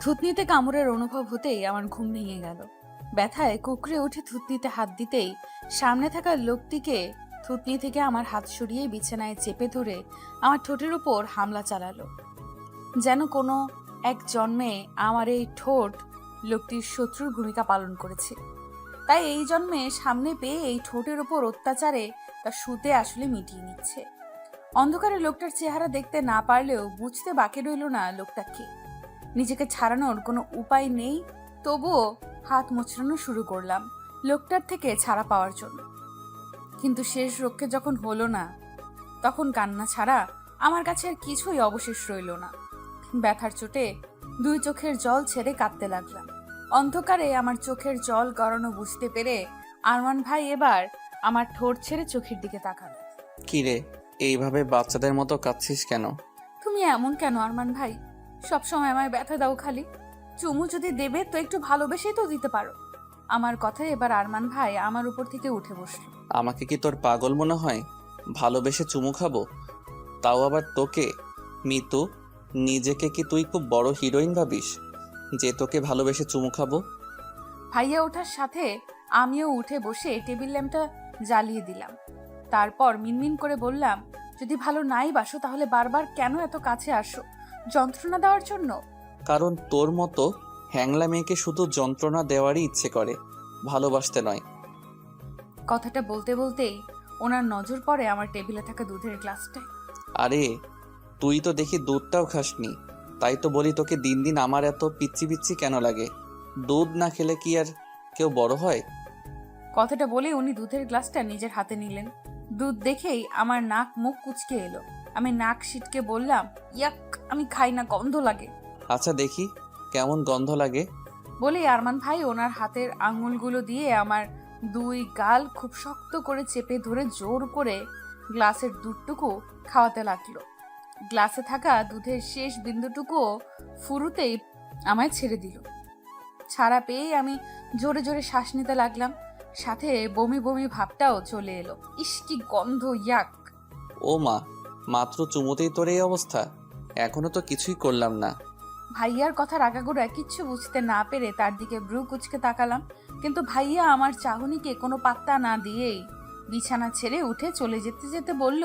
থুতনিতে কামড়ের অনুভব হতেই আমার ঘুম ভেঙে গেল। ব্যথায় কুকড়ে উঠে থুতনিতে হাত দিতেই সামনে থাকা লোকটিকে থুতনি থেকে আমার হাত সরিয়ে বিছানায় চেপে ধরে আমার ঠোঁটের উপর হামলা চালালো। যেন কোনো এক জন্মে আমার এই ঠোঁট লোকটির শত্রুর ভূমিকা পালন করেছে, তাই এই জন্মে সামনে পেয়ে এই ঠোঁটের উপর অত্যাচারে তা শুতে আসলে মিটিয়ে নিচ্ছে। অন্ধকারে লোকটার চেহারা দেখতে না পারলেও বুঝতে বাকি রইল না লোকটা কে। নিজেকে ছাড়ানোর কোনো উপায় নেই, তবুও হাত মোচড়ানো শুরু করলাম লোকটার থেকে ছাড়া পাওয়ার জন্য। কিন্তু শেষ রক্ষে যখন হলো না, তখন কান্না ছাড়া আমার কাছে আর কিছুই অবশেষ রইল না। ব্যথার চোটে দুই চোখের জল ছেড়ে কাঁদতে লাগলাম। অন্ধকারে আমার চোখের জল গড়ানো বুঝতে পেরে আরমান ভাই এবার আমার ঠোঁট ছেড়ে চোখের দিকে তাকালো। কিরে, এইভাবে বাচ্চাদের মতো কাঁদছিস কেন? তুমি এমন কেন আরমান ভাই? সবসময় আমায় ব্যথা দাও খালি। চুমু যদি দেবে তো একটু ভালোবেসেই তো দিতে পারো। আমার কথায় এবার আরমান ভাই আমার উপর থেকে উঠে বসলো। আমাকে কি তোর পাগল মনে হয়? ভালোবেসে চুমু খাবো, তাও আবার তোকে? মিতু, নিজেকে কি তুই খুব বড় হিরোইন ভাবিস যে তোকে ভালোবেসে চুমু খাবো? ভাইয়া ওঠার সাথে আমিও উঠে বসে টেবিল ল্যাম্পটা জ্বালিয়ে দিলাম। তারপর মিনমিন করে বললাম, যদি ভালো নাই বাসো তাহলে বারবার কেন এত কাছে আসো? যন্ত্রণা দেওয়ার জন্য? কারণ তোর মতো হ্যাংলা মেয়েকে শুধু যন্ত্রণা দেওয়ারই ইচ্ছে করে, ভালোবাসতে নয়। কথাটা বলতে বলতেই ওনার নজর পড়ে আমার টেবিলে থাকা দুধের গ্লাসটায়। আরে, তুই তো দেখি দুধটাও খাসনি, তাই তো বলি তোকে দিন দিন আমার এত পিচ্ছি পিচ্ছি কেন লাগে। দুধ না খেলে কি আর কেউ বড় হয়? কথাটা বলে উনি দুধের গ্লাসটা নিজের হাতে নিলেন। দুধ দেখেই আমার নাক মুখ কুঁচকে এলো। আমি নাক সিটকে বললাম, ইয়াক, আমি খাই না, গন্ধ লাগে। আচ্ছা দেখি কেমন গন্ধ লাগে। বলেই আরমান ভাই ওনার হাতের আঙুলগুলো দিয়ে আমার দুই গাল খুব শক্ত করে চেপে ধরে জোর করে গ্লাসের দুধটুকু খাওয়াতে লাগলো। গ্লাসে থাকা দুধের শেষ বিন্দুটুকুও ফুরুতেই আমায় ছেড়ে দিল। ছাড়া পেয়েই আমি জোরে জোরে শ্বাস নিতে লাগলাম, সাথে বমি বমি ভাবটাও চলে এলো। ইস, কি গন্ধ, ইয়াক। ও মা, মাত্র চুমুতেই তোর এই অবস্থা? এখনো তো কিছুই করলাম না। ভাইয়ার কথার আগাগোড়া কিচ্ছু বুঝতে না পেরে তার দিকে ব্রু কুচকে তাকালাম, কিন্তু ভাইয়া আমার চাহনিকে কোনো পাত্তা না দিয়েই বিছানা ছেড়ে উঠে চলে যেতে যেতে বলল,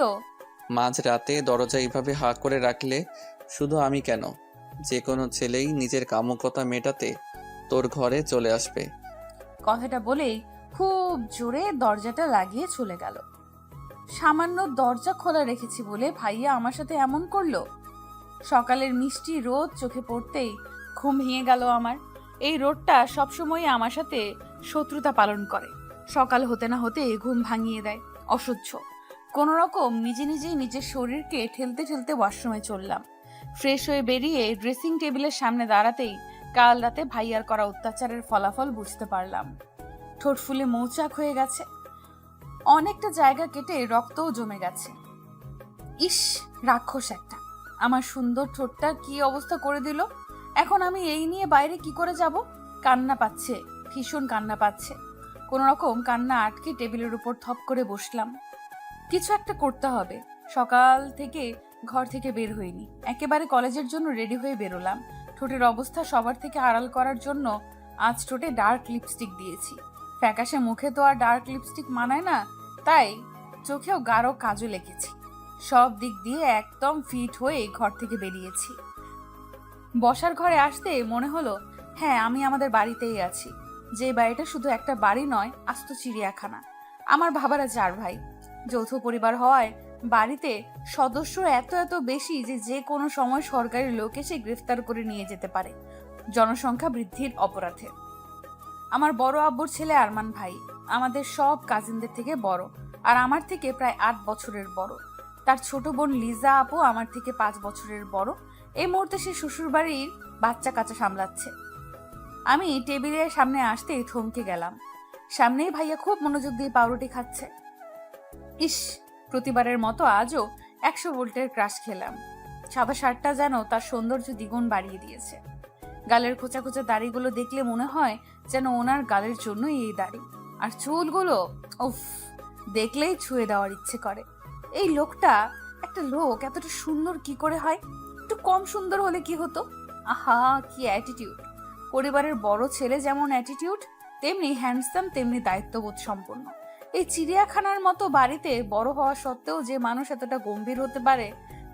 মাঝ রাতে দরজা এইভাবে হাঁ করে রাখলে শুধু আমি কেন, যে কোনো ছেলেই নিজের কামুকতা মেটাতে তোর ঘরে চলে আসবে। কথাটা বলেই খুব জোরে দরজাটা লাগিয়ে চলে গেল। সামান্য দরজা খোলা রেখেছি বলে ভাইয়া আমার সাথে এমন করলো? সকালের মিষ্টি রোদ চোখে পড়তেই ঘুম ভেঙে গেল আমার। এই রোদটা সবসময় আমার সাথে শত্রুতা পালন করে। সকাল হতে না হতে ঘুম ভাঙিয়ে দেয়, অসহ্য। কোনো রকম নিজে নিজেই নিজের শরীরকে ঠেলতে ঠেলতে ওয়াশরুমে চললাম। ফ্রেশ হয়ে বেরিয়ে ড্রেসিং টেবিলের সামনে দাঁড়াতেই কাল রাতে ভাইয়ার করা অত্যাচারের ফলাফল বুঝতে পারলাম। ঠোঁট ফুলে মৌচাক হয়ে গেছে, অনেকটা জায়গা কেটে রক্তও জমে গেছে। ইস, রাক্ষস একটা আমার সুন্দর ঠোঁটটা কি অবস্থা করে দিল। এখন আমি এই নিয়ে বাইরে কি করে যাব? কান্না পাচ্ছে, ভীষণ কান্না পাচ্ছে। কোন রকম কান্না আটকে টেবিলের উপর থপ করে বসলাম। কিছু একটা করতে হবে। সকাল থেকে ঘর থেকে বের হইনি, একেবারে কলেজের জন্য রেডি হয়ে বেরোলাম। ঠোঁটের অবস্থা সবার থেকে আড়াল করার জন্য আজ ঠোঁটে ডার্ক লিপস্টিক দিয়েছি। ফ্যাকাশে মুখে তো আর ডার্ক লিপস্টিক মানায় না, তাই চোখেও গাঢ় কাজল এঁকেছি। সব দিক দিয়ে একদম ফিট হয়ে ঘর থেকে বেরিয়েছি। বসার ঘরে আসতে মনে হলো, হ্যাঁ, আমি আমাদের বাড়িতেই আছি। যে বাড়িটা শুধু একটা বাড়ি নয়, আস্ত চিড়িয়াখানা। আমার বাবারা 4 ভাই, যৌথ পরিবার হওয়ায় বাড়িতে সদস্য এত এত বেশি যে যে কোনো সময় সরকারি লোক এসে গ্রেফতার করে নিয়ে যেতে পারে জনসংখ্যা বৃদ্ধির অপরাধে। আমার বড় আব্বুর ছেলে আরমান ভাই আমাদের সব কাজিনদের থেকে বড়, আর আমার থেকে প্রায় 8 বছরের বড়। তার ছোট বোন লিজা আপু আমার থেকে 5 বছরের বড়। এই মুহূর্তে সে শ্বশুর বাড়ির বাচ্চা কাচ্চা সামলাচ্ছে। আমি টেবিলের সামনে আসতেই থমকে গেলাম। সামনেই ভাইয়া খুব মনোযোগ দিয়ে পাউরুটি খাচ্ছে। ইস, প্রতিবারের মতো আজও 100 ভোল্টের ক্রাশ খেলাম। সাদা শার্টটা যেন তার সৌন্দর্য দ্বিগুণ বাড়িয়ে দিয়েছে। গালের খোঁচা খোঁচা দাড়িগুলো দেখলে মনে হয় যেন ওনার গালের জন্যই এই দাড়ি। আর চুলগুলো, উফ, দেখলেই ছুঁয়ে দেওয়ার ইচ্ছে করে। এই লোকটা, একটা লোক এতটা সুন্দর কি করে হয়? একটু কম সুন্দর হলে কি হতো? আহা, কি অ্যাটিটিউড! পরিবারের বড় ছেলে যেমন অ্যাটিটিউড, তেমনি হ্যান্ডসাম, তেমনি দায়িত্ববোধ সম্পন্ন। এই চিড়িয়াখানার মতো বাড়িতে বড় হওয়া সত্ত্বেও যে মানুষ এতটা গম্ভীর হতে পারে,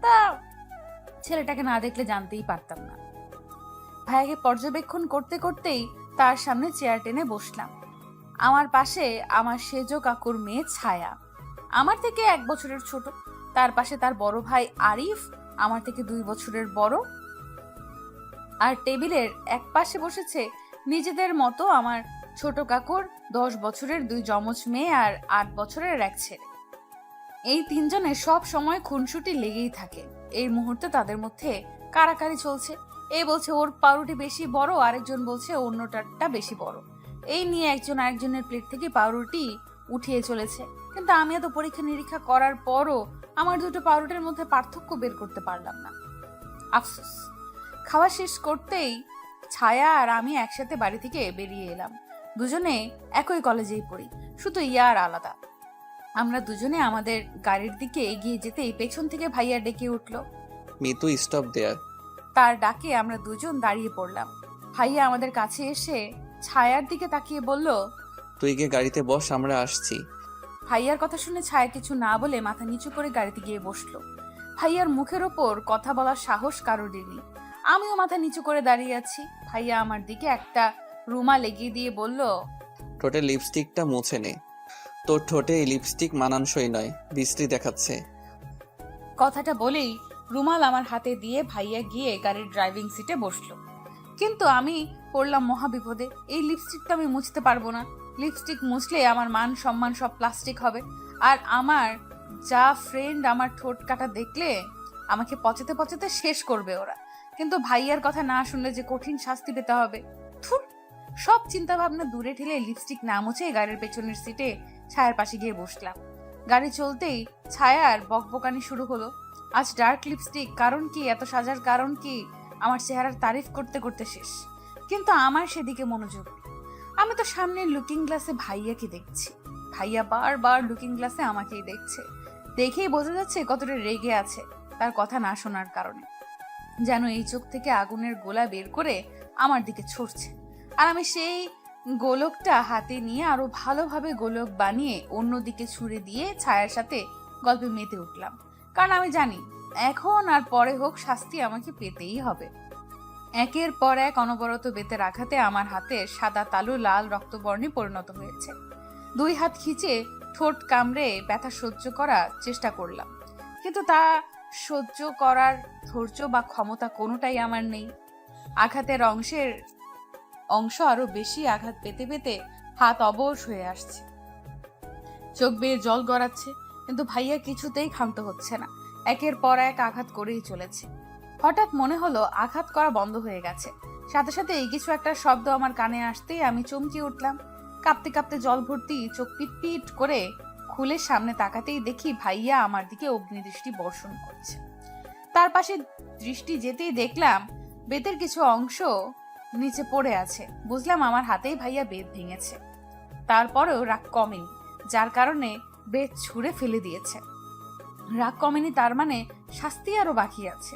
তা ছেলেটাকে না দেখলে জানতেই পারতাম না। ভাইয়াকে পর্যবেক্ষণ করতে করতেই তার সামনে চেয়ার টেনে বসলাম। আমার পাশে আমার সেজ কাকুর মেয়ে ছায়া, আমার থেকে 1 বছরের ছোট। তার পাশে তার বড় ভাই আরিফ, আমার থেকে 2 বছরের বড়। আর টেবিলের এক পাশে বসেছে নিজেদের মতো আমার ছোট কাকুর 10 বছরের 2 যমজ মেয়ে আর 8 বছরের এক ছেলে। এই তিনজনের সব সময় খুনসুটি লেগেই থাকে। এই মুহূর্তে তাদের মধ্যে কারাকারি চলছে। এ বলছে ওর পাউরুটি বেশি বড়, আরেকজন বলছে অন্যটারটা বেশি বড়। এই নিয়ে একজন আরেকজনের প্লেট থেকে পাউরুটি উঠিয়ে চলেছে। কিন্তু আমি এত পরীক্ষা নিরীক্ষা করার পরও আমার দুটো পাউরুটির মধ্যে পার্থক্য বের করতে পারলাম না। আফসোস। খাওয়া শেষ করতেই ছায়া আর আমি একসাথে বাড়ি থেকে বেরিয়ে এলাম। দুজনে একই কলেজেই পড়ি, শুধু ইয়ার আলাদা। আমরা দুজনে আমাদের গাড়ির দিকে এগিয়ে যেতেই পেছন থেকে ভাইয়া ডেকে উঠলো। মিতু, স্টপ দেয়ার। তার ডাকে আমরা দুজন দাঁড়িয়ে পড়লাম। ভাইয়া আমাদের কাছে এসে ছায়ার দিকে তাকিয়ে বলল, তুই গিয়ে গাড়িতে বস, আমরা আসছি। ভাইয়ার কথা শুনে ছায়া কিছু না বলে মাথা নিচু করে গাড়িতে গিয়ে বসলো। ভাইয়ার মুখের ওপর কথা বলার সাহস কারোরই নেই। আমিও মাথা নিচু করে দাঁড়িয়ে আছি। ভাইয়া আমার দিকে একটা রুমাল এগিয়ে দিয়ে বলল, ঠোঁটের লিপস্টিকটা মুছে নে। তোর ঠোঁটে এই লিপস্টিক মানানসই নয়, বিশ্রী দেখাচ্ছে। কথাটা বলেই রুমাল আমার হাতে দিয়ে ভাইয়া গিয়ে গাড়ির ড্রাইভিং সিটে বসলো। কিন্তু আমি পড়লাম মহাবিপদে। এই লিপস্টিকটা আমি মুছতে পারবো না। লিপস্টিক মুছলে আমার মান সম্মান সব প্লাস্টিক হবে। আর আমার যা ফ্রেন্ড আমার ঠোঁট কাটা দেখলে আমাকে পচাতে পচাতে শেষ করবে ওরা। কিন্তু ভাইয়ার কথা না শুনলে যে কঠিন শাস্তি পেতে হবে। থুর! সব চিন্তা ভাবনা দূরে ঠেলে লিপস্টিক না মুছে গাড়ির পেছনের সিটে ছায়ার পাশে গিয়ে বসলাম। গাড়ি চলতেই ছায়ার বকবকানি শুরু হলো। আজ ডার্ক লিপস্টিক, কারণ কি? এত সাজার কারণ কি? আমার চেহারার তারিফ করতে করতে শেষ। কিন্তু আমার সেদিকে মনোযোগ নেই। আমি তো সামনে লুকিং গ্লাসে ভাইয়াকে দেখছি। ভাইয়া বারবার লুকিং গ্লাসে আমাকেই দেখছে। দেখেই বোঝা যাচ্ছে কতটা রেগে আছে তার কথা না শোনার কারণে। যেন এই চোখ থেকে আগুনের গোলা বের করে আমার দিকে ছুটছে। আর আমি সেই গোলকটা হাতে নিয়ে আরো ভালোভাবে গোলক বানিয়ে অন্যদিকে ছুঁড়ে দিয়ে ছায়ার সাথে গল্পে মেতে উঠলাম। কারণ আমি জানি এখন আর পরে হোক শাস্তি আমাকে পেতেই হবে। একের পর এক অনবরত বেতের আঘাতে আমার হাতের সাদা তালু লাল রক্তবর্ণে পরিণত হয়েছে। 2 হাত খিচে ঠোঁট কামড়ে ব্যথা সহ্য করার চেষ্টা করলাম, কিন্তু তা সহ্য করার ধৈর্য বা ক্ষমতা কোনোটাই আমার নেই। আঘাতের অংশ আরো বেশি আঘাত পেতে পেতে হাত অবশ হয়ে আসছে, চোখ বেয়ে জল গড়াচ্ছে। কিন্তু ভাইয়া কিছুতেই ক্ষান্ত হচ্ছে না, একের পর এক আঘাত করেই চলেছে। হঠাৎ মনে হলো আঘাত করা বন্ধ হয়ে গেছে। সাথে সাথে এই কিছু একটা শব্দ আমার কানে আসতেই আমি চমকে উঠলাম। কাঁপতে কাঁপতে জল ভর্তি চোখ পিট করে খুলে সামনে তাকাতেই দেখি ভাইয়া আমার দিকে অগ্নিদৃষ্টি বর্ষণ করছে। তার পাশে দৃষ্টি যেতেই দেখলাম বেতের কিছু অংশ নিচে পড়ে আছে। বুঝলাম আমার হাতেই ভাইয়া বেত ভেঙেছে। তারপরেও রাগ কমেনি, যার কারণে বেত ছুঁড়ে ফেলে দিয়েছে। রাগ কমেনি তার মানে শাস্তি আরো বাকি আছে।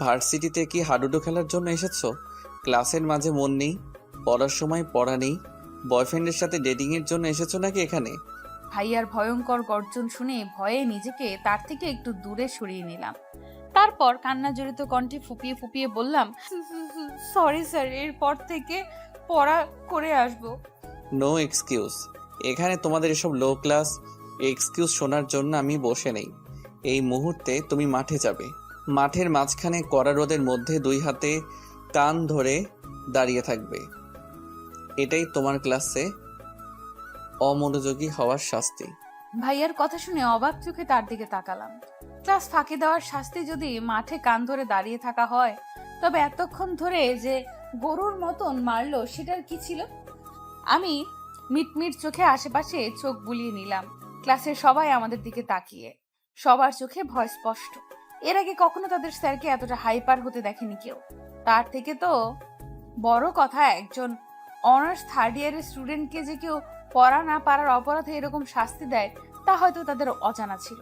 ভার্সিটিতে কি হাডুডু খেলার জন্য এসেছো? ক্লাসের মাঝে মন নেই, পড়ার সময় পড়া নেই, বয়ফ্রেন্ডের সাথে ডেটিং এর জন্য এসেছো নাকি এখানে? ভাইয়ার ভয়ঙ্কর গর্জন শুনে ভয়ে নিজেকে তার থেকে একটু দূরে সরিয়ে নিলাম। তারপর কান্না জড়িত কণ্ঠে ফুপিয়ে ফুপিয়ে বললাম, সরি স্যার, এরপর থেকে পড়া করে আসবো। No excuse. এখানে তোমাদের এসব লো ক্লাস এক্সকিউজ শোনার জন্য আমি বসে নেই। এই মুহূর্তে তুমি মাঠে যাবে। মাঠের মাঝখানে কড়া রোদের মধ্যে 2 হাতে কান ধরে দাঁড়িয়ে থাকবে। এটাই তোমার ক্লাসে অমনোযোগী হওয়ার শাস্তি। ভাইয়ার কথা শুনে অবাক চোখে তার দিকে তাকালাম। ক্লাস ফাঁকি দেওয়ার শাস্তি যদি মাঠে কান ধরে দাঁড়িয়ে থাকা হয়, তবে এতক্ষণ ধরে যে গরুর মতন মারলো সেটার কি ছিল? আমি মিটমিট চোখে আশেপাশে চোখ বুলিয়ে নিলাম। ক্লাসের সবাই আমাদের দিকে তাকিয়ে, সবার চোখে ভয় স্পষ্ট। এর আগে কখনো তাদের স্যারকে এতটা হাইপার হতে দেখেনি কেউ। তার থেকে তো বড় কথা, একজন অনার্স 3rd ইয়ারের স্টুডেন্টকে যে কেউ পড়া না পারার অপরাধে এরকম শাস্তি দেয় তা হয়তো তাদের অজানা ছিল।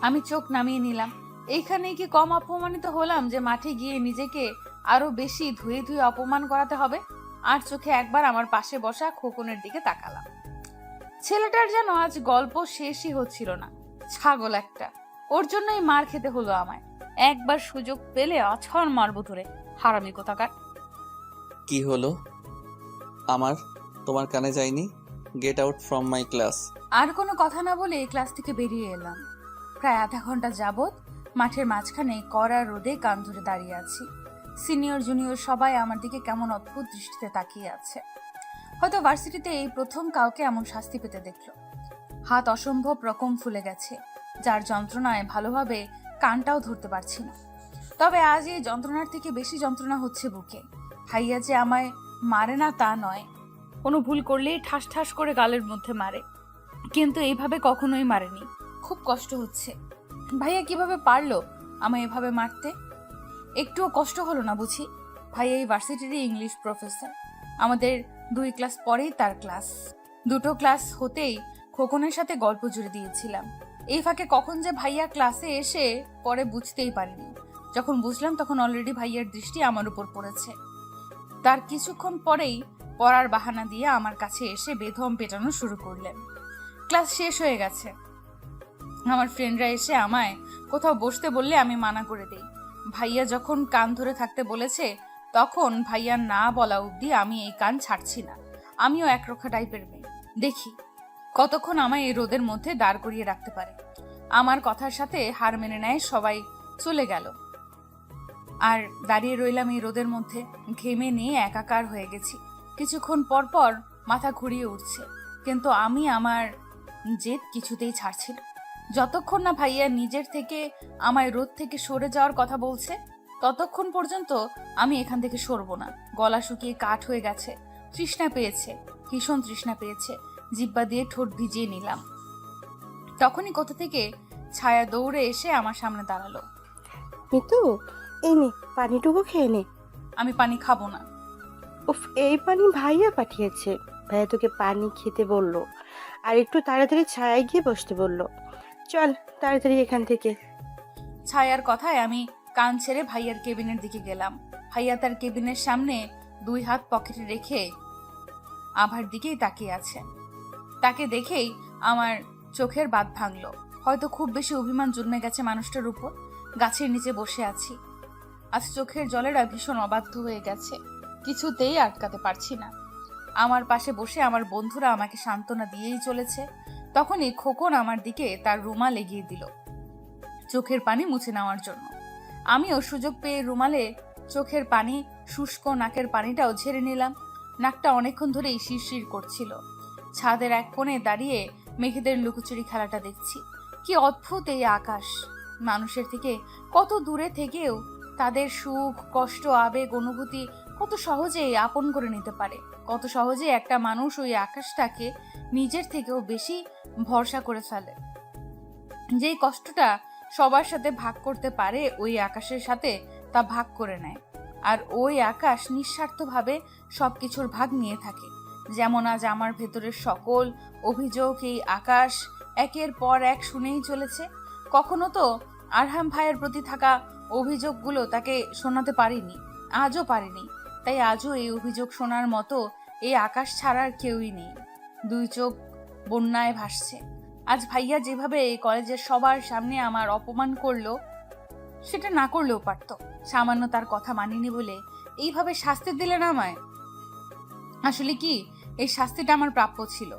আমি চোখ নামিয়ে নিলাম। এইখানেই কি কম অপমানিত হলাম যে মাঠে গিয়ে নিজেকে আরো বেশি ধুয়ে ধুয়ে অপমান করাতে হবে। আর চোখে একবার আমার পাশে বসা খোকনের দিকে তাকালাম। ছেলেটার যেন আজ গল্প শেষই হচ্ছিল না। ছাগল একটা, ওর জন্যই মার খেতে হলো আমায়। একবার সুযোগ পেলে আছাড় মারবো ধরে, হারামি কোথাকার। কি হলো আমার? তোমার কানে যায়নি? Get out from my class. আর কোনো কথা না বলে ক্লাস থেকে বেরিয়ে এলাম। প্রায় আধা ঘন্টা যাবত মাঠের মাঝখানে কড়া রোদে কান ধরে দাঁড়িয়ে আছি। সিনিয়র জুনিয়র সবাই আমার দিকে কেমন অদ্ভুত দৃষ্টিতে তাকিয়ে আছে। হয়তো ভার্সিটিতে এই প্রথম কাউকে এমন শাস্তি পেতে দেখলো। হাত অসম্ভব রকম ফুলে গেছে, যার যন্ত্রণায় ভালোভাবে কানটাও ধরতে পারছি না। তবে আজ এই যন্ত্রণার থেকে বেশি যন্ত্রণা হচ্ছে বুকে। ভাইয়া যে আমায় মারে না তা নয়, কোনো ভুল করলেই ঠাস ঠাস করে গালের মধ্যে মারে, কিন্তু এইভাবে কখনোই মারেনি। খুব কষ্ট হচ্ছে। ভাইয়া কিভাবে পারলো আমায় এভাবে মারতে? একটুও কষ্ট হলো না বুঝি? ভাইয়া এই ভার্সিটিরই ইংলিশ প্রফেসর। আমাদের 2 ক্লাস পরেই তার ক্লাস। দুটো ক্লাস হতেই খোকনের সাথে গল্প জুড়ে দিয়েছিলাম। এই ফাঁকে কখন যে ভাইয়া ক্লাসে এসে পরে বুঝতেই পারিনি। যখন বুঝলাম তখন অলরেডি ভাইয়ার দৃষ্টি আমার উপর পড়েছে। তার কিছুক্ষণ পরেই পড়ার বাহানা দিয়ে আমার কাছে এসে বেধম পেটানো শুরু করলেন। ক্লাস শেষ হয়ে গেছে। আমার ফ্রেন্ডরা এসে আমায় কোথাও বসতে বললে আমি মানা করে দেই। ভাইয়া যখন কান ধরে থাকতে বলেছে তখন ভাইয়া না বলা অবধি আমি এই কান ছাড়ছি না। আমিও একরক্ষা টাইপের মেয়ে। দেখি কতক্ষণ আমায় এই রোদের মধ্যে দাঁড় করিয়ে রাখতে পারে। আমার কথার সাথে হার মেনে নেয় সবাই। চলে গেল। আর দাঁড়িয়ে রইলাম এই রোদের মধ্যে। ঘেমে নিয়ে একাকার হয়ে গেছি। কিছুক্ষণ পর পর মাথা ঘুরিয়ে উঠছে, কিন্তু আমি আমার জেদ কিছুতেই ছাড়ছি না। যতক্ষণ না ভাইয়া নিজের থেকে আমায় রোদ থেকে সরে যাওয়ার কথা বলছে ততক্ষণ পর্যন্ত আমি এখান থেকে সরবো না। গলা শুকিয়ে কাঠ হয়ে গেছে। তৃষ্ণা পেয়েছে, ভীষণ তৃষ্ণা পেয়েছে। জিব্বা দিয়ে ঠোঁট ভিজিয়ে নিলাম। তখনই কোথা থেকে ছায়া দৌড়ে এসে আমার সামনে দাঁড়ালো। মিতু, এই নে পানিটুকু খেয়ে নে। আমি পানি খাবো না। উফ, এই পানি ভাইয়া পাঠিয়েছে। ভাইয়া তোকে পানি খেতে বললো, আর একটু তাড়াতাড়ি ছায়ায় গিয়ে বসতে বললো। চল তাড়াতাড়ি এখান থেকে। ছায়ার কথায় আমি কান ছেড়ে ভাইয়ার কেবিনের দিকে গেলাম। ভাইয়া তার কেবিনের সামনে 2 হাত পকেটে রেখে আভার দিকেই তাকিয়ে আছে। তাকে দেখেই আমার চোখের বাঁধ ভাঙলো। হয়তো খুব বেশি অভিমান জন্মে গেছে মানুষটার উপর। গাছের নিচে বসে আছি। আজ চোখের জলেরা ভীষণ অবাধ্য হয়ে গেছে। কিছুতেই আটকাতে পারছি না। আমার পাশে বসে আমার বন্ধুরা আমাকে সান্ত্বনা দিয়েই চলেছে। তখনই খোকন আমার দিকে তার রুমাল এগিয়ে দিল চোখের পানি মুছে নেওয়ার জন্য। আমিও সুযোগ পেয়ে রুমালে চোখের পানি, শুষ্ক নাকের পানিটাও ঝেড়ে নিলাম। নাকটা অনেকক্ষণ ধরেই শিরশির করছিল। ছাদের এক কোণে দাঁড়িয়ে মেঘেদের লুকোচুরি খেলাটা দেখছি। কি অদ্ভুত এই আকাশ! মানুষের থেকে কত দূরে থেকেও তাদের সুখ, কষ্ট, আবেগ, অনুভূতি কত সহজেই আপন করে নিতে পারে। কত সহজে একটা মানুষ ওই আকাশটাকে নিজের থেকেও বেশি ভরসা করে ফেলে। যেই কষ্টটা সবার সাথে ভাগ করতে পারে ওই আকাশের সাথে তা ভাগ করে নেয়। আর ওই আকাশ নিঃস্বার্থভাবে সবকিছুর ভাগ নিয়ে থাকে। যেমন আজ আমার ভেতরের সকল অভিযোগ এই আকাশ একের পর এক শুনেই চলেছে। কখনো তো আরহাম ভাইয়ের প্রতি থাকা অভিযোগগুলো তাকে শোনাতে পারিনি, আজও পারিনি। তাই আজও এই অভিযোগ শোনার মতো এই আকাশ ছাড়ার কেউই নেই। 2 চোখ বন্যায় ভাসছে। আজ ভাইয়া যেভাবে এই কলেজের সবার সামনে আমার অপমান করলো, সেটা না করলেও পারত। সামান্য তার কথা মানিনি বলে এইভাবে শাস্তি দিলেন আমায়। আসলে কি এই শাস্তিটা আমার প্রাপ্য ছিল?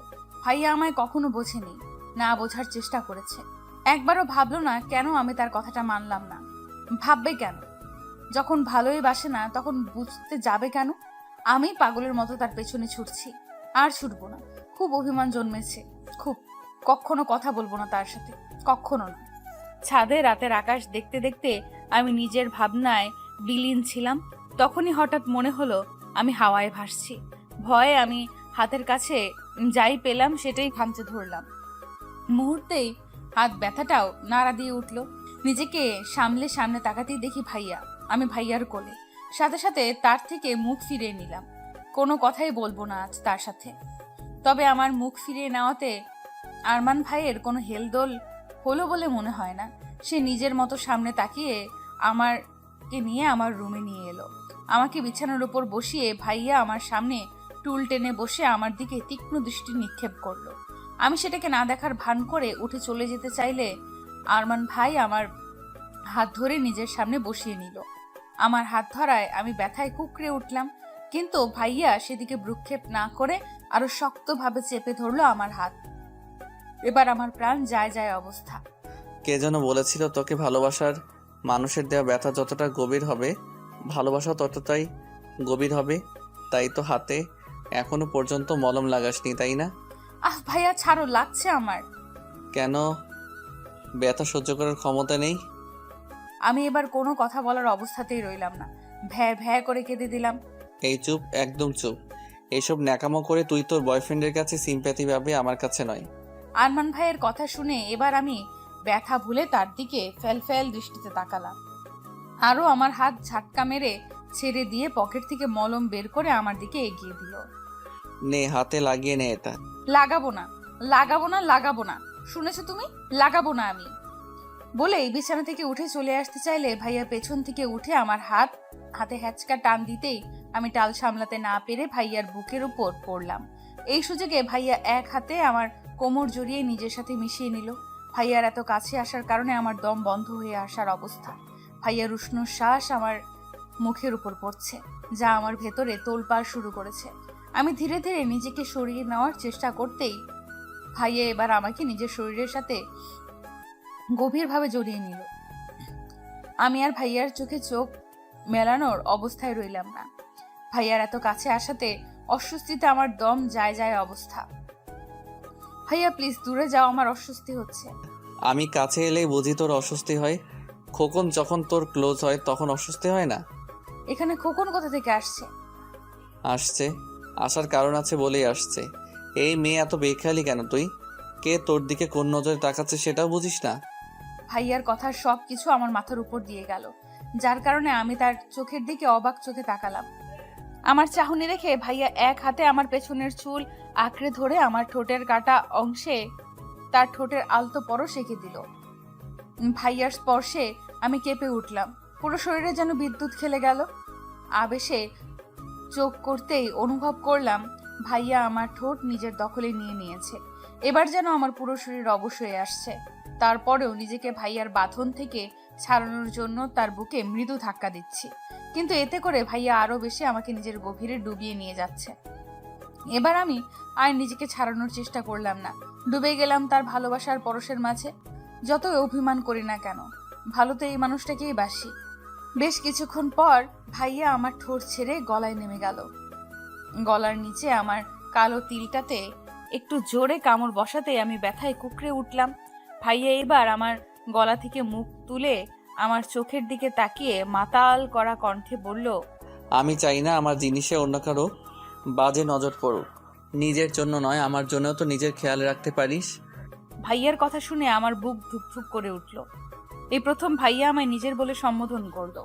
ভাইয়া আমায় কখনো বোঝেনি, না বোঝার চেষ্টা করেছে। একবারও ভাবলো না কেন আমি তার কথাটা মানলাম না। ভাববে কেন? যখন ভালোই বাসে না তখন বুঝতে যাবে কেন? আমি পাগলের মতো তার পেছনে ছুটছি। আর ছুটবো না। খুব অভিমান জন্মেছে, খুব। কখনো কথা বলবো না তার সাথে, কখনো না। ছাদে রাতের আকাশ দেখতে দেখতে আমি নিজের ভাবনায় বিলীন ছিলাম। তখনই হঠাৎ মনে হলো আমি হাওয়ায় ভাসছি। ভয়ে আমি হাতের কাছে যাই পেলাম সেটাই খামচে ধরলাম। মুহূর্তেই হাত ব্যথাটাও নাড়া দিয়ে উঠল। নিজেকে সামলে সামনে তাকাতেই দেখি ভাইয়া। আমি ভাইয়ার কোলে। সাথে সাথে তার থেকে মুখ ফিরিয়ে নিলাম। কোনো কথাই বলবো না আজ তার সাথে। তবে আমার মুখ ফিরিয়ে নেওয়াতে আরমান ভাইয়ের কোনো হেলদোল হলো বলে মনে হয় না। সে নিজের মতো সামনে তাকিয়ে আমারকে নিয়ে আমার রুমে নিয়ে এলো। আমাকে বিছানার উপর বসিয়ে ভাইয়া আমার সামনে টুল টেনে বসে আমার দিকে তীক্ষ্ণ দৃষ্টি নিক্ষেপ করলো। আমি সেটাকে না দেখার ভান করে উঠে চলে যেতে চাইলে আরমান ভাই আমার হাত ধরে নিজের সামনে বসিয়ে নিল। আমার হাত ধরায় আমি ব্যথায় কুঁকড়ে উঠলাম, কিন্তু ভাইয়া সেদিকে ভ্রুক্ষেপ না করে আরো শক্তভাবে চেপে ধরলো আমার হাত। এবার আমার প্রাণ যায় যায় অবস্থা। কে যেন বলেছিল তোকে ভালোবাসার মানুষের দেওয়া ব্যথা যতটা গভীর হবে ভালোবাসা ততটাই গভীর হবে। তাই তো হাতে এখনো পর্যন্ত মলম লাগাসনি, তাই না? আহ ভাইয়া ছাড়ো, লাগছে আমার। কেন? ব্যথা সহ্য করার ক্ষমতা নেই? আমি এবার কোনো কথা বলার অবস্থাতেই রইলাম না, ভ্যা ভ্যা করে কেঁদে দিলাম। এই চুপ, একদম চুপ। এইসব ন্যাকামো করে তুই তোর বয়ফ্রেন্ডের কাছে সিম্প্যাথি পাবি, আমার কাছে নয়। আরমান ভাইয়ের কথা শুনে এবার আমি ব্যথা ভুলে তার দিকে ফেল দৃষ্টিতে তাকালাম। আরও আমার হাত ঝাটকা মেরে ছেড়ে দিয়ে পকেট থেকে মলম বের করে আমার দিকে এগিয়ে দিল। নে, হাতে লাগিয়ে নে এটা। লাগাবো না, লাগাবো না, লাগাবো না, শুনেছো তুমি? লাগাবো না আমি বলেই বিছানা থেকে উঠে চলে আসতে চাইলে ভাইয়া পেছন থেকে উঠে আমার হাতে হ্যাচকা টান দিতেই আমি টাল সামলাতে না পেরে ভাইয়ার বুকের উপর পড়লাম। এই সুযোগে ভাইয়া এক হাতে আমার কোমর জড়িয়ে নিজের সাথে মিশিয়ে নিল। ভাইয়ার এত কাছে আসার কারণে আমার দম বন্ধ হয়ে আসার অবস্থা। ভাইয়ার উষ্ণ শ্বাস আমার মুখের উপর পড়ছে, যা আমার ভেতরে তোলপাড় শুরু করেছে। আমি ধীরে ধীরে নিজেকে সরিয়ে নেওয়ার চেষ্টা করতেই ভাইয়া এবার আমাকে নিজের শরীরের সাথে গভীরভাবে জড়িয়ে নিল। আমি আর ভাইয়ার চোখে চোখ মেলানোর অবস্থায় রইলাম না। ভাইয়ার এত কাছে আসাতে অস্বস্তিতে আমার দম যায় যায় অবস্থা। ভাইয়া প্লিজ দূরে যাও, আমার অস্বস্তি হচ্ছে। আমি কাছে এলেই বুঝি তোর অস্বস্তি হয়। খোকন যখন তোর ক্লোজ হয় তখন অস্বস্তি হয় না? এখানে খোকন কোথা থেকে আসছে? আসছে, আসার কারণ আছে বলেই আসছে। এই মেয়ে এত বেখেয়ালি কেন তুই? কে তোর দিকে কোন নজরে তাকাচ্ছে সেটাও বুঝিস না? ভাইয়ার কথার সব কিছু আমার মাথার উপর দিয়ে গেল, যার কারণে আমি তার চোখের দিকে অবাক চোখে তাকালাম। আমার চাহনি রেখে ভাইয়া এক হাতে আমার পেছনের চুল আঁকড়ে ধরে আমার ঠোঁটের কাটা অংশে তার ঠোঁটের আলতো পরশ এঁকে দিল। ভাইয়ার স্পর্শে আমি কেঁপে উঠলাম, পুরো শরীরে যেন বিদ্যুৎ খেলে গেল। আবেশে চোখ করতেই অনুভব করলাম ভাইয়া আমার ঠোঁট নিজের দখলে নিয়ে নিয়েছে। এবার যেন আমার পুরো শরীর অবশ হয়ে আসছে। তারপরেও নিজেকে ভাইয়ার বাঁধন থেকে ছাড়ানোর জন্য তার বুকে মৃদু ধাক্কা দিচ্ছি, কিন্তু এতে করে ভাইয়া আরো বেশি আমাকে নিজের গভীরে ডুবিয়ে নিয়ে যাচ্ছে। এবার আমি আর নিজেকে ছাড়ানোর চেষ্টা করলাম না, ডুবে গেলাম তার ভালোবাসার পরশের মাঝে। যতই অভিমান করি না কেন, ভালো তো এই মানুষটাকেই বাসি। বেশ কিছুক্ষণ পর ভাইয়া আমার ঠোঁট ছেড়ে গলায় নেমে গেল। গলার নিচে আমার কালো তিলটাতে একটু জোরে কামড় বসাতে আমি ব্যথায় কুঁকড়ে উঠলাম। ভাইয়া এবার আমার গলা থেকে মুখ তুলে আমার চোখের দিকে তাকিয়ে মাতাল করা কণ্ঠে বলল, আমি চাই না আমার জিনিসে অন্য কারো বাজে নজর পড়ুক। নিজের জন্য নয়, আমার জন্যও তো নিজের খেয়াল রাখতে পারিস। ভাইয়ার কথা শুনে আমার বুক ধুকধুক করে উঠল। এই প্রথম ভাইয়া আমায় নিজের বলে সম্বোধন করলো।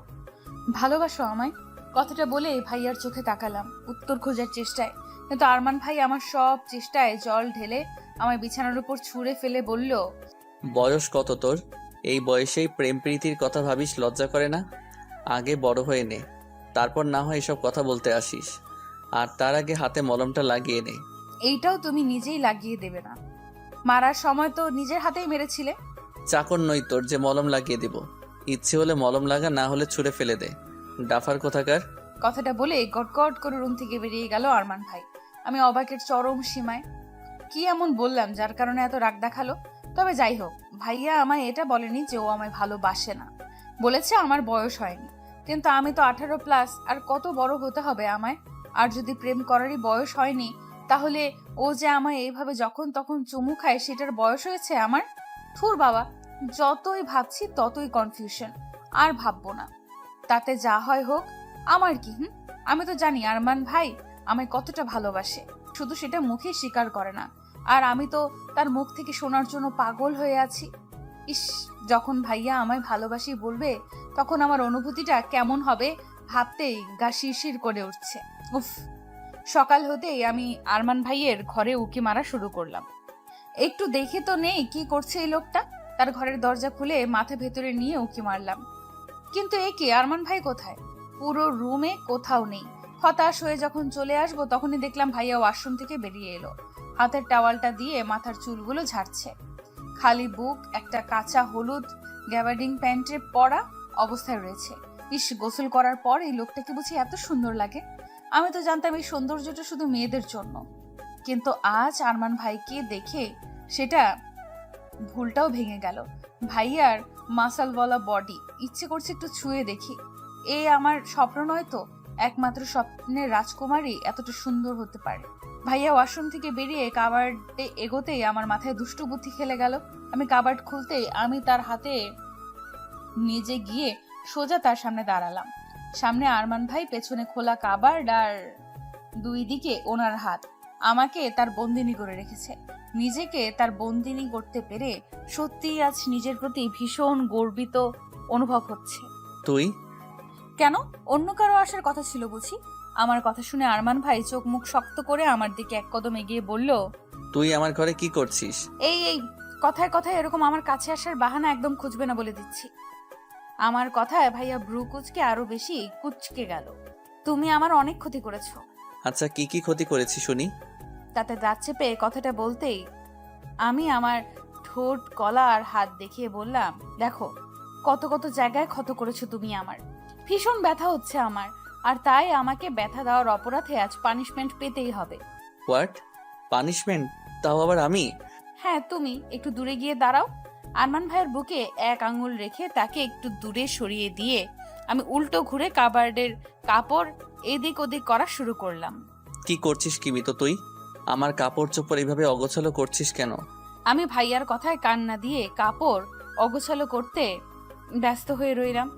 ভালোবাসো আমায়? কথাটা বলে ভাইয়ার চোখে তাকালাম উত্তর খোঁজার চেষ্টায়, কিন্তু আরমান ভাই আমার সব চেষ্টায় জল ঢেলে আমায় বিছানার উপর ছুঁড়ে ফেলে বলল, বয়স কত তোর? এই বয়সেই প্রেম প্রীতির কথা ভাবিস, লজ্জা করে না? আগে বড় হয়ে নে, তারপর না হয় এসব কথা বলতে আসিস। আর তার আগে হাতে মলমটা লাগিয়ে নে। এইটাও তুমি নিজেই লাগিয়ে দেবে না? মারার সময় তো নিজের হাতেই মেরেছিলে। চাকর নই তোর যে মলম লাগিয়ে দিব। ইচ্ছে হলে মলম লাগা, না হলে ছুঁড়ে ফেলে দে, ডাফার কোথাকার। কথাটা বলে গটগট করে রুম থেকে বেরিয়ে গেল আরমান ভাই। আমি অবাকের চরম সীমায়। কি এমন বললাম যার কারণে এত রাগ দেখালো? তবে যাই হোক, ভাইয়া আমায় এটা বলেনি যে ও আমায় ভালোবাসে না, বলেছে আমার বয়স হয়নি। কিন্তু আমি তো 18+, আর কত বড় হতে হবে আমায়? আর যদি প্রেম করারই বয়স হয়নি, তাহলে ও যে আমায় এইভাবে যখন তখন চুমু খায় সেটার বয়স হয়েছে আমার? থুর বাবা, যতই ভাবছি ততই কনফিউশন। আর ভাববো না, তাতে যা হয় হোক, আমার কি? আমি তো জানি আরমান ভাই আমায় কতটা ভালোবাসে, শুধু সেটা মুখে স্বীকার করে না। আর আমি তো তার মুখ থেকে শোনার জন্য পাগল হয়ে আছি। ইস, যখন ভাইয়া আমায় ভালোবাসি বলবে তখন আমার অনুভূতিটা কেমন হবে ভাবতেই গা শিরশির করে উঠছে। উফ। সকাল হতেই আমি আরমান ভাইয়ের ঘরে উকি মারা শুরু করলাম। একটু দেখে তো নেই কি করছে এই লোকটা। তার ঘরের দরজা খুলে মাথা ভেতরে নিয়ে উকি মারলাম, কিন্তু এ কি? আরমান ভাই কোথায়? পুরো রুমে কোথাও নেই। হতাশ হয়ে যখন চলে আসবো তখনই দেখলাম ভাইয়া ওয়াশরুম থেকে বেরিয়ে এলো। হাতের টাওয়ালটা দিয়ে মাথার চুলগুলো ঝাড়ছে। খালি বুক, একটা কাঁচা হলুদ গ্যাবার্ডিং প্যান্টে পরা অবস্থায় রয়েছে। ইস, গোসল করার পর এই লোকটাকে বুঝি এত সুন্দর লাগে। আমি তো জানতাম এই সৌন্দর্যটা শুধু মেয়েদের জন্য, কিন্তু আজ আরমান ভাইকে দেখে সেটা ভুলটাও ভেঙে গেল। ভাইয়ার মাসালওয়ালা বডি, ইচ্ছে করছে একটু ছুঁয়ে দেখি। এই আমার স্বপ্ন নয় তো, একমাত্র স্বপ্নের রাজকুমারী এতটা সুন্দর হতে পারে। ভাইয়া ওয়াশরুম থেকে বেরিয়ে কাবার্ডে এগোতেই আমার মাথায় দুষ্টু বুদ্ধি খেলে গেল। আমি কাবার্ড খুলতেই আমি তার হাতে নিজে গিয়ে সোজা তার সামনে দাঁড়ালাম। সামনে আরমান ভাই, পেছনে খোলা কাবার্ড আর দুই দিকে ওনার হাত। আমাকে তার বন্দিনী করে রেখেছে। নিজেকে তার বন্দিনী করতে পেরে সত্যিই আজ নিজের প্রতি ভীষণ গর্বিত অনুভব হচ্ছে। তুই কেন, অন্য কারো আসার কথা ছিল বুঝি? আমার কথা শুনে আরমান ভাই চোখ মুখ শক্ত করে আমার দিকে এক কদম এগিয়ে বলল, তুই আমার ঘরে কি করছিস? এই কথায় কথায় এরকম আমার কাছে আসার বাহানা একদম খুঁজবে না বলে দিচ্ছি। আমার কথায় ভাইয়া ব্রু কুচকে আরো বেশি কুচকে গেল। তুমি আমার অনেক ক্ষতি করেছো। আচ্ছা, কি কি ক্ষতি করেছি শুনি? তাতে দাঁত চেপে কথাটা বলতেই আমি আমার ঠোঁট, গলা আর হাত দেখিয়ে বললাম, দেখো কত কত জায়গায় ক্ষত করেছো তুমি আমার। ভীষণ ব্যথা হচ্ছে আমার, আর তাই আমাকে ব্যথা দেওয়ার অপরাধে আজ পানিশমেন্ট পেতেই হবে। What punishment? তাও আবার আমি? হ্যাঁ তুমি। একটু দূরে গিয়ে দাঁড়াও। আরমান ভাইয়ের বুকে এক আঙুল রেখে তাকে একটু দূরে সরিয়ে দিয়ে আমি উল্টো ঘুরে কাবার্ডের কাপড় এদিক ওদিক করা শুরু করলাম। কি করছিস কি মিতো তুই? আমার কাপড় চোপড় এইভাবে অগোছালো করছিস কেন? আমি ভাইয়ার কথায় কান না দিয়ে কাপড় অগোছালো করতে ব্যস্ত হয়ে রইলাম।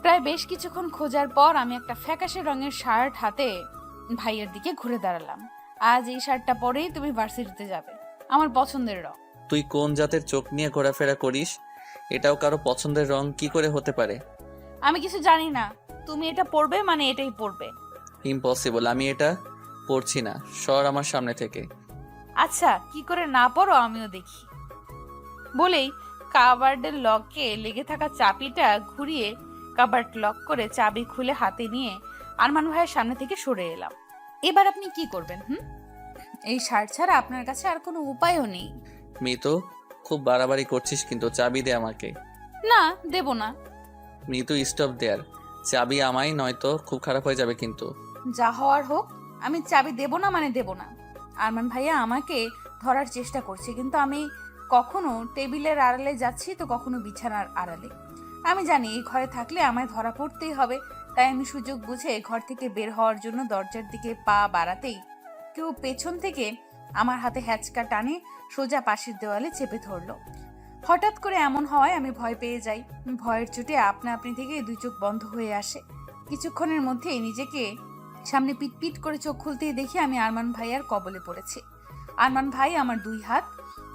প্রায় বেশ কিছুক্ষণ খোঁজার পর আমি একটা ফ্যাকাশে রঙের শার্ট হাতে ভাইয়ের দিকে ঘুরে দাঁড়ালাম। আজ এই শার্টটা পরেই তুমি ভার্সিটিতে যাবে, আমার পছন্দের রং। তুই কোন জাতের চোখ নিয়ে ঘোরাফেরা করিস? এটাও কারো পছন্দের রং কি করে হতে পারে? আমি কিছু জানি না, তুমি এটা পরবে মানে এটাই পরবে। ইম্পসিবল, আমি এটা পড়ছি না, সর আমার সামনে থেকে। আচ্ছা, কি করে না পড়ো আমিও দেখি। বলেই কাবার্ডের লকে লেগে থাকা চাবিটা ঘুরিয়ে কাবার্ড লক করে চাবি খুলে হাতে নিয়ে আরমান ভাইয়ের সামনে থেকে সরে এলাম। এবার আপনি কি করবেন? এই শার্ট ছাড়া আপনার কাছে আর কোনো উপায়ও নেই। মিতো, খুব বাড়াবাড়ি করছিস কিন্তু, চাবি দে আমাকে। না, দেব না। মিতু, স্টপ দেয়ার। চাবি আমায়, নয়তো খুব খারাপ হয়ে যাবে কিন্তু। যা হওয়ার হোক, আমি চাবি দেব না মানে দেব না। আরমান ভাইয়া আমাকে ধরার চেষ্টা করছে, কিন্তু আমি কখনো টেবিলের আড়ালে যাচ্ছি তো কখনো বিছানার আড়ালে। আমি জানি এই ঘরে থাকলে আমায় ধরা পড়তেই হবে, তাই আমি সুযোগ বুঝে ঘর থেকে বের হওয়ার জন্য দরজার দিকে পা বাড়াতেই কেউ পেছন থেকে আমার হাতে হ্যাচকা টানে সোজা পাশের দেওয়ালে চেপে ধরলো। হঠাৎ করে এমন হওয়ায় আমি ভয় পেয়ে যাই। ভয়ের চোটে আপনা আপনি থেকে দুই চোখ বন্ধ হয়ে আসে। কিছুক্ষণের মধ্যেই নিজেকে সামনে পিটপিট করে চোখ খুলতেই দেখি আমি আরমান ভাইয়ার কবলে পড়েছি। আরমান ভাই আমার দুই হাত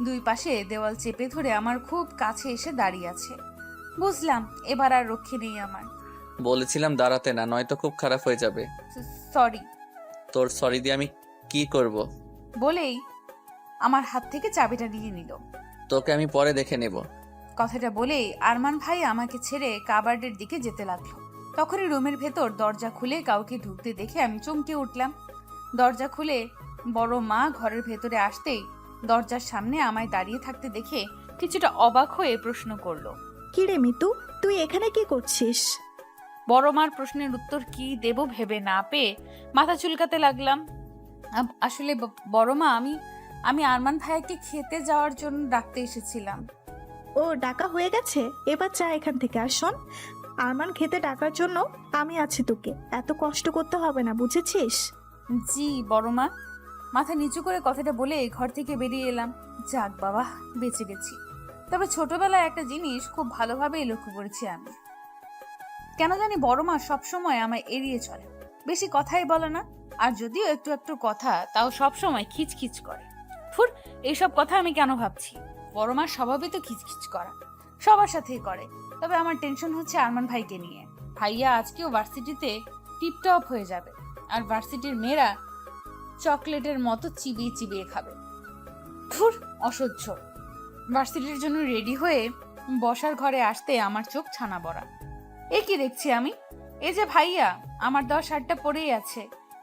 দুই পাশে দেওয়াল চেপে ধরে আমার খুব কাছে এসে দাঁড়িয়ে আছে। বুঝলাম এবার আর রক্ষে নেই আমার। বলেছিলাম দাঁড়াতে না, নয়তো খুব খারাপ হয়ে যাবে। সরি। তোর সরি দিয়ে আমি কি করব? বলেই আমার হাত থেকে চাবিটা নিয়ে নিল। তোকে আমি পরে দেখে নেব। কথাটা বলেই আরমান ভাই আমাকে ছেড়ে কাবার্ডের দিকে যেতে লাগলো। তখনই রুমের ভেতর দরজা খুলে কাউকে ঢুকতে দেখে আমি চমকে উঠলাম। দরজা খুলে বড় মা ঘরের ভেতরে আসতেই দরজার সামনে আমায় দাঁড়িয়ে থাকতে দেখে কিছুটা অবাক হয়ে প্রশ্ন করলো, কি রে মিতু, তুই এখানে কি করছিস? বড় মার প্রশ্নের উত্তর কি দেব ভেবে না পেয়ে মাথা চুলকাতে লাগলাম। আসলে বড় মা, আমি আরমান ভাইয়াকে খেতে যাওয়ার জন্য ডাকতে এসেছিলাম। ও ডাকা হয়ে গেছে, এবার যা এখান থেকে। আর শোন, আরমান খেতে ডাকার জন্য আমি আছি, তোকে এত কষ্ট করতে হবে না, বুঝেছিস? জি বড় মা। মাথা নিচু করে কথাটা বলে ঘর থেকে বেরিয়ে এলাম। যাক বাবা, বেঁচে গেছি। তবে ছোটবেলায় একটা জিনিস খুব ভালোভাবেই লক্ষ্য করেছি আমি, কেন জানি বড় মা সবসময় আমায় এড়িয়ে চলে, বেশি কথাই বলে না। আর যদিও একটু একটু কথা, তাও সবসময় খিচখিচ করে। ফুর, এইসব কথা আমি কেন ভাবছি? বড় মার স্বভাবই তো খিচখিচ করা, সবার সাথেই করে। তবে আমার টেনশন হচ্ছে আরমান ভাইকে নিয়ে। ভাইয়া আজকেও ভার্সিটিতে টিপটপ হয়ে যাবে, আর ভার্সিটির মেয়েরা চকলেটের মতো চিবিয়ে চিবিয়ে খাবে। ফুর, অসহ্য। ভার্সিটির জন্য রেডি হয়ে বসার ঘরে আসতে আমার চোখ ছানা বড়া। এ কি দেখছি আমি? এই যে ভাইয়া, আমার দেওয়া শার্টটা পরেই আছে,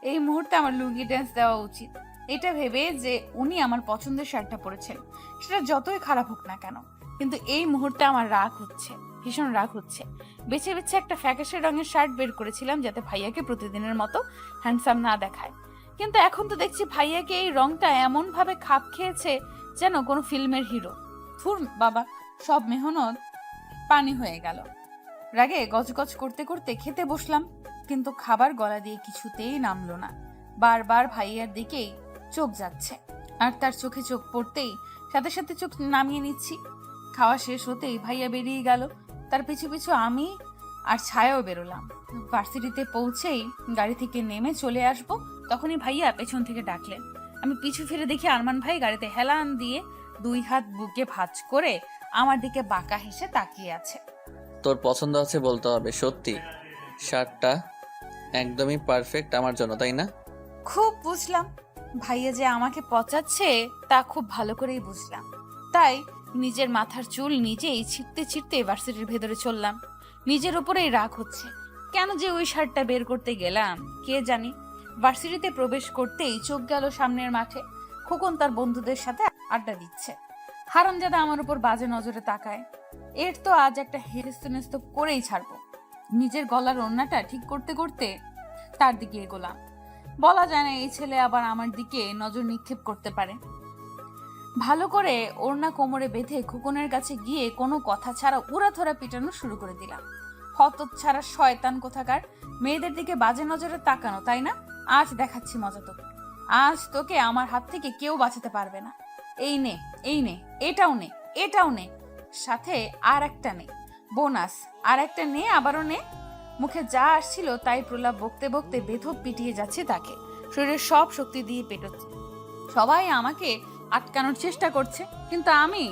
এই মুহূর্তে আমার লুঙ্গি ড্যান্স দেওয়া উচিত, এটা ভেবে যে উনি আমার পছন্দের শার্টটা পরেছেন। সেটা যতই খারাপ হোক না কেন, কিন্তু এই মুহূর্তে আমার রাগ হচ্ছে, ভীষণ রাগ হচ্ছে। বেছে বেছে একটা ফ্যাকাশে রঙের শার্ট বের করেছিলাম যাতে ভাইয়াকে প্রতিদিনের মতো হ্যান্ডসাম না দেখায়, কিন্তু এখন তো দেখছি ভাইয়াকে এই রংটা এমন ভাবে খাপ খেয়েছে যেন কোনো ফিল্মের হিরো। ধুর বাবা, সব মেহনত পানি হয়ে গেল। রাগে গজগজ করতে করতে খেতে বসলাম, কিন্তু খাবার গলা দিয়ে কিছুতেই নামলো না। বারবার ভাইয়ার দিকেই চোখ যাচ্ছে, আর তার চোখে চোখ পড়তেই সাথে সাথে চোখ নামিয়ে নিচ্ছি। খাওয়া শেষ হতেই ভাইয়া বেরিয়ে গেল, তার পিছু পিছু আমি আর ছায়াও বেরোলাম। ভার্সিটিতে পৌঁছেই গাড়ি থেকে নেমে চলে আসবো, তখনই ভাইয়া পেছন থেকে ডাকলেন। আমি পিছু ফিরে দেখি আরমান ভাই গাড়িতে হেলান দিয়ে 2 হাত বুকে ভাঁজ করে আমার দিকে বাঁকা হেসে তাকিয়ে আছে। তোর পছন্দ আছে বলতে হবে, সত্যি শার্টটা একদমই পারফেক্ট আমার জন্য, তাই না? খুব বুঝলাম, ভাইয়া যে আমাকে পচাচ্ছে তা খুব ভালো করেই বুঝলাম। তাই নিজের মাথার চুল নিজেই ছিঁড়তে ছিঁড়তে ভার্সিটির ভেতরে চললাম। নিজের উপরেই রাগ হচ্ছে, কেন যে ওই শার্টটা বের করতে গেলাম কে জানি। ভার্সিটিতে প্রবেশ করতেই চোখ গেল সামনের মাঠে, খোকন তার বন্ধুদের সাথে আড্ডা দিচ্ছে। হারামজাদা আমার উপর বাজে নজরে তাকায়, এর তো আজ একটা হেস্তনেস্ত করেই ছাড়বো। নিজের গলার ওড়নাটা ঠিক করতে করতে তার দিকে এগোলাম। বলা যায় না এই ছেলে আবার আমার দিকে নজর নিক্ষেপ করতে পারে। ভালো করে ওড়না কোমরে বেঁধে খোকনের কাছে গিয়ে কোনো কথা ছাড়া উড়াধরা পিটানো শুরু করে দিলাম। হতচ্ছাড়া শয়তান কোথাকার, মেয়েদের দিকে বাজে নজরে তাকানো, তাই না? আজ দেখাচ্ছি মজা তোকে, আজ তোকে আমার হাত থেকে কেউ বাঁচাতে পারবে না। এই নে, এই নে, এটাও নে, এটাও নে, সাথে আর একটা নে, বোনাস আর একটা নে, আবারও নে। মুখে যা আসছিল তাই প্রলাপ বকতে বকতে বেধক পিটিয়ে যাচ্ছে তাকে, শরীরের সব শক্তি দিয়ে পেটোচ্ছে। সবাই আমাকে আটকানোর চেষ্টা করছে, কিন্তু আমি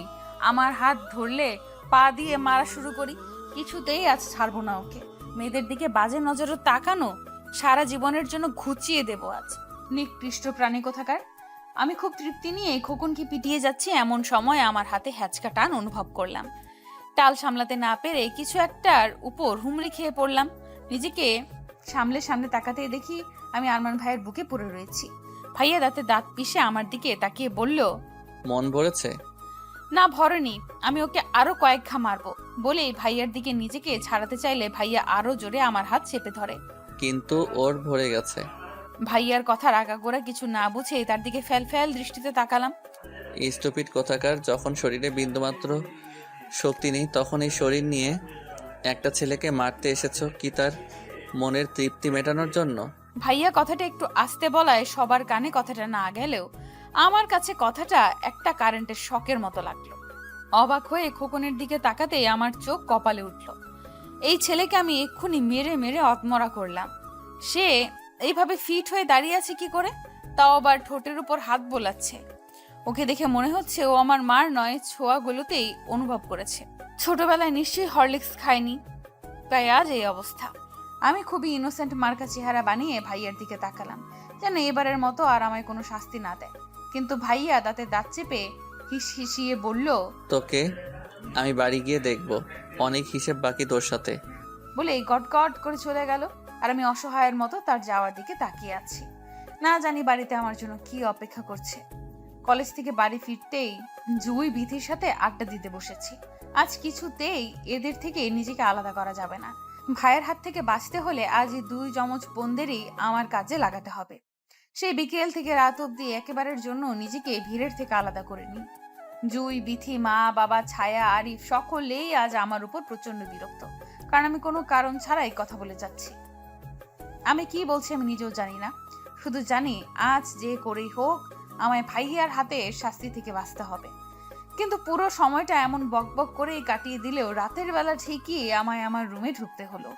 আমার হাত ধরলে পা দিয়ে মারা শুরু করি। কিছুতেই আজ ছাড়বো না ওকে। মেয়েদের দিকে বাজে নজরে তাকানো সারা জীবনের জন্য ঘুচিয়ে দেবো আজ। নিকৃষ্ট প্রাণী কোথাকার। আমি খুব তৃপ্তি নিয়ে খোকনকে পিটিয়ে যাচ্ছি, এমন সময় আমার হাতে হ্যাচকা টান অনুভব করলাম। টাল সামলাতে না পেরে কিছু একটার উপর হুমড়ি খেয়ে পড়লাম। নিজেকে সামনে তাকাতেই দেখি আমি আরমান ভাইয়ের বুকে পড়ে রয়েছি। ভাইয়া দাঁতে দাঁত পিষে আমার দিকে তাকিয়ে বলল, মন ভরেছে? না ভরেনি, আমি ওকে আরো কয়েক ঘা মারবো। বলেই ভাইয়ার দিকে নিজেকে ছাড়াতে চাইলে ভাইয়া আরো জোরে আমার হাত চেপে ধরে। কিন্তু ওর ভরে গেছে। ভাইয়ার কথার আগাগোড়া কিছু না বুঝে তার দিকে ফ্যাল দৃষ্টিতে তাকালাম। স্টুপিড কোথাকার, যখন শরীরে বিন্দুমাত্র শক্তি নেই তখন এই শরীর নিয়ে একটা ছেলেকে মারতে এসেছো কি তার মনের তৃপ্তি মেটানোর জন্য? ভাইয়া কথাটা একটু আস্তে বলায় সবার কানে কথাটা না গেলেও আমার কাছে কথাটা একটা কারেন্টের শকের মতো লাগলো। অবাক হয়ে খোকনের দিকে তাকাতেই আমার চোখ কপালে উঠল। এই ছেলেকে আমি এক্ষুনি মেরে মেরে অতমরা করলাম, সে এইভাবে ফিট হয়ে দাঁড়িয়ে আছে কি করে, তাও আবার ঠোঁটের উপর হাত বোলাচ্ছে। ওকে দেখে মনে হচ্ছে ও আমার মার নয়, ছোঁয়াগুলোতেই অনুভব করেছে। ছোটবেলায় নিশ্চয়ই হরলিক্স খায়নি, তাই আজ এই অবস্থা। আমি খুবই ইনোসেন্ট মার্কা চেহারা বানিয়ে ভাইয়ার দিকে তাকালাম, যেন এবারের মতো আর আমায় কোনো শাস্তি না দেয়। কিন্তু ভাইয়া দাঁতে দাঁত চেপে হিসিয়ে বলল, তোকে আমি বাড়ি গিয়ে দেখব, অনেক হিসেব বাকি তোর সাথে। বলে গট করে চলে গেল। আর আমি অসহায়ের মতো তার যাওয়ার দিকে তাকিয়ে আছি। না জানি বাড়িতে আমার জন্য কি অপেক্ষা করছে। কলেজ থেকে বাড়ি ফিরতেই জুই বিথির সাথে আড্ডা দিতে বসেছি। আজ কিছুতেই এদের থেকে নিজেকে আলাদা করা যাবে না। ভাইয়ের হাত থেকে বাঁচতে হলে আজ এই 2 যমজ বোনদেরই আমার কাজে লাগাতে হবে। সেই বিকেল থেকে রাত অবধি একেবারের জন্য নিজেকে ভিড়ের থেকে আলাদা করে নিই। জুই, বিথি, মা, বাবা, ছায়া, আরিফ সকলেই আজ আমার উপর প্রচন্ড বিরক্ত, কারণ আমি কোনো কারণ ছাড়াই কথা বলে যাচ্ছি। আমি কি বলছি আমি নিজেও জানি না, শুধু জানি আজ যে করেই হোক আমায় ভাইয়ার হাতে শাস্তি থেকে বাঁচতে হবে। কিন্তু পুরো সময়টা এমন বকবক করেই কাটিয়ে দিলেও রাতের বেলা ঠিকই আমায় আমার রুমে ঢুকতে হলো।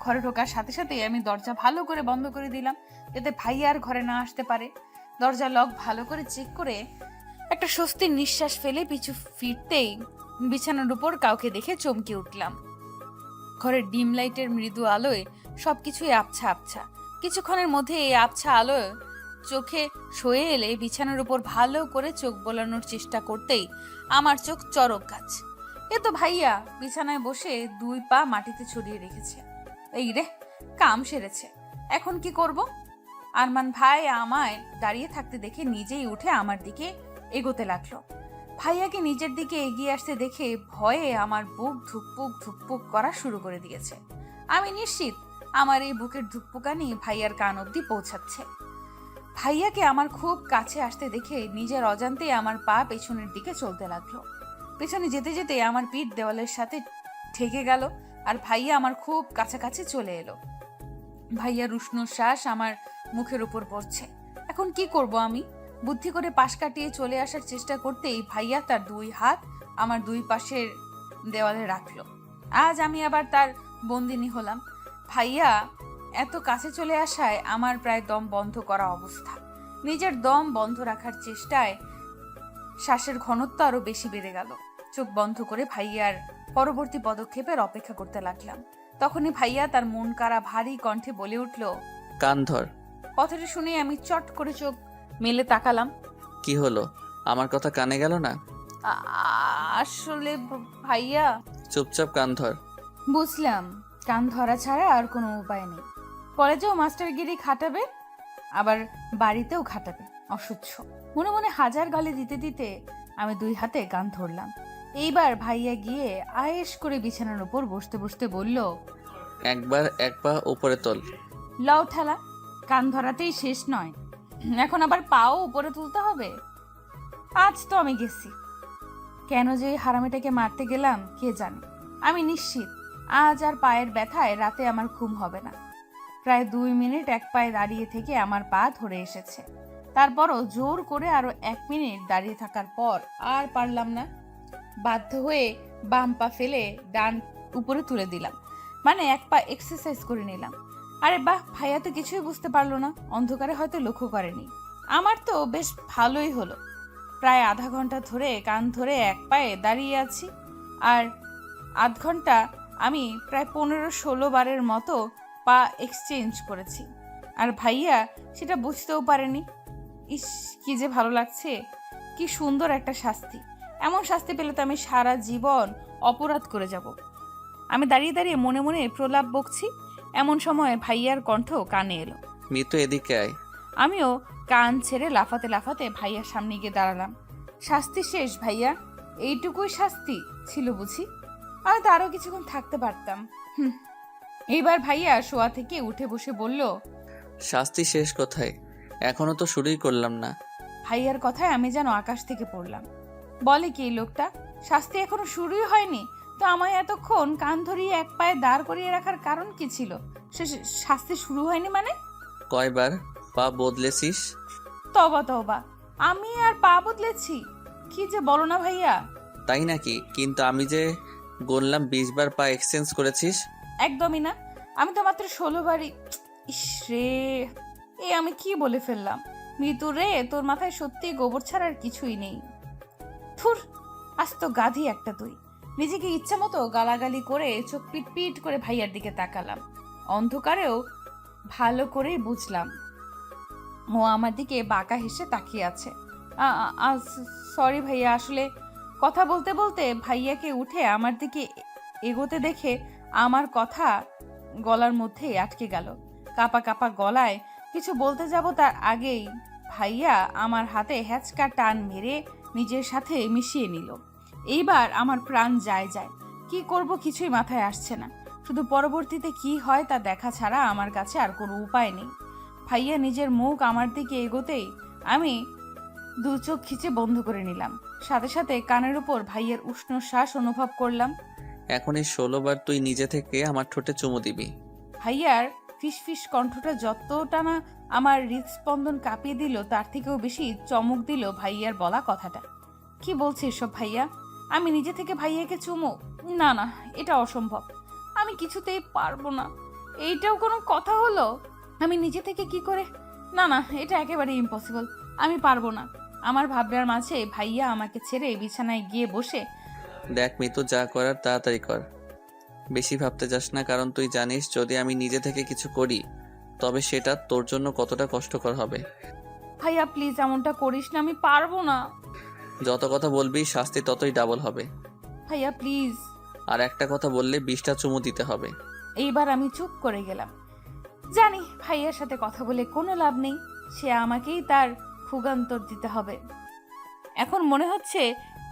ঘরে ঢোকার সাথে সাথে আমি দরজা ভালো করে বন্ধ করে দিলাম, যাতে ভাইয়ার ঘরে না আসতে পারে। দরজা লক ভালো করে চেক করে একটা স্বস্তির নিঃশ্বাস ফেলে পিছু ফিরতেই বিছানার উপর কাউকে দেখে চমকে উঠলাম। ঘরের ডিম লাইটের মৃদু আলোয় সবকিছুই আবছা আবছা। কিছুক্ষণের মধ্যে এই আবছা আলোয় চোখে সয়ে এলে বিছানার উপর ভালো করে চোখ বোলানোর চেষ্টা করতেই আমার চোখ চরক গাছ। এ তো ভাইয়া বিছানায় বসে 2 পা মাটিতে ছড়িয়ে রেখেছে। এই রে, কাম সেরেছে। এখন কি করব? আরমান ভাই আমায় দাঁড়িয়ে থাকতে দেখে নিজেই উঠে আমার দিকে এগোতে লাগলো। ভাইয়াকে নিজের দিকে এগিয়ে আসতে দেখে ভয়ে আমার বুক ধুকপুক ধুকপুক করা শুরু করে দিয়েছে। আমি নিশ্চিত আমার এই বুকের ধুকপুকানি ভাইয়ার কান অব্দি পৌঁছাচ্ছে। ভাইয়াকে আমার খুব কাছে আসতে দেখে নিজের অজান্তেই আমার পা পেছনের দিকে চলতে লাগলো। পেছনে যেতে যেতে আমার পিঠ দেওয়ালের সাথে ঠেকে গেল আর ভাইয়া আমার খুব কাছাকাছি চলে এলো। ভাইয়ার উষ্ণ শ্বাস আমার মুখের উপর পড়ছে। এখন কি করব আমি? বুদ্ধি করে পাশ কাটিয়ে চলে আসার চেষ্টা করতেই ভাইয়া তার দুই হাত আমার দুই পাশের দেওয়ালে রাখলো। আজ আমি আবার তার বন্দিনী হলাম। ভাইয়া এত কাছে চলে আসায় আমার প্রায় দম বন্ধ করা অবস্থা। নিজের দম বন্ধ রাখার চেষ্টায় শ্বাসের ঘনত্ব আরো বেশি বেড়ে গেল। চোখ বন্ধ করে ভাইয়ার পরবর্তী পদক্ষেপের অপেক্ষা করতে লাগলাম। তখনই ভাইয়া তার মন কাড়া ভারী কণ্ঠে বলে উঠল, কান ধর। কথাটা শুনে আমি চট করে চোখ মেলে তাকালাম। কি হলো? আমার কথা কানে গেল না? আসলে ভাইয়া, চুপচাপ কান ধর। বুঝলাম কান ধরা ছাড়া আর কোনো উপায় নেই। কলেজেও মাস্টারগিরি খাটাবে, আবার বাড়িতেও খাটাবে, অসহ্য। মনে মনে হাজার গালি দিতে দিতে আমি দুই হাতে কান ধরলাম। এইবার ভাইয়া গিয়ে আয়েশ করে বিছানার উপর বসতে বসতে বলল, একবার এক পা উপরে তোল। লও ঠেলা, কান ধরাতেই শেষ নয়, এখন আবার পাও উপরে তুলতে হবে। আজ তো আমি গেছি। কেন যে এই হারামিটাকে মারতে গেলাম কে জানে। আমি নিশ্চিত আজ আর পায়ের ব্যথায় রাতে আমার ঘুম হবে না। প্রায় 2 মিনিট এক পায়ে দাঁড়িয়ে থেকে আমার পা ধরে এসেছে। তারপরও জোর করে আরো 1 মিনিট দাঁড়িয়ে থাকার পর আর পারলাম না। বাধ্য হয়ে বাম পা ফেলে ডান উপরে তুলে দিলাম, মানে এক পা এক্সারসাইজ করে নিলাম। আরে বাহ, ভাইয়া তো কিছুই বুঝতে পারলো না, অন্ধকারে হয়তো লক্ষ্য করেনি। আমার তো বেশ ভালোই হলো। প্রায় আধা ঘন্টা ধরে কান ধরে এক পায়ে দাঁড়িয়ে আছি, আর আধ ঘন্টা আমি প্রায় 15-16 বারের মতো পা এক্সচেঞ্জ করেছি, আর ভাইয়া সেটা বুঝতেও পারেনি। ইস, কি যে ভালো লাগছে, কি সুন্দর একটা শাস্তি। এমন শাস্তি পেলে তো আমি সারা জীবন অপরাধ করে যাব। আমি দাঁড়িয়ে দাঁড়িয়ে মনে মনে প্রলাপ বকছি। এমন সময় ভাইয়ার কণ্ঠ কানে এলো। মিতু, এদিকে আয়। আমিও কান ছেড়ে লাফাতে লাফাতে ভাইয়ার সামনে গিয়ে দাঁড়ালাম। শাস্তি শেষ ভাইয়া? এইটুকুই শাস্তি ছিল বুঝি? আমি তো আরো কিছুক্ষণ থাকতে পারতাম। এইবার ভাইয়া শোয়া থেকে উঠে বসে বলল, শাস্তি শেষ কোথায়? এখনো তো শুরুই করলাম না। ভাইয়ার কথায় আমি যেন আকাশ থেকে পড়লাম। বলে কি এই লোকটা, শাস্তি এখনো শুরুই হয়নি, তো আমায় এতক্ষণ কান ধরিয়ে এক পায়ে দাঁড় করিয়ে রাখার কারণ কি ছিল? শাস্তি শুরু হয়নি মানে? কয়বার পা বদলেছিস? তবা তবা, আমি আর পা বদলেছি? কি যে বলো না ভাইয়া। তাই নাকি? কিন্তু আমি যে বললাম 20 বার পা এক্সচেঞ্জ করেছিস। একদমই না, আমি তো মাত্র 16 বারই। ইস রে, আমি কি বলে ফেললাম। মৃত্যু রে, তোর মাথায় সত্যি গোবর ছাড়া আর কিছুই নেই। থুর, আজ তো গাধি একটা তুই। নিজেকে ইচ্ছা মতো গালাগালি করে চোখ পিট পিট করে ভাইয়ার দিকে তাকালাম। অন্ধকারেও ভালো করেই বুঝলাম ও আমার দিকে বাঁকা হেসে তাকিয়ে আছে। সরি ভাইয়া, আসলে কথা বলতে বলতে ভাইয়াকে উঠে আমার দিকে এগোতে দেখে আমার কথা গলার মধ্যে আটকে গেল। কাপা কাপা গলায় কিছু বলতে যাব তার আগেই ভাইয়া আমার হাতে হ্যাচকা টান মেরে নিজের সাথে মিশিয়ে নিল। এইবার আমার প্রাণ যায় যায়, কি করব কিছুই মাথায় আসছে না। শুধু পরবর্তীতে কি হয় তা দেখা ছাড়া আমার কাছে আর কোনো উপায় নেই। ভাইয়া নিজের মুখ আমার দিকে এগোতেই আমি দু চোখ খিচে বন্ধ করে নিলাম। সাথে সাথে কানের উপর ভাইয়ের উষ্ণ শ্বাস অনুভব করলাম। এখন এই 16 বার তুই নিজে থেকে আমার ঠোঁটে চুমু দিবি। ভাইয়ার ফিসফিস কণ্ঠটা যতটা না আমার হৃদস্পন্দন কাঁপিয়ে দিল, তার থেকেও বেশি চমক দিল ভাইয়ার বলা কথাটা। কি বলছে এসব ভাইয়া? আমি নিজে থেকে ভাইয়াকে চুমু? না না, এটা অসম্ভব। আমি কিছুতেই পারবো না। এইটাও কোনো কথা হলো? আমি নিজে থেকে কি করে? না না, এটা একেবারে ইম্পসিবল। আমি পারবো না। আমার ভাবনার মাঝে ভাইয়া আমাকে ছেড়ে বিছানায় গিয়ে বসে, দেখ মিতু, যা করার তাড়াতাড়ি কর। বেশি ভাবতে যাস না, কারণ তুই জানিস যদি আমি নিজে থেকে কিছু করি তবে সেটা তোর জন্য কতটা কষ্টকর হবে। ভাইয়া প্লিজ এমনটা করিস না, আমি পারবো না। যত কথা বলবি শাস্তি ততই ডাবল হবে। ভাইয়া প্লিজ। আর একটা কথা বললে 20টা চুমু দিতে হবে। এইবার আমি চুপ করে গেলাম। জানি ভাইয়ার সাথে কথা বলে কোনো লাভ নেই, সে আমাকেই তার ক্ষুগান্তর দিতে হবে। এখন মনে হচ্ছে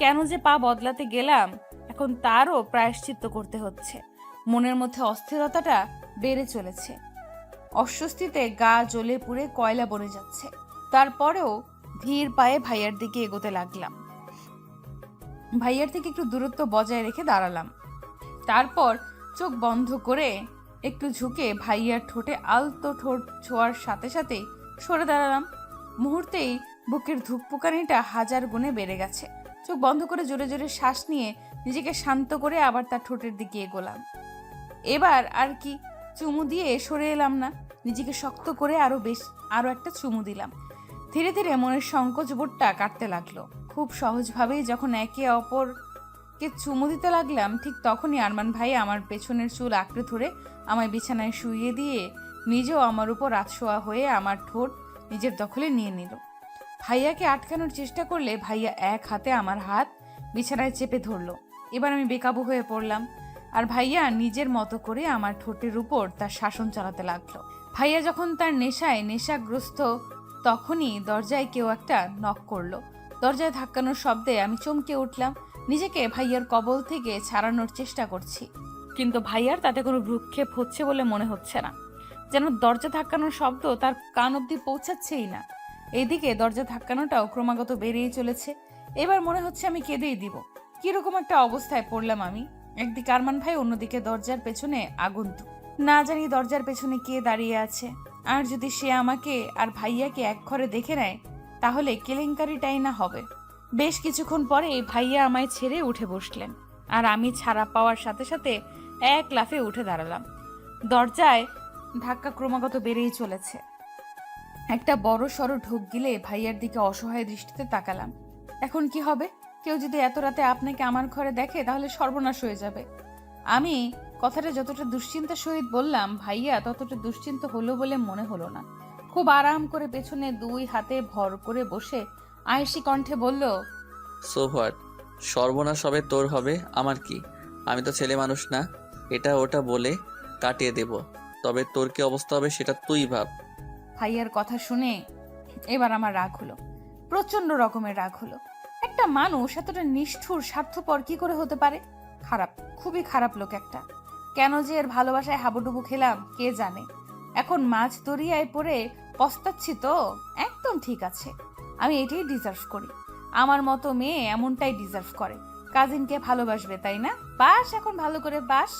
কেন যে পা বদলাতে গেলাম, এখন তারও প্রায়শ্চিত্ত করতে হচ্ছে। মনের মধ্যে অস্থিরতাটা বেড়ে চলেছে, অস্বস্তিতে গা জ্বলে পুড়ে কয়লা বনে যাচ্ছে। তারপরেও ধীর পায়ে ভাইয়ার দিকে এগোতে লাগলাম। ভাইয়ার থেকে একটু দূরত্ব বজায় রেখে দাঁড়ালাম। তারপর চোখ বন্ধ করে একটু ঝুঁকে ভাইয়ার ঠোঁটে আলতো ঠোঁট ছোঁয়ার সাথে সাথেই সরে দাঁড়ালাম। মুহূর্তেই বুকের ধুকপুকানিটা 1000 গুণে বেড়ে গেছে। চোখ বন্ধ করে জোরে জোরে শ্বাস নিয়ে নিজেকে শান্ত করে আবার তার ঠোঁটের দিকে এগোলাম। এবার আর কি চুমু দিয়ে সরে এলাম না, নিজেকে শক্ত করে আরো একটা চুমু দিলাম। ধীরে ধীরে মনের সংকোচ বোধটা কাটতে লাগলো। খুব সহজভাবেই যখন একে অপরকে চুমু দিতে লাগলাম, ঠিক তখনই আরমান ভাই আমার পেছনের চুল আঁকড়ে ধরে আমায় বিছানায় শুইয়ে দিয়ে নিজেও আমার উপর রাতশোয়া হয়ে আমার ঠোঁট নিজের দখলে নিয়ে নিল। ভাইয়াকে আটকানোর চেষ্টা করলে ভাইয়া এক হাতে আমার হাত বিছানায় চেপে ধরলো। এবার আমি বেকাবু হয়ে পড়লাম, আর ভাইয়া নিজের মতো করে আমার ঠোঁটের উপর তার শাসন চালাতে লাগলো। ভাইয়া যখন তার নেশাগ্রস্ত, তখনই দরজায় কেউ একটা নক করলো। দরজায় ধাক্কানোর শব্দে আমি চমকে উঠলাম। নিজেকে ভাইয়ার কবল থেকে ছাড়ানোর চেষ্টা করছি, কিন্তু ভাইয়ার তাতে কোনো ভ্রুক্ষেপ হচ্ছে বলে মনে হচ্ছে না। যেন দরজা ধাক্কানোর শব্দ তার কান অব্দি পৌঁছাচ্ছেই না। এইদিকে দরজা ধাক্কানোটাও ক্রমাগত বেড়েই চলেছে। এবার মনে হচ্ছে আমি কেঁদেই দিব। কিরকম একটা অবস্থায় পড়লাম আমি। একদিকে আরমান ভাই, অন্যদিকে দরজার পেছনে আগন্তুক। না জানি দরজার পেছনে কে দাঁড়িয়ে আছে, আর যদি সে আমাকে আর ভাইয়াকে এক ঘরে দেখে নেয় তাহলে কেলেঙ্কারিটাই না হবে। বেশ কিছুক্ষণ পরে ভাইয়া আমায় ছেড়ে উঠে বসলেন, আর আমি ছাড়া পাওয়ার সাথে সাথে এক লাফে উঠে দাঁড়ালাম। দরজায় ধাক্কা ক্রমাগত বেড়েই চলেছে। একটা বড় সড়ো ঢোক গিলে ভাইয়ার দিকে অসহায় দৃষ্টিতে তাকালাম। এখন কি হবে? কেউ যদি এত রাতে আপনাকে আমার ঘরে দেখে তাহলে সর্বনাশ হয়ে যাবে। আমি কথাটা যতটা দুশ্চিন্তার সহিত বললাম, ভাইয়া ততটা দুশ্চিন্ত হলো বলে মনে হলো না। খুব আরাম করে পেছনে 2 হাতে ভর করে বসে আয়েশি কণ্ঠে বলল, সো হোয়াট, সর্বনাশ হবে তোর হবে, আমার কি? আমি তো ছেলে মানুষ না, এটা ওটা বলে কাটিয়ে দেব। তবে তোর কি অবস্থা হবে সেটা তুই ভাব। ভাইয়ার কথা শুনে এবার আমার রাগ হলো, প্রচন্ড রকমের রাগ হলো। একটা মানুষ এতটা নিষ্ঠুর স্বার্থপর কি করে হতে পারে? খারাপ, খুবই খারাপ লোক একটা। কেন যে এর ভালোবাসায় হাবুডুবু খেলাম কে জানে। এখন মাছ দরিয়ায় পড়ে পস্তাচ্ছি তো। একদম ঠিক আছে, আমি এটাই ডিজার্ভ করি। আমার মতো মেয়ে এমনটাই ডিজার্ভ করে। কাজিনকে ভালোবাসবে তাই না? বাস এখন ভালো করে বাস।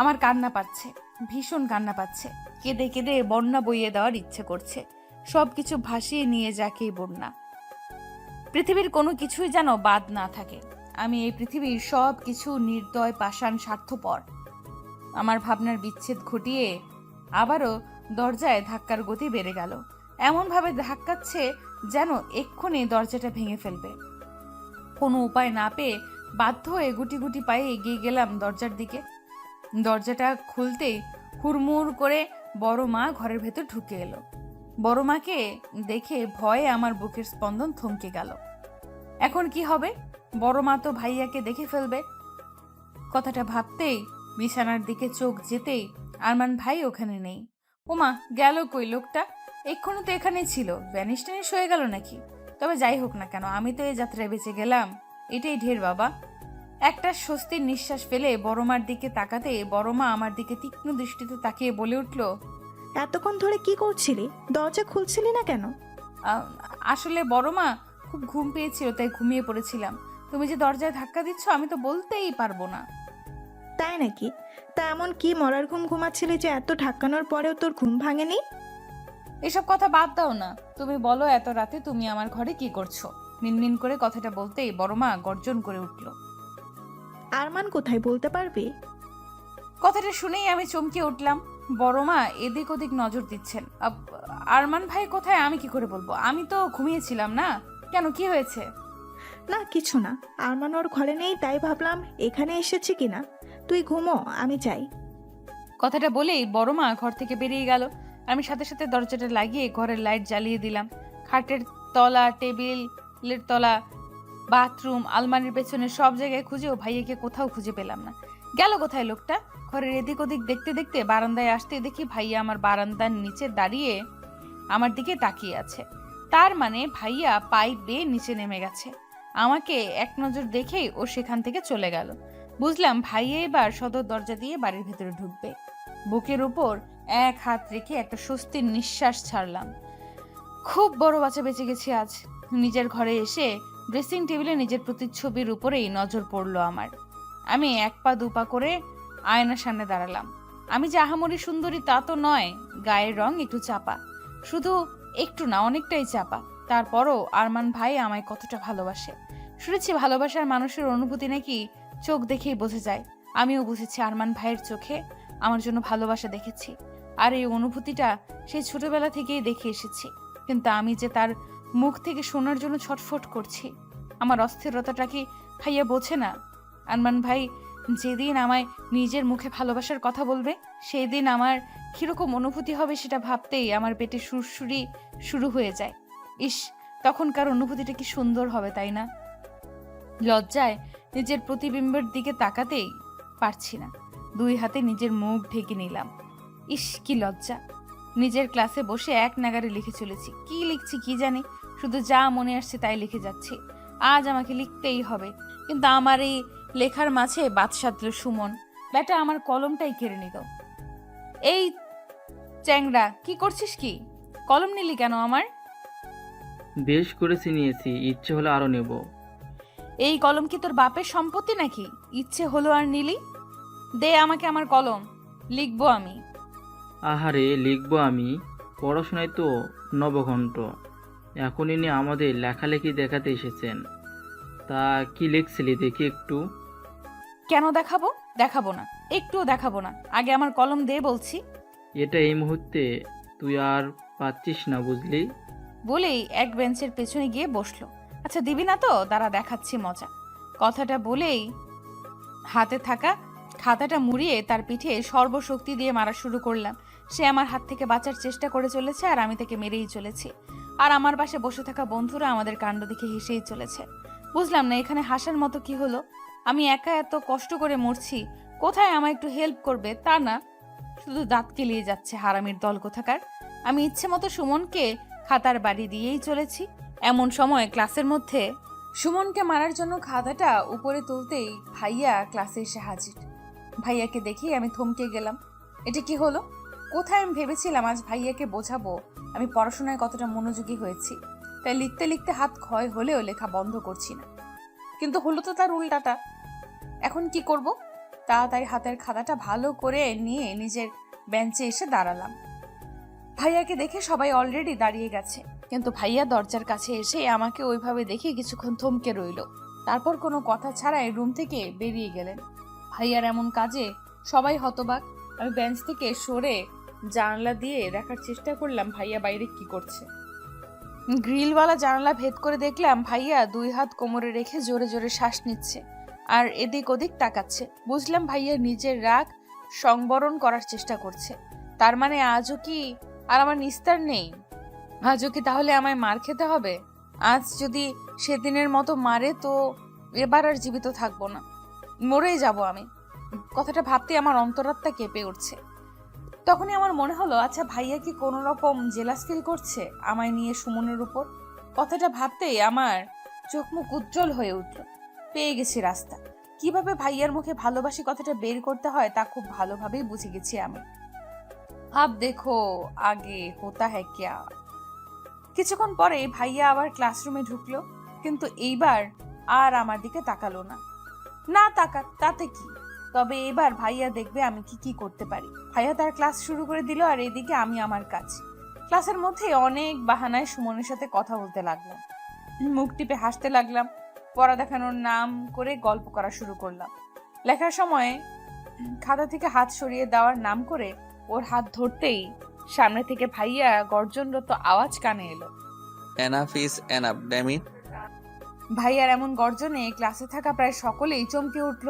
আমার কান্না পাচ্ছে, ভীষণ কান্না পাচ্ছে। কেঁদে কেঁদে বন্যা বইয়ে দেওয়ার ইচ্ছে করছে। সবকিছু ভাসিয়ে নিয়ে যাকেই বন্যা। পৃথিবীর কোনো কিছুই যেন বাদ না থাকে। আমি এই পৃথিবীর সব কিছু নির্দয়, পাষাণ, স্বার্থপর। আমার ভাবনার বিচ্ছেদ ঘটিয়ে আবারও দরজায় ধাক্কার গতি বেড়ে গেল। এমনভাবে ধাক্কাচ্ছে যেন এক্ষুনি দরজাটা ভেঙে ফেলবে। কোনো উপায় না পেয়ে বাধ্য হয়ে গুটি গুটি পায়ে এগিয়ে গেলাম দরজার দিকে। দরজাটা খুলতেই হুড়মুড় করে বড় মা ঘরের ভেতর ঢুকে এলো। বড় মাকে দেখে ভয়ে আমার বুকের স্পন্দন থমকে গেল। এখন কি হবে? বড় মা তো ভাইয়াকে দেখে ফেলবে। কথাটা ভাবতেই বিছানার দিকে চোখ যেতেই আরমান ভাই ওখানে নেই। ওমা, গেল কই লোকটা? এক্ষুনি তো এখানে ছিল, ভ্যানিশ ট্যানিশ হয়ে গেল নাকি? তবে যাই হোক না কেন, আমি তো এই যাত্রায় বেঁচে গেলাম, এটাই ঢের বাবা। একটা স্বস্তির নিঃশ্বাস ফেলে বড় মার দিকে তাকাতে বড় মা আমার দিকে তীক্ষ্ণ দৃষ্টিতে তাকিয়ে বলে উঠল, এতক্ষণ ধরে কি করছিলি? দরজা খুলছিলি না কেন? আসলে বড় মা, খুব ঘুম পেয়েছিল তাই ঘুমিয়ে পড়েছিলাম। তুমি যে দরজায় ধাক্কা দিচ্ছ আমি তো বলতেই পারবো না। তাই নাকি? তা এমন কি মরার ঘুম ঘুমাচ্ছিলি যে এত ঢাকানোর পরেও তোর ঘুম ভাঙেনি? এসব কথা বাদ দাও না, তুমি বলো এত রাতে তুমি আমার ঘরে কি করছো? মিনমিন করে কথাটা বলতেই বড় মা গর্জন করে উঠল। আরমান কোথায় বলতে পারবি? কথাটা শুনেই আমি চমকে উঠলাম। বড় মা এদিক ওদিক নজর দিচ্ছেন। আরমান ভাই কোথায় আমি কি করে বলবো? আমি তো ঘুমিয়েছিলাম না। কেন, কি হয়েছে? না কিছু না, আরমান ওর ঘরে নেই তাই ভাবলাম এখানে এসেছি কিনা। তুই ঘুমো, আমি যাই। কথাটা বলেই বড় মা ঘর থেকে বেরিয়ে গেল। আমি সাথে সাথে দরজাটা লাগিয়ে ঘরের লাইট জ্বালিয়ে দিলাম। খাটের তলা, টেবিলের তলা, বাথরুম, আলমারির পেছনে সব জায়গায় খুঁজেও ভাইয়াকে কোথাও খুঁজে পেলাম না। গেল কোথায় লোকটা? ঘরের এদিক ওদিক দেখতে দেখতে বারান্দায় আসতে দেখি ভাইয়া আমার বারান্দার নিচে দাঁড়িয়ে আমার দিকে তাকিয়ে আছে। তার মানে ভাইয়া পাইপ বেয়ে নিচে নেমে গেছে। আমাকে এক নজর দেখেই ও সেখান থেকে চলে গেল। বুঝলাম ভাইয়া এবার সদর দরজা দিয়ে বাড়ির ভেতরে ঢুকবে। বুকের উপর এক হাত রেখে একটা স্বস্তির নিঃশ্বাস ছাড়লাম। খুব বড় বাঁচা বেঁচে গেছি আজ। নিজের ঘরে এসে ড্রেসিং টেবিলে নিজের প্রতিচ্ছবির উপরেই নজর পড়লো আমার। আমি এক পা দুপা করে আয়নার সামনে দাঁড়ালাম। আমি যে আহামরি সুন্দরী তা তো নয়, গায়ের রং একটু চাপা, শুধু একটু না অনেকটাই চাপা। তারপরও আরমান ভাই আমায় কতটা ভালোবাসে। শুনেছি ভালোবাসার মানুষের অনুভূতি নাকি চোখ দেখেই বোঝা যায়। আমিও বুঝেছি আরমান ভাইয়ের চোখে আমার জন্য ভালোবাসা দেখেছি। আর এই অনুভূতিটা সেই ছোটবেলা থেকেই দেখে এসেছি। কিন্তু আমি যে তার মুখ থেকে শোনার জন্য ছটফট করছি। আমার অস্থিরতাটা কি ভাইয়া বোঝে না? আরমান ভাই যেদিন আমায় নিজের মুখে ভালোবাসার কথা বলবে, সেই দিন আমার কিরকম অনুভূতি হবে সেটা ভাবতেই আমার পেটে সুরসুরি শুরু হয়ে যায়। ইস, তখনকার অনুভূতিটা কি সুন্দর হবে, তাই না? লজ্জায় নিজের প্রতিবিম্বের দিকে তাকাতেই পারছি না। দুই হাতে নিজের মুখ ঢেকে নিলাম। ইস, কি লজ্জা! নিজের ক্লাসে বসে এক নাগারে লিখে চলেছি। কি লিখছি কি জানি, শুধু যা মনে আসছে তাই লিখে যাচ্ছি। আজ আমাকে লিখতেই হবে। কিন্তু আমার এই লেখার মাঝে বাদ সাধল সুমন। ব্যাটা আমার কলমটাই কেড়ে নিল। এই চ্যাংড়া, কি করছিস? কি কলম নিলি কেন আমার? বেশ করেছি নিয়েছি, ইচ্ছে হলে আরো নেব। এই কলম কি তোর বাপের সম্পত্তি নাকি? ইচ্ছে হলো আর নিলি? দে আমাকে আমার কলম, লিখবো আমি। আহারে, লিখবো আমি? পড়াশোনায় তো নবঘণ্ট, এখন ইনি আমাদের লেখালেখি দেখাতে এসেছেন। তা কি লিখছিলি দেখি একটু। কেন দেখাবো? দেখাবো না, একটুও দেখাবো না। আগে আমার কলম দে বলছি। এটা এই মুহূর্তে তুই আর পাচ্ছিস না, বুঝলি? বলেই এক বেঞ্চের পেছনে গিয়ে বসলো। আচ্ছা দিবি না তো, দাঁড়া দেখাচ্ছি মজা। কথাটা বলেই হাতে থাকা খাতাটা মুড়িয়ে তার পিঠে সর্বশক্তি দিয়ে মারা শুরু করলাম। সে আমার হাত থেকে বাঁচার চেষ্টা করে চলেছে আর আমি তাকে মেরেই চলেছি। আর আমার পাশে বসে থাকা বন্ধুরা আমাদের কাণ্ড দেখে হেসেই চলেছে। বুঝলাম না এখানে হাসার মতো কি হলো। আমি একা এত কষ্ট করে মরছি, কোথায় আমায় একটু হেল্প করবে তা না, শুধু দাঁত কেলিয়ে যাচ্ছে হারামির দল কোথাকার। আমি ইচ্ছে মতো সুমনকে খাতার বাড়ি দিয়েই চলেছি। এমন সময় ক্লাসের মধ্যে সুমনকে মারার জন্য খাতাটা উপরে তুলতেই ভাইয়া ক্লাসে এসে হাজির। ভাইয়াকে দেখেই আমি থমকে গেলাম। এটা কি হলো? কোথায় আমি ভেবেছিলাম আজ ভাইয়াকে বোঝাবো আমি পড়াশোনায় কতটা মনোযোগী হয়েছি, তাই লিখতে লিখতে হাত ক্ষয় হলেও লেখা বন্ধ করছি না। কিন্তু হলো তো তার উল্টাটা। এখন কি করব? তাড়াতাড়ি হাতের খাতাটা ভালো করে নিয়ে নিজের বেঞ্চে এসে দাঁড়ালাম। ভাইয়াকে দেখে সবাই অলরেডি দাঁড়িয়ে গেছে, কিন্তু ভাইয়া দরজার কাছে এসে আমাকে ওইভাবে দেখে কিছুক্ষণ থমকে রইল। তারপর কোনো কথা ছাড়াই রুম থেকে বেরিয়ে গেলেন। ভাইয়ার এমন কাজে সবাই হতবাক। আমি বেঞ্চ থেকে সরে জানালা দিয়ে দেখার চেষ্টা করলাম ভাইয়া বাইরে কি করছে। গ্রিলওয়ালা জানালা ভেদ করে দেখলাম ভাইয়া দুই হাত কোমরে রেখে জোরে জোরে শ্বাস নিচ্ছে আর এদিক ওদিক তাকাচ্ছে। বুঝলাম ভাইয়া নিজের রাগ সংবরণ করার চেষ্টা করছে। তার মানে আজও কি আর আমার নিস্তার নেই? আজও কি তাহলে আমায় মার খেতে হবে? আজ যদি সেদিনের মতো মারে তো এবার আর জীবিত থাকবো না, মরেই যাব আমি। কথাটা ভাবতে আমার অন্তরাত্মা কেঁপে উঠছে। তখনই আমার মনে হলো, আচ্ছা ভাইয়া কি কোনো রকম জেলাস ফিল করছে আমায় নিয়ে সুমনের উপর? কথাটা ভাবতেই আমার চোখ মুখ উজ্জ্বল হয়ে উঠল। পেয়ে গেছি রাস্তা। কিভাবে ভাইয়ার মুখে ভালোবাসি কথাটা বের করতে হয় তা খুব ভালোভাবেই বুঝে গেছি আমি। আব দেখো আগে হোতা হ্যায় ক্যা। কিছুক্ষণ পরে ভাইয়া আবার ক্লাসরুমে ঢুকলো, কিন্তু এইবার আর আমার দিকে তাকালো না। না তাকাক, তাতে কি? তবে এবার ভাইয়া দেখবে আমি কি কি করতে পারি। ভাইয়া তার ক্লাস শুরু করে দিল আর এদিকে আমি আমার কাজ। ক্লাসের মধ্যে অনেক বাহানায় সুমনের সাথে কথা বলতে লাগলাম, মুখ টিপে হাসতে লাগলাম, পড়া দেখানোর নাম করে গল্প করা শুরু করলাম। লেখার সময় খাতা থেকে হাত সরিয়ে দেওয়ার নাম করে ওর হাত ধরতেই সামনে থেকে ভাইয়া গর্জনরত আওয়াজ কানে এলো, enough is enough damn it. ভাইয়ার এমন গর্জনে ক্লাসে থাকা প্রায় সকলেই চমকে উঠল।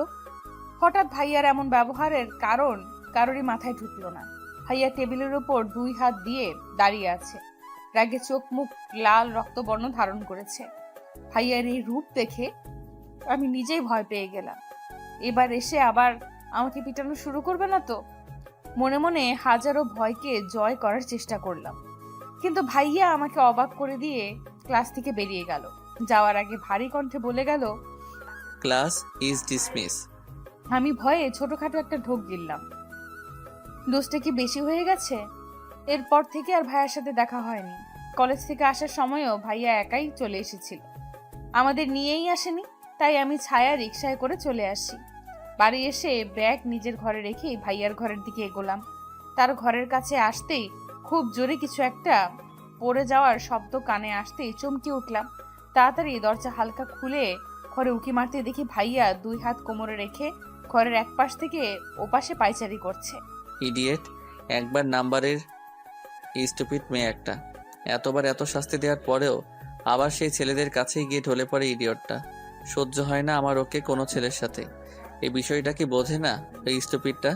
হঠাৎ ভাইয়ার এমন ব্যবহারের কারণ কারোরই মাথায় ঢুকলো না। ভাইয়া টেবিলের উপর দুই হাত দিয়ে দাঁড়িয়ে আছে, রাগে চোখ মুখ লাল রক্তবর্ণ ধারণ করেছে। ভাইয়ার এই রূপ দেখে আমি নিজেই ভয় পেয়ে গেলাম। এবার এসে আবার আমাকে পিটানো শুরু করবে না তো? মনে মনে হাজারো ভয়কে জয় করার চেষ্টা করলাম, কিন্তু ভাইয়া আমাকে অবাক করে দিয়ে ক্লাস থেকে বেরিয়ে গেল। যাওয়ার আগে ভারী কণ্ঠে বলে গেল, ক্লাস ইজ ডিসমিস। আমি ভয়ে ছোটখাটো একটা ঢোক গিললাম। দোষটা কি বেশি হয়ে গেছে? এরপর থেকে আর ভাইয়ার সাথে দেখা হয়নি। কলেজ থেকে আসার সময়ও ভাইয়া একাই চলে এসেছিল, আমাদের নিয়েই আসেনি। তাই আমি ছায়া রিকশায় করে চলে আসি। বাড়ি এসে ব্যাগ নিজের ঘরে রেখেই ভাইয়ার ঘরের দিকে এগোলাম। তার ঘরের কাছে আসতেই খুব জোরে কিছু একটা পড়ে যাওয়ার শব্দ কানে আসতেই চমকে উঠলাম। তাড়াতাড়ি দরজা হালকা খুলে ঘরে উকি মারতে দেখি ভাইয়া 2 হাত কোমরে রেখে ঘরের এক পাশ থেকে ওপাশে পায়চারি করছে। ইডিয়েট, একবার নাম্বারের স্টুপিড মেয়ে একটা। এতবার এত শাস্তি দেওয়ার পরেও আবার সেই ছেলেদের কাছেই গিয়ে ঢলে পড়ে ইডিয়টটা। সহ্য হয় না আমার ওকে কোনো ছেলের সাথে। এই বিষয়টা কি বোঝে না ওই স্টুপিডটা?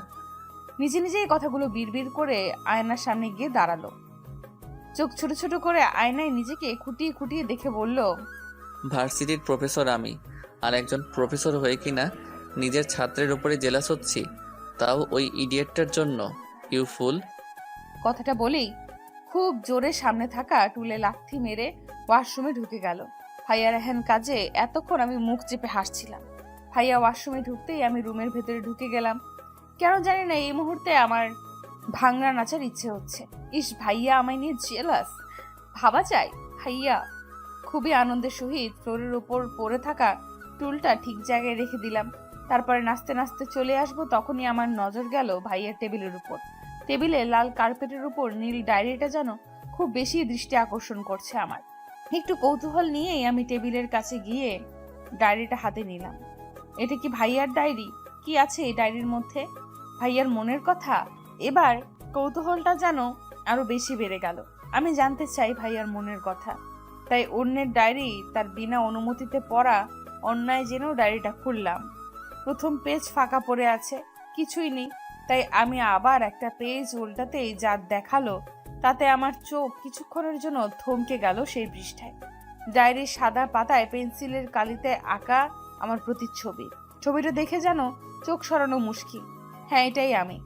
নিজে নিজে এই কথাগুলো বিড়বিড় করে আয়নার সামনে গিয়ে দাঁড়ালো। চোখ ছোট ছোট করে আয়নায় নিজেকে খুঁটিয়ে খুঁটিয়ে দেখে বলল, ভার্সিটির প্রফেসর আমি, আর একজন প্রফেসর হয়ে কিনা নিজের ছাত্রের উপরে জেলাস হচ্ছি, তাও ওই ইডিয়েটটার জন্য। ইউ ফুল। কথাটা বলেই খুব জোরে সামনে থাকা টুলে লাথি মেরে ওয়াশরুমে ঢুকে গেল। ভাইয়ার এহেন কাজে এতক্ষণ আমি মুখ চেপে হাসছিলাম। ভাইয়া ওয়াশরুমে ঢুকতেই আমি রুমের ভেতরে ঢুকে গেলাম। কেন জানি না এই মুহূর্তে আমার ভাঙড়া নাচার ইচ্ছে হচ্ছে। ইস, ভাইয়া আমায় নিয়ে জেলাস, ভাবা যায়? ভাইয়া খুবই আনন্দের সহিত ফ্লোরের উপর পড়ে থাকা টুলটা ঠিক জায়গায় রেখে দিলাম। তারপরে নাচতে নাচতে চলে আসবো, তখনই আমার নজর গেল ভাইয়ার টেবিলের উপর। টেবিলে লাল কার্পেটের উপর নীল ডায়েরিটা যেন খুব বেশি দৃষ্টি আকর্ষণ করছে আমার। একটু কৌতূহল নিয়েই আমি টেবিলের কাছে গিয়ে ডায়েরিটা হাতে নিলাম। এটা কি ভাইয়ার ডায়েরি? কি আছে এই ডায়েরির মধ্যে? ভাইয়ার মনের কথা? এবার কৌতূহলটা যেন আরো বেশি বেড়ে গেল। আমি জানতে চাই ভাইয়ার মনের কথা। তাই অন্যের ডায়েরি তার বিনা অনুমতিতে পড়া অন্যায় জেনেও ডায়েরিটা খুললাম। প্রথম পেজ ফাঁকা পড়ে আছে, কিছুই নেই। তাই আমি আবার একটা পেজ উল্টাতেই যা দেখালো তাতে আমার চোখ কিছুক্ষণের জন্য থমকে গেল সেই পৃষ্ঠায়। ডায়েরির সাদা পাতায় পেন্সিলের কালিতে আঁকা আমার প্রতিচ্ছবি। ছবিটা দেখে যেন চোখ সরানো মুশকিল। হ্যাঁ, এটাই আমি।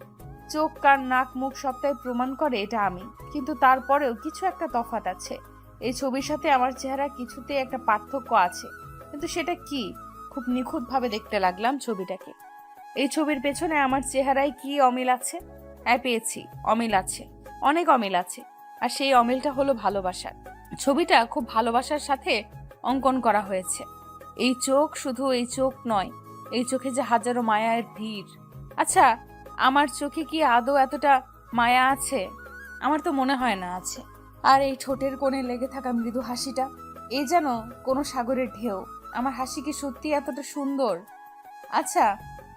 চোখ, কান, নাক, মুখ সবটাই প্রমাণ করে এটা আমি। কিন্তু তারপরেও কিছু একটা তফাৎ আছে। এই ছবির সাথে আমার চেহারা কিছুতে একটা পার্থক্য আছে, কিন্তু সেটা কি? খুব নিখুঁতভাবে দেখতে লাগলাম ছবিটাকে। এই ছবির পেছনে আমার চেহারায় কি অমিল আছে? হ্যাঁ, পেয়েছি, অমিল আছে, অনেক অমিল আছে। আর সেই অমিলটা হলো ভালোবাসার। ছবিটা খুব ভালোবাসার সাথে অঙ্কন করা হয়েছে। এই চোখ শুধু এই চোখ নয়, এই চোখে যে হাজারো মায়ার ভিড়। আচ্ছা, আমার চোখে কি আদৌ এতটা মায়া আছে? আমার তো মনে হয় না আছে। আর এই ঠোঁটের কোণে লেগে থাকা মৃদু হাসিটা, এই যেন কোনো সাগরের ঢেউ। আমার হাসি কি সত্যি এতটা সুন্দর? আচ্ছা,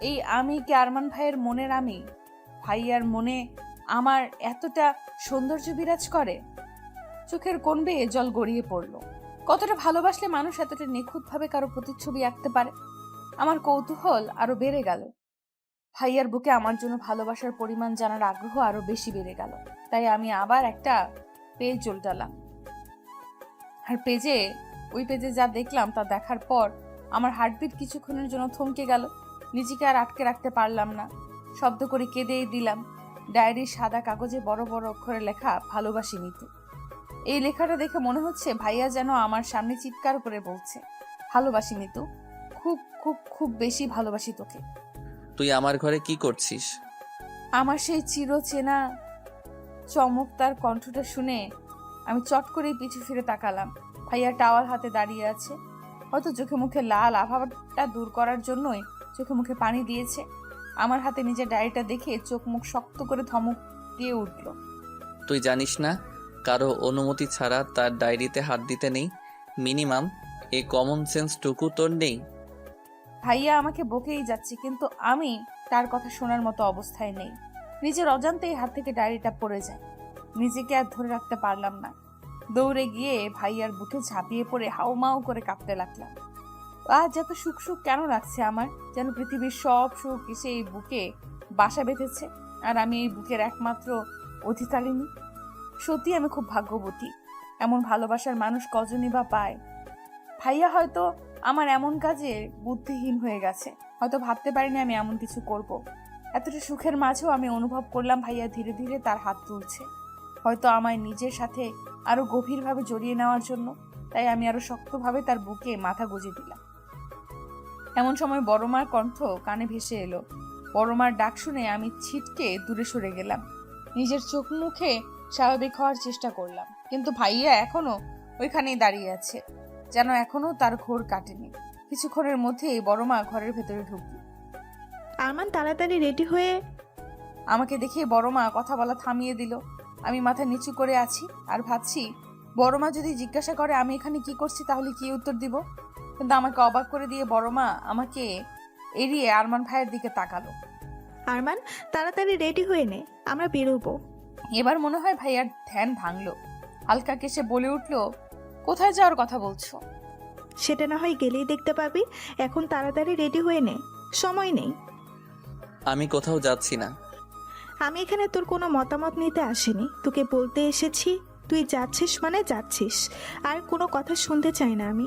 এই আমি কি আরমান ভাইয়ের মনের আমি? ভাইয়ার মনে আমার এতটা সৌন্দর্য বিরাজ করে? চোখের কোণ বেয়ে জল গড়িয়ে পড়লো। কতটা ভালোবাসলে মানুষ এতটা নিখুঁতভাবে কারো প্রতিচ্ছবি আঁকতে পারে? আমার কৌতূহল আরো বেড়ে গেল। ভাইয়ার বুকে আমার জন্য ভালোবাসার পরিমাণ জানার আগ্রহ আরো বেশি বেড়ে গেল। তাই আমি আবার একটা পেজ উল্টালাম। আর ওই পেজে যা দেখলাম তা দেখার পর আমার হার্টবিট কিছুক্ষণের জন্য থমকে গেল। নিজেকে আর আটকে রাখতে পারলাম না, শব্দ করে কেঁদেই দিলাম। ডায়েরির সাদা কাগজে বড় বড় অক্ষরে লেখা, ভালোবাসি মিতু। এই লেখাটা দেখে মনে হচ্ছে ভাইয়া যেন আমার সামনে চিৎকার করে বলছে, ভালোবাসি মিতু, খুব খুব খুব বেশি ভালোবাসি তোকে। তুই আমার ঘরে কি করছিস? আমার সেই চিরচেনা চমকদার কণ্ঠটা শুনে আমি চট করেই পিছু ফিরে তাকালাম। ভাইয়া টাওয়াল হাতে দাঁড়িয়ে আছে। হয়তো চোখে মুখে লাল আভাটা দূর করার জন্যই চোখে মুখে পানি দিয়েছে। আমার হাতে নিজের ডায়েরিটা দেখে চোখ মুখ শক্ত করে ধমক দিয়ে উঠল। তুই জানিস না কারো অনুমতি ছাড়া তার ডায়েরিতে হাত দিতে নেই? মিনিমাম এই কমন সেন্স টুকু তোর নেই? ভাইয়া আমাকে বকেই যাচ্ছে, কিন্তু আমি তার কথা শোনার মতো অবস্থায় নেই। নিজের অজান্তেই হাত থেকে ডায়েরিটা পড়ে যায়। নিজেকে আর ধরে রাখতে পারলাম না। দৌড়ে গিয়ে ভাইয়ার বুকে ঝাঁপিয়ে পড়ে হাউমাউ করে কাঁপতে লাগলাম। আজ এত সুখ সুখ কেন লাগছে আমার? যেন পৃথিবীর সব সুখ এসে এই বুকে বাসা বেঁধেছে, আর আমি এই বুকের একমাত্র অধিকারিণী। সত্যি আমি খুব ভাগ্যবতী। এমন ভালোবাসার মানুষ কজনই বা পায়। ভাইয়া হয়তো আমার এমন কাজে বুদ্ধিহীন হয়ে গেছে, হয়তো ভাবতে পারিনি আমি এমন কিছু করব। এতটা সুখের মাঝেও আমি অনুভব করলাম ভাইয়া ধীরে ধীরে তার হাত তুলছে, হয়তো আমায় নিজের সাথে আরো গভীরভাবে জড়িয়ে নেওয়ার জন্য। তাই আমি আরো শক্তভাবে তার বুকে মাথা গুঁজে দিলাম। এমন সময় বড় মার কণ্ঠ কানে ভেসে এলো। বড় মার ডাক শুনে আমি ছিটকে দূরে সরে গেলাম। নিজের চোখ মুখে স্বাভাবিক হওয়ার চেষ্টা করলাম, কিন্তু ভাইয়া এখনো ওইখানেই দাঁড়িয়ে আছে, যেন এখনো তার ঘোর কাটেনি। কিছুক্ষণের মধ্যেই বড় মা ঘরের ভেতরে ঢুকলো। আরমান তাড়াতাড়ি রেডি হয়ে। আমাকে দেখে বড় মা কথা বলা থামিয়ে দিল। আমি মাথা নিচু করে আছি আর ভাবছি, বড় মা যদি জিজ্ঞাসা করে আমি এখানে কি করছি তাহলে কি উত্তর দিব। কিন্তু আমাকে অবাক করে দিয়ে বড় মা আমাকে এড়িয়ে আরমান ভাইয়ের দিকে তাকালো। আরমান, তাড়াতাড়ি রেডি হয়ে নে, আমরা বেরোবো। এবার মনে হয় ভাইয়ার ধ্যান ভাঙলো। হালকা কেসে বলে উঠলো, কোথায় যাওয়ার কথা বলছো? সেটা না হয় গেলেই দেখতে পাবি, এখন তাড়াতাড়ি রেডি হয়ে নে, সময় নেই। আমি কোথাও যাচ্ছি না। আমি এখানে তোর কোনো মতামত নিতে আসিনি, তোকে বলতে এসেছি তুই যাচ্ছিস মানে যাচ্ছিস, আর কোনো কথা শুনতে চাই না আমি।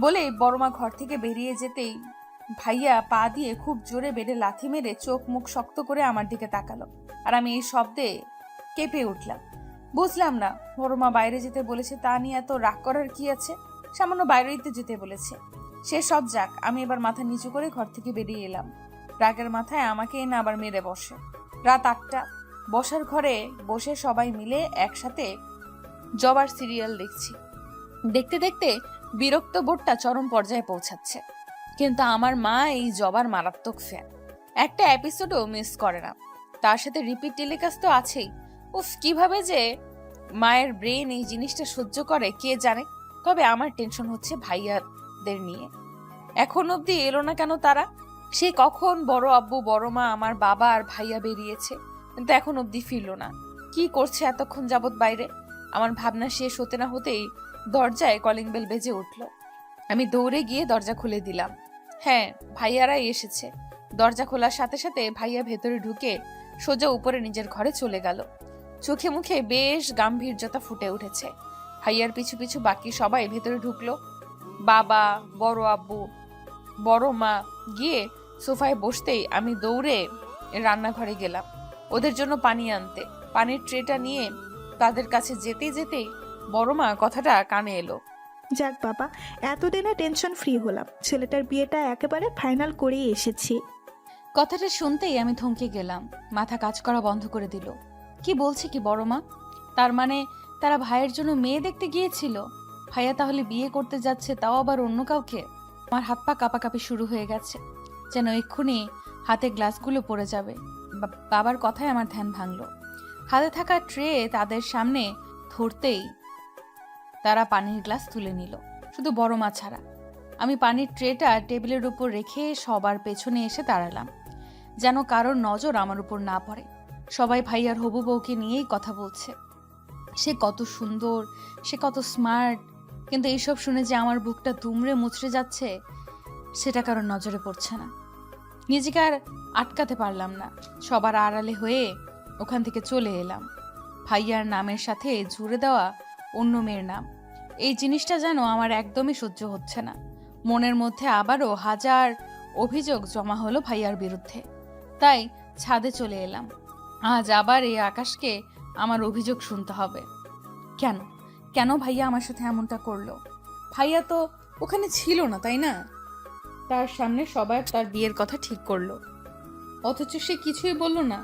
বলে বড়মা ঘর থেকে বেরিয়ে যেতেই ভাইয়া পা দিয়ে খুব জোরে বেডে লাথি মেরে চোখ মুখ শক্ত করে আমার দিকে তাকালো। আর আমি এই শব্দে কেঁপে উঠলাম। বুঝলাম না, বড়মা বাইরে যেতে বলেছে তা নিয়ে এত রাগ করার কি আছে? সামান্য বাইরেতে যেতে বলেছে, সে সব যাক। আমি এবার মাথা নিচু করে ঘর থেকে বেরিয়ে এলাম। রাগের মাথায় আমাকে এনে আবার মেরে বসে। রাত 8টা। বসার ঘরে বসে সবাই মিলে একসাথে জবার সিরিয়াল দেখছি। দেখতে দেখতে বিরক্ত বোধটা চরম পর্যায়ে পৌঁছাচ্ছে, কিন্তু আমার মা এই জবার মারাত্মক ফ্যান, একটা এপিসোডও মিস করে না। তার সাথে রিপিট টেলিকাস্ট তো আছেই। উফ, কিভাবে যে মায়ের ব্রেন এই জিনিসটা সহ্য করে কে জানে। তবে আমার টেনশন হচ্ছে ভাইয়াদের নিয়ে। এখন অবধি এলো না কেন তারা? সে কখন বড় আব্বু, বড় মা, আমার বাবা আর ভাইয়া বেরিয়েছে, কিন্তু এখন অবধি ফিরলো না। কি করছে এতক্ষণ যাবত বাইরে? আমার ভাবনা শেষ হতে না হতেই দরজায় কলিং বেল বেজে উঠল। আমি দৌড়ে গিয়ে দরজা খুলে দিলাম। হ্যাঁ, ভাইয়ারাই এসেছে। দরজা খোলার সাথে সাথে ভাইয়া ভেতরে ঢুকে সোজা উপরে নিজের ঘরে চলে গেল। চোখে মুখে বেশ গাম্ভীর্যতা ফুটে উঠেছে। ভাইয়ার পিছু পিছু বাকি সবাই ভেতরে ঢুকলো। বাবা, বড় আব্বু, বড় মা গিয়ে সোফায় বসতেই আমি দৌড়ে রান্নাঘরে গেলাম ওদের জন্য পানি আনতে। পানির ট্রেটা নিয়ে তাদের কাছে যেতেই যেতেই বড় মা কথাটা কানে এলো। যাক বাবা, এতদিনে টেনশন ফ্রি হলাম, ছেলেটার বিয়েটা একেবারে ফাইনাল করেই এসেছি। কথাটা শুনতেই আমি থমকে গেলাম। মাথা কাজ করা বন্ধ করে দিল। কি বলছে কি বড় মা? তার মানে তারা ভাইয়ের জন্য মেয়ে দেখতে গিয়েছিল? ভাইয়া তাহলে বিয়ে করতে যাচ্ছে, তাও আবার অন্য কাউকে? আমার হাত পা কাঁপাকাঁপি শুরু হয়ে গেছে, যেন এক্ষুনি হাতে গ্লাসগুলো পড়ে যাবে। বাবার কথায় আমার ধ্যান ভাঙলো। হাতে থাকা ট্রে তাদের সামনে ধরতেই তারা পানির গ্লাস তুলে নিল, শুধু বড় মা ছাড়া। আমি পানির ট্রেটা টেবিলের উপর রেখে সবার পেছনে এসে দাঁড়ালাম, যেন কারোর নজর আমার উপর না পড়ে। সবাই ভাইয়ার হবু বউকে নিয়েই কথা বলছে। সে কত সুন্দর, সে কত স্মার্ট, কিন্তু এইসব শুনে যে আমার বুকটা দুমড়ে মুচড়ে যাচ্ছে সেটা কারোর নজরে পড়ছে না। নিজেকে আর আটকাতে পারলাম না। সবার আড়ালে হয়ে ওখান থেকে চলে এলাম। ভাইয়ার নামের সাথে জুড়ে দেওয়া অন্য মেয়ের নাম, এই জিনিসটা যেন আমার একদমই সহ্য হচ্ছে না। মনের মধ্যে আবারও হাজার অভিযোগ জমা হলো ভাইয়ার বিরুদ্ধে। তাই ছাদে চলে এলাম। আজ আবার এই আকাশকে আমার অভিযোগ শুনতে হবে। কেন কেন ভাইয়া আমার সাথে এমনটা করলো? ভাইয়া তো ওখানে ছিল না, তাই না? তার সামনে সবাই তার বিয়ের কথা ঠিক করলো, অথচ সে কিছুই বলল না।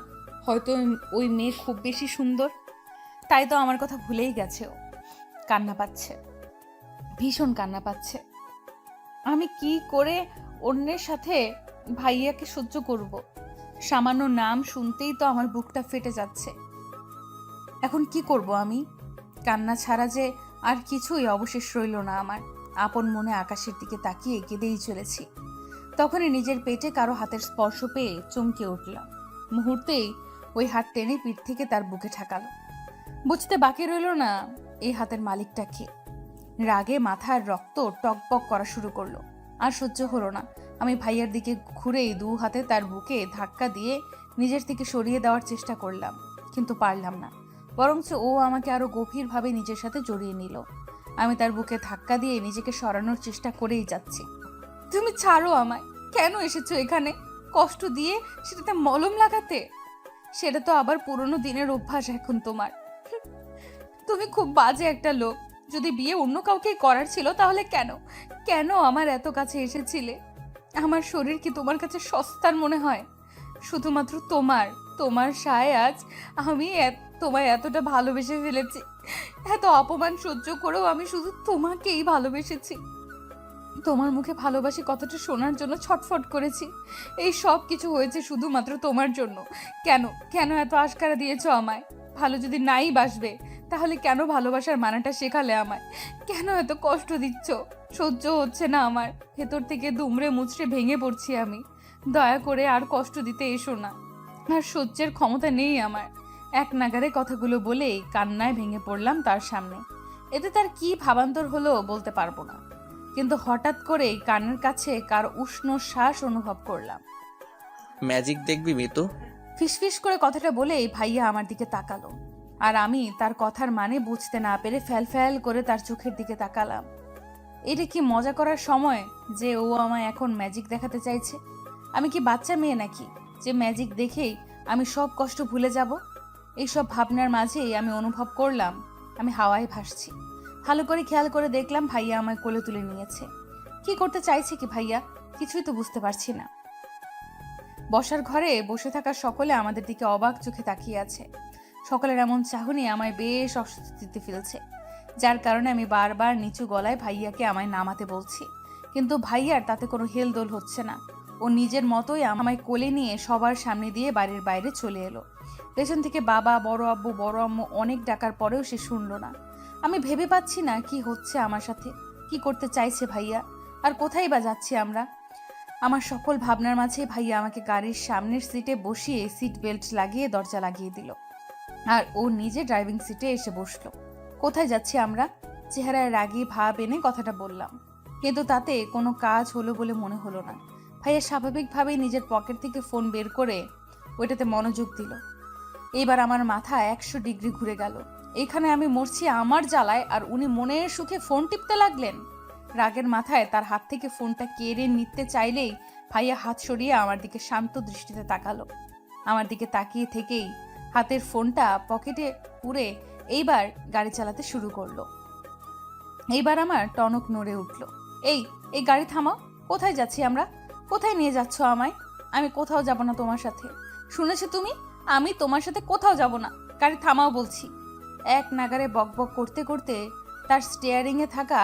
হয়তো ওই মেয়ে খুব বেশি সুন্দর, তাই তো আমার কথা ভুলেই গেছে। ও কান্না পাচ্ছে, ভীষণ কান্না পাচ্ছে। আমি কি করে অন্যের সাথে ভাইয়াকে সহ্য করব? সামান্য নাম শুনতেই তো আমার বুকটা ফেটে যাচ্ছে। এখন কি করব আমি? কান্না ছাড়া যে আর কিছুই অবশেষ রইল না আমার। আপন মনে আকাশের দিকে তাকিয়ে কেঁদেই চলেছি। তখনই নিজের পেটে কারো হাতের স্পর্শ পেয়ে চমকে উঠলাম। মুহূর্তেই ওই হাত টেনে পিঠ থেকে তার বুকে ঠেকালো। বুঝতে বাকি রইল না এই হাতের মালিকটা কে। রাগে মাথার রক্ত টকবক করা শুরু করলো। আর সহ্য হলো না। আমি ভাইয়ার দিকে ঘুরেই 2 হাতে তার বুকে ধাক্কা দিয়ে নিজের থেকে সরিয়ে দেওয়ার চেষ্টা করলাম, কিন্তু পারলাম না। বরঞ্চ ও আমাকে আরো গভীরভাবে নিজের সাথে জড়িয়ে নিল। আমি তার বুকে ধাক্কা দিয়ে নিজেকে সরানোর চেষ্টা করেই যাচ্ছি। তুমি ছাড়ো আমায়, কেন এসেছো এখানে? কষ্ট দিয়ে সেটাতে মলম লাগাতে? সেটা তো আবার পুরনো দিনের অভ্যাস এখন তোমার। তুমি খুব বাজে একটা লোক। যদি বিয়ে অন্য কাউকে করার ছিল তাহলে কেন কেন আমার এত কাছে এসেছিলে? আমার শরীর কি তোমার কাছে সস্তার মনে হয়? শুধুমাত্র তোমার সায় আজ আমি তোমায় এতটা ভালোবেসে ফেলেছি। এত অপমান সহ্য করেও আমি শুধু তোমাকেই ভালোবেসেছি। তোমার মুখে ভালোবাসি কথাটা শোনার জন্য ছটফট করেছি। এই সব কিছু হয়েছে শুধুমাত্র তোমার জন্য। কেন কেন এত আশকারা দিয়েছো আমায়? ভালো যদি নাই বাসবে তাহলে কেন ভালোবাসার মানাটা শেখালে আমায়? কেন এত কষ্ট দিচ্ছ? সহ্য হচ্ছে না আমার। ভেতর থেকে দুমড়ে মুচড়ে ভেঙে পড়ছি আমি। দয়া করে আর কষ্ট দিতে এসো না। আর সহ্যের ক্ষমতা নেই আমার। এক নাগারে কথাগুলো বলেই কান্নায় ভেঙে পড়লাম তার সামনে। এতে তার কি ভাবান্তর হলো বলতে পারবো না, কিন্তু হঠাৎ করেই কানের কাছে কার উষ্ণ শ্বাস অনুভব করলাম। ম্যাজিক দেখবি মিতু? ফিসফিস করে কথাটা বলেই ভাইয়া আমার দিকে তাকালো, আর আমি তার কথার মানে বুঝতে না পেরে ফ্যাল করে তার চোখের দিকে তাকালাম। এটা কি মজা করার সময় যে ও আমায় এখন ম্যাজিক দেখাতে চাইছে? আমি কি বাচ্চা মেয়ে নাকি যে ম্যাজিক দেখেই আমি সব কষ্ট ভুলে যাব? এইসব ভাবনার মাঝেই আমি অনুভব করলাম আমি হাওয়ায় ভাসছি। ভালো করে খেয়াল করে দেখলাম ভাইয়া আমায় কোলে তুলে নিয়েছে। কি করতে চাইছে কি ভাইয়া? কিছুই তো বুঝতে পারছি না। বসার ঘরে বসে থাকা সকলে আমাদের দিকে অবাক চোখে তাকিয়ে আছে। সকলের এমন চাহনি আমায় বেশ অস্বস্তিতে ফেলছে, যার কারণে আমি বারবার নিচু গলায় ভাইয়াকে আমায় নামাতে বলছি, কিন্তু ভাইয়ার তাতে কোনো হেলদোল হচ্ছে না। ও নিজের মতোই আমায় কোলে নিয়ে সবার সামনে দিয়ে বাড়ির বাইরে চলে এলো। পেছন থেকে বাবা, বড় আব্বু, বড় আম্মু অনেক ডাকার পরেও সে শুনলো না। আমি ভেবে পাচ্ছি না কি হচ্ছে আমার সাথে, কি করতে চাইছে ভাইয়া, আর কোথায় বা যাচ্ছি আমরা। আমার সকল ভাবনার মাঝে ভাইয়া আমাকে গাড়ির সামনের সিটে বসিয়ে সিট বেল্ট লাগিয়ে দরজা লাগিয়ে দিল, আর ও নিজে ড্রাইভিং সিটে এসে বসলো। কোথায় যাচ্ছি আমরা? চেহারায় রাগী ভাব এনে কথাটা বললাম, কিন্তু তাতে কোনো কাজ হলো বলে মনে হলো না। ভাইয়া স্বাভাবিকভাবেই নিজের পকেট থেকে ফোন বের করে ওইটাতে মনোযোগ দিল। এবার আমার মাথা 100 ডিগ্রি ঘুরে গেল। এখানে আমি মরছি আমার জ্বালায়, আর উনি মনের সুখে ফোন টিপতে লাগলেন। রাগের মাথায় তার হাত থেকে ফোনটা কেড়ে নিতে চাইলেই ভাইয়া হাত সরিয়ে আমার দিকে শান্ত দৃষ্টিতে তাকালো। আমার দিকে তাকিয়ে থেকেই হাতের ফোনটা পকেটে পুরে এইবার গাড়ি চালাতে শুরু করলো। এইবার আমার টনক নড়ে উঠল। এই গাড়ি থামাও। কোথায় যাচ্ছি আমরা? কোথায় নিয়ে যাচ্ছ আমায়? আমি কোথাও যাব না তোমার সাথে। শুনেছো তুমি? আমি তোমার সাথে কোথাও যাব না। গাড়ি থামাও বলছি। এক নাগারে বকবক করতে করতে তার স্টিয়ারিংয়ে থাকা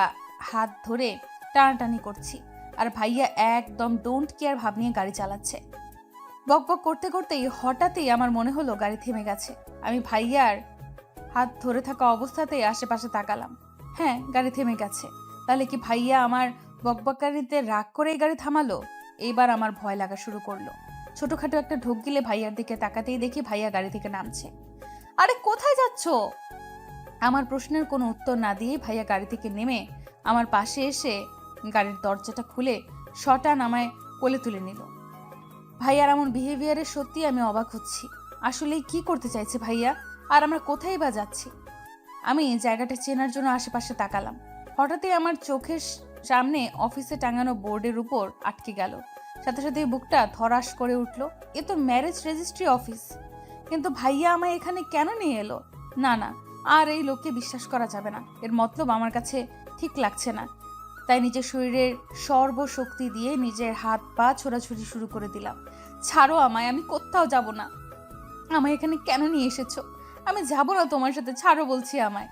হাত ধরে টানাটানি করছি, আর ভাইয়া একদম ডোন্ট কেয়ার ভাব নিয়ে গাড়ি চালাচ্ছে। বকবক করতে করতেই হঠাৎই আমার মনে হলো গাড়ি থেমে গেছে। আমি ভাইয়ার হাত ধরে থাকা অবস্থাতেই আশেপাশে তাকালাম। হ্যাঁ, গাড়ি থেমে গেছে। তাহলে কি ভাইয়া আমার বকবকারিতে রাগ করে গাড়ি থামালো? এইবার আমার ভয় লাগা শুরু করলো। ছোটখাটো একটা ঢোক গিলে ভাইয়ার দিকে তাকাতেই দেখি ভাইয়া গাড়ি থেকে নামছে। আরে কোথায় যাচ্ছ? আমার প্রশ্নের কোনো উত্তর না দিয়ে ভাইয়া গাড়ি থেকে নেমে আমার পাশে এসে গাড়ির দরজাটা খুলে শটান আমায় কোলে তুলে নিল। ভাইয়ার এমন বিহেভিয়ারে সত্যি আমি অবাক হচ্ছি। আসলেই কি করতে চাইছে ভাইয়া, আর আমরা কোথায় বা যাচ্ছি? আমি জায়গাটা চেনার জন্য আশেপাশে তাকালাম। হঠাৎই আমার চোখের সামনে অফিসে টাঙানো বোর্ডের উপর আটকে গেল। সাথে সাথে বুকটা ধরাস করে উঠল। এ তো ম্যারেজ রেজিস্ট্রি অফিস, কিন্তু ভাইয়া আমায় এখানে কেন নিয়ে এলো? না, আর এই লোককে বিশ্বাস করা যাবে না। এর মতলব আমার কাছে ঠিক লাগছে না। তাই নিজের শরীরের সর্বশক্তি দিয়ে নিজের হাত পা ছোড়াছুড়ি শুরু করে দিলাম। ছাড়ো আমায়, আমি কোথাও যাব না। আমায় এখানে কেন নিয়ে এসেছো? আমি যাব না তোমার সাথে, ছাড়ো বলছি আমায়।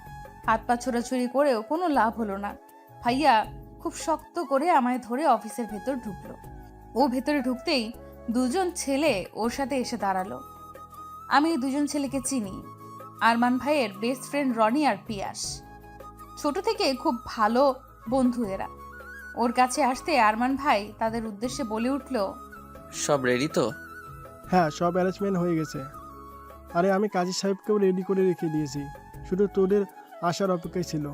হাত পা ছোড়াছুড়ি করেও কোনো লাভ হলো না। ভাইয়া খুব শক্ত করে আমায় ধরে অফিসের ভেতর ঢুকলো। ও ভেতরে ঢুকতেই দুজন ছেলে ওর সাথে এসে দাঁড়ালো। আমি এই দুজন ছেলেকে চিনি, আরমান ভাইয়ের বেস্ট ফ্রেন্ড রনি আর পিয়াস। ছোট থেকে খুব ভালো বন্ধু এরা। ওর কাছে আসতে আরমান ভাই তাদের উদ্দেশ্যে বলে উঠল, সব রেডি তো? হ্যাঁ, সব অ্যারেঞ্জমেন্ট হয়ে গেছে। আরে আমি কাজী সাহেবকেও রেডি করে রেখে দিয়েছি, শুধু তোদের আসার অপেক্ষায় ছিল।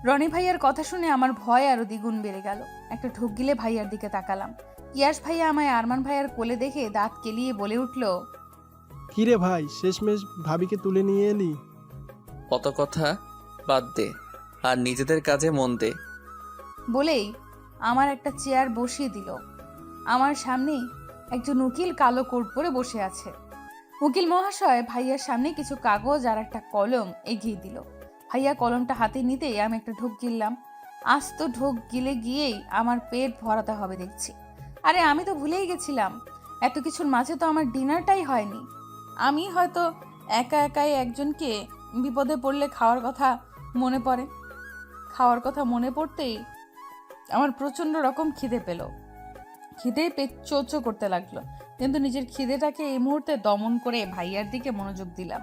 রনি ভাইয়ার কথা শুনে আমার ভয় আরো দ্বিগুণ বেড়ে গেল। একটা ঢোক গিলে ভাইয়ার দিকে তাকালাম। পিয়াস ভাইয়া আমায় আরমান ভাইয়ার কোলে দেখে দাঁত কেলিয়ে বলে উঠল, কিরে ভাই, শেষমেশ ভাবিকে তুলে নিয়ে এলি? অত কথা বাদ দে, আর নিজেদের কাজে মন দে। বলেই আমার একটা চেয়ার বসিয়ে দিল আমার সামনেই। একজন উকিল কালো কোট পরে বসে আছে। উকিল মহাশয় ভাইয়ার সামনে কিছু কাগজ আর একটা কলম এগিয়ে দিল। ভাইয়া কলমটা হাতে নিতেই আমি একটা ঢোক গিললাম। আস্ত ঢোক গিলে গিয়েই আমার পেট ভরাতে হবে দেখছি। আরে আমি তো ভুলেই গেছিলাম, এত কিছুর মাঝে তো আমার ডিনারটাই হয়নি। আমি হয়তো একা একাই একজনকে বিপদে পড়লে খাওয়ার কথা মনে পড়ে। খাওয়ার কথা মনে পড়তেই আমার প্রচণ্ড রকম খিদে পেল। খিদেই পেট চোচো করতে লাগলো, কিন্তু নিজের খিদেটাকে এই মুহূর্তে দমন করে ভাইয়ার দিকে মনোযোগ দিলাম।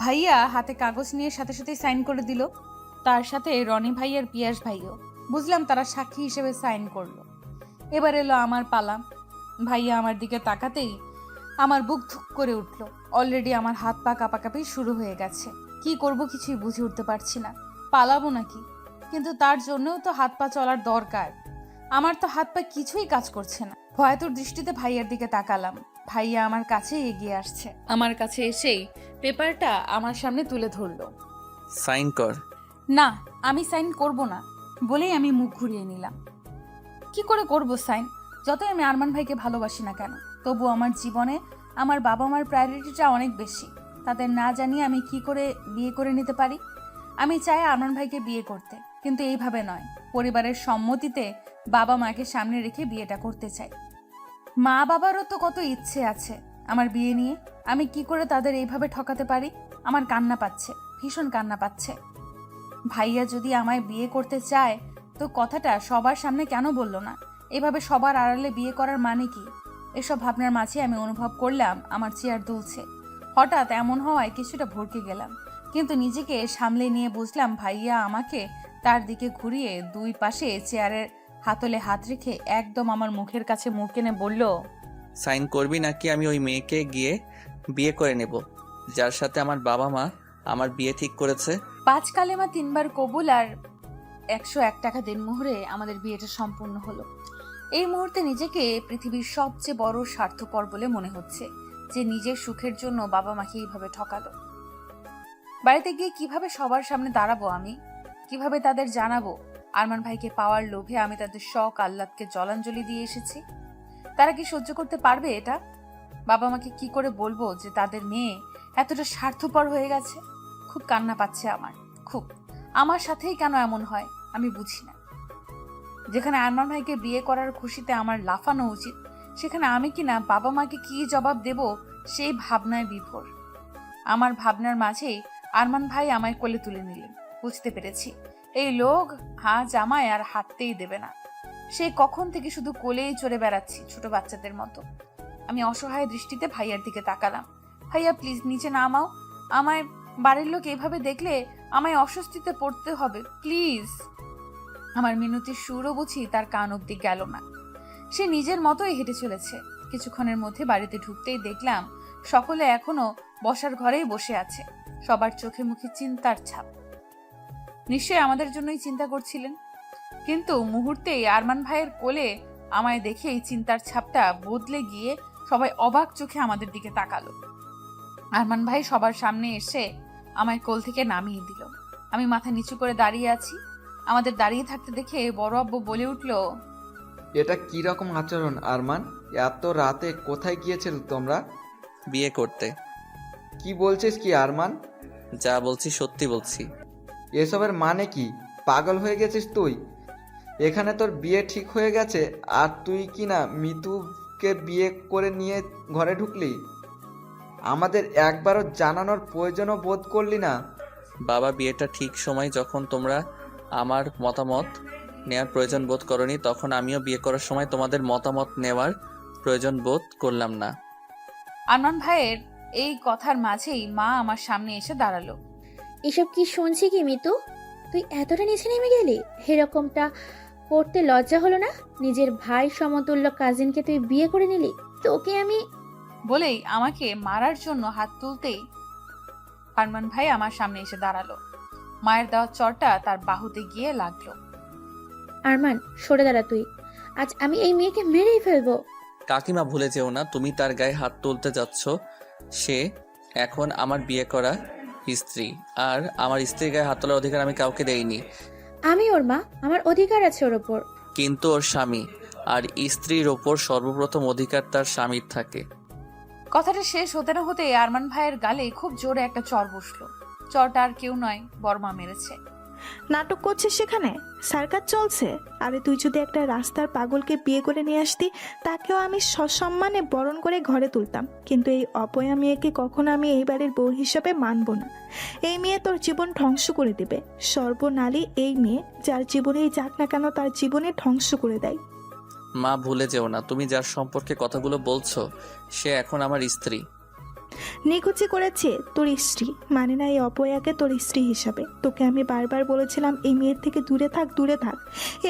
ভাইয়া হাতে কাগজ নিয়ে সাথে সাথে সাইন করে দিল। তার সাথে রনি ভাই আর পিয়াস ভাইও। বুঝলাম তারা সাক্ষী হিসেবে সাইন করলো। এবার এলো আমার পালা। ভাইয়া আমার দিকে তাকাতেই আমার বুক ধুক করে উঠল। অলরেডি আমার হাত পা কাঁপাকাঁপি শুরু হয়ে গেছে। কি করব কিছুই বুঝে উঠতে পারছি না। পালাবো নাকি? কিন্তু তার জন্যও তো হাত পা চলার দরকার। আমার তো হাত পা কিছুই কাজ করছে না। ভয়াতুর দৃষ্টিতে ভাইয়ার দিকে তাকালাম। ভাইয়া আমার কাছে এগিয়ে আসছে। আমার কাছে এসেই পেপারটা আমার সামনে তুলে ধরলো। সাইন কর। না, আমি সাইন করব না বলেই আমি মুখ ঘুরিয়ে নিলাম। কি করে করব সাইন? যতই আমি আরমান ভাইকে ভালোবাসি না কেন, তবু আমার জীবনে আমার বাবা মার প্রায়োরিটিটা অনেক বেশি। তাদের না জানিয়ে আমি কি করে বিয়ে করে নিতে পারি? আমি চাই আরমান ভাইকে বিয়ে করতে, কিন্তু এইভাবে নয়। পরিবারের সম্মতিতে বাবা মাকে সামনে রেখে বিয়েটা করতে চাই। মা বাবারও তো কত ইচ্ছে আছে আমার বিয়ে নিয়ে। আমি কি করে তাদের এইভাবে ঠকাতে পারি? আমার কান্না পাচ্ছে, ভীষণ কান্না পাচ্ছে। ভাইয়া যদি আমায় বিয়ে করতে চায় তো কথাটা সবার সামনে কেন বললো না? এভাবে সবার আড়ালে বিয়ে করার মানে কি? এসব ভাবনার মাঝে আমি অনুভব করলাম আমার চেয়ার দুলছে। হঠাৎ এমন হওয়ায় কিছুটা ভরকে গেলাম, কিন্তু নিজেকে সামলে নিয়ে বুঝলাম ভাইয়া আমাকে তার দিকে ঘুরিয়ে দুই পাশে চেয়ারের হাতলে হাত রেখে একদম আমার মুখের কাছে মুখ এনে বলল, সাইন করবি নাকি আমি ওই মেয়েকে গিয়ে বিয়ে করে নেব যার সাথে আমার বাবা মা আমার বিয়ে ঠিক করেছে? 5 কালেমা 3 বার কবুল আর 101 টাকা দেনমোহরে আমাদের বিয়েটা সম্পূর্ণ হলো। এই মুহূর্তে নিজেকে পৃথিবীর সবচেয়ে বড় স্বার্থপর বলে মনে হচ্ছে, যে নিজের সুখের জন্য বাবা মাকে এইভাবে ঠকালো। বাড়িতে গিয়ে কিভাবে সবার সামনে দাঁড়াবো আমি? কিভাবে তাদের জানাবো আরমান ভাইকে পাওয়ার লোভে আমি তাদের শখ আহ্লাদকে জলাঞ্জলি দিয়ে এসেছি? তারা কি সহ্য করতে পারবে এটা? বাবা মাকে কি করে বলবো যে তাদের মেয়ে এতটা স্বার্থপর হয়ে গেছে? খুব কান্না পাচ্ছে আমার, খুব। আমার সাথেই কেন এমন হয় আমি বুঝি না। যেখানে আরমান ভাইকে বিয়ে করার খুশিতে আমার লাফানো উচিত, সেখানে আমি কিনা বাবা মাকে কি জবাব দেব সেই ভাবনায় বিভোর। আমার ভাবনার মাঝেই আরমান ভাই আমায় কোলে তুলে নিলেন। বুঝতে পেরেছি এই লোক জামায় আর হাঁটতেই দেবে না। সে কখন থেকে শুধু কোলেই চড়ে বেড়াচ্ছি ছোট বাচ্চাদের মতো। আমি অসহায় দৃষ্টিতে ভাইয়ার দিকে তাকালাম। ভাইয়া প্লিজ নিচে নামাও, আমায় বাড়ির লোক এভাবে দেখলে আমায় অস্বস্তিতে পড়তে হবে, প্লিজ। আমার মিনতির সুরও বুঝি তার কান অব্দি গেল না। সে নিজের মতোই হেঁটে চলেছে। কিছুক্ষণের মধ্যে বাড়িতে ঢুকতেই দেখলাম সকলে এখনো বসার ঘরেই বসে আছে। সবার চোখে মুখে চিন্তার ছাপ। নিশ্চয়ই আমাদের জন্যই চিন্তা করছিলেন। কিন্তু মুহূর্তেই আরমান ভাইয়ের কোলে আমায় দেখেই চিন্তার ছাপটা বদলে গিয়ে সবাই অবাক চোখে আমাদের দিকে তাকালো। আরমান ভাই সবার সামনে এসে আমায় কোল থেকে নামিয়ে দিল। আমি মাথা নিচু করে দাঁড়িয়ে আছি। আমাদের দাঁড়িয়ে থাকতে দেখে বড় আব্বু বলে উঠল, এটা কি রকম আচরণ আরমান? এত রাতে কোথায় গিয়েছিল তোমরা? বিয়ে করতে। কি বলছিস কি আরমান? যা বলছি সত্যি বলছি। এসবের মানে কি? পাগল হয়ে গেছিস তুই? এখানে তোর বিয়ে ঠিক হয়ে গেছে আর তুই কি না মিতুকে বিয়ে করে নিয়ে ঘরে ঢুকলি? আমাদের একবারও জানানোর প্রয়োজনও বোধ করলি না? বাবা, বিয়েটা ঠিক সময় যখন তোমরা আমার মতামত নেওয়ার প্রয়োজন বোধ করনি, তখন আমিও বিয়ে করার সময় তোমাদের মতামত নেওয়ার প্রয়োজন বোধ করলাম না। আরমান ভাইয়ের এই কথার মাঝেই মা আমার সামনে এসে দাঁড়ালো। এসব কি শুনছি কি মিতু? তুই এতটা নিচে নেমে গেলি? এরকমটা করতে লজ্জা হলো না? নিজের ভাই সমতুল্য কাজিনকে তুই বিয়ে করে নিলি? তোকে আমি বলেই আমাকে মারার জন্য হাত তুলতেই আরমান ভাই আমার সামনে এসে দাঁড়ালো। মায়ের দেওয়া চড়টা তার বাহুতে গিয়ে লাগলো। আরমান, সরে দাঁড়া তুই। আজ আমি এই মেয়েকে মেরেই ফেলবো। কাকিমা, ভুলে যেও না তুমি তার গায়ে হাত তুলতে যাচ্ছ। সে এখন আমার বিয়ে করা স্ত্রী, আর আমার স্ত্রীর গায়ে হাত তোলার অধিকার আমি কাউকে দেইনি। আমি ওর মা, আমার অধিকার আছে ওর ওপর। কিন্তু ওর স্বামী আর স্ত্রীর ওপর সর্বপ্রথম অধিকার তার স্বামীর থাকে। কথাটা শেষ হতে না হতে আরমান ভাইয়ের গালে খুব জোরে একটা চর বসলো। চরটা আর কেউ নয়, বর্মা মেরেছে। নাটক করছিস সেখানে? সার্কাস চলছে? আরে তুই যদি একটা রাস্তার পাগলকে বিয়ে করে নিয়ে আসতি, তাকেও আমি সসম্মানে বরণ করে ঘরে তুলতাম, কিন্তু এই অপয়া মেয়েকে কখনো আমি এই বাড়ির বউ হিসাবে মানব না। এই মেয়ে তোর জীবন ধ্বংস করে দেবে। সর্বনালী এই মেয়ে, যার জীবনেই যাক না কেন তার জীবনে ধ্বংস করে দেয়। মা, ভুলে যেও না, তুমি যার সম্পর্কে কথাগুলো বলছো সে এখন আমার স্ত্রী। নিকুচি করেছে তোর স্ত্রী, মানে না এই অপয়াকে তোর স্ত্রী হিসাবে। তোকে আমি বারবার বলেছিলাম এই মেয়ের থেকে দূরে থাক, দূরে থাক।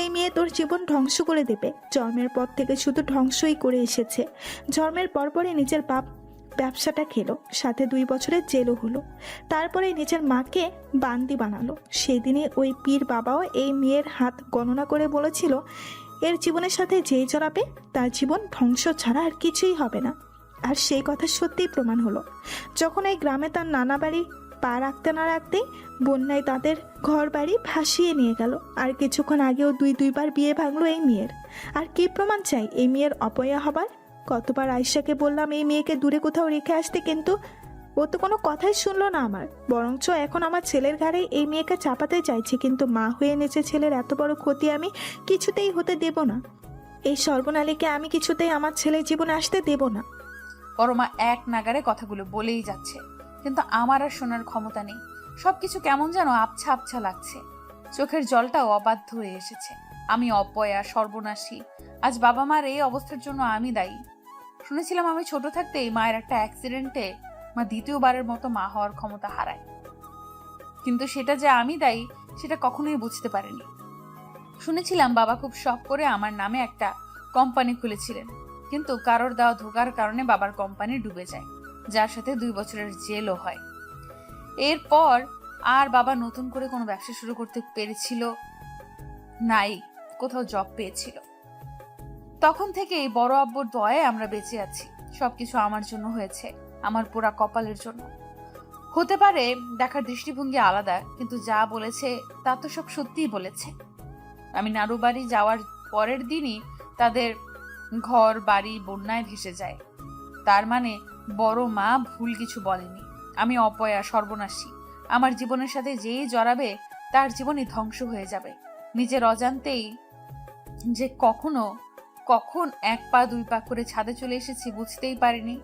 এই মেয়ে তোর জীবন ধ্বংস করে দেবে। জন্মের পর থেকে শুধু ধ্বংসই করে এসেছে। জন্মের পরপরই নিজের ব্যবসাটা খেলো, সাথে 2 বছরের জেলও হলো। তারপরে নিজের মাকে বান্দি বানালো। সেদিনে ওই পীর বাবাও এই মেয়ের হাত গণনা করে বলেছিল, এর জীবনের সাথে যেই জড়াবে তার জীবন ধ্বংস ছাড়া আর কিছুই হবে না। আর সেই কথা সত্যিই প্রমাণ হলো যখন এই গ্রামে তার নানা বাড়ি পা রাখতে না রাখতেই বন্যায় তাদের ঘর বাড়ি ভাসিয়ে নিয়ে গেল। আর কিছুক্ষণ আগেও 2-2বার বিয়ে ভাঙলো এই মেয়ের। আর কি প্রমাণ চাই এই মেয়ের অপয়া হবার? কতবার আয়েশাকে বললাম এই মেয়েকে দূরে কোথাও রেখে আসতে, কিন্তু ও তো কোনো কথাই শুনলো না আমার। বরঞ্চ এখন আমার ছেলের ঘাড়ে এই মেয়েকে চাপাতে চাইছে, কিন্তু মা হয়ে নেচে ছেলের এত বড় ক্ষতি আমি কিছুতেই হতে দেব না। এই সর্বনালীকে আমি কিছুতেই আমার ছেলের জীবনে আসতে দেব না। বড়মা এক নাগারে কথাগুলো বলেই যাচ্ছে, কিন্তু আমার আর শোনার ক্ষমতা নেই। সবকিছু কেমন যেন আবছা আবছা লাগছে। চোখের জলটাও অবাধ্য হয়ে এসেছে। আমি অপয়া, সর্বনাশী। আজ বাবা মার এই অবস্থার জন্য আমি দায়ী। শুনেছিলাম আমি ছোট থাকতেই মায়ের একটা অ্যাক্সিডেন্টে মা দ্বিতীয়বারের মতো মা হওয়ার ক্ষমতা হারায়, কিন্তু সেটা যে আমি দায়ী সেটা কখনোই বুঝতে পারিনি। শুনেছিলাম বাবা খুব শখ করে আমার নামে একটা কোম্পানি খুলেছিলেন, কিন্তু কারোর দেওয়া ধোকার কারণে বাবার কোম্পানি ডুবে যায়, যার সাথে 2 বছরের জেলও হয়। এরপর আর বাবা নতুন করে কোনো ব্যবসা শুরু করতে পেরেছিল নাই, কোথাও জব পেয়েছিল। তখন থেকেই বড় আব্বুর দয়ায় আমরা বেঁচে আছি। সবকিছু আমার জন্য হয়েছে, আমার পোড়া কপালের জন্য। হতে পারে দেখার দৃষ্টিভঙ্গি আলাদা, কিন্তু যা বলেছে তা তো সব সত্যিই বলেছে। আমি নাড়ু বাড়ি যাওয়ার পরের দিনই তাদের ঘর বাড়ি বন্যায় ভেসে যায়। তার মানে বড় মা ভুল কিছু বলেনি। আমি অপয়া, সর্বনাশী। আমার জীবনের সাথে যেই জড়াবে তার জীবনই ধ্বংস হয়ে যাবে। নিজের অজান্তেই যে কখন 1 পা 2 পা করে ছাদে চলে এসেছি বুঝতেই পারিনি।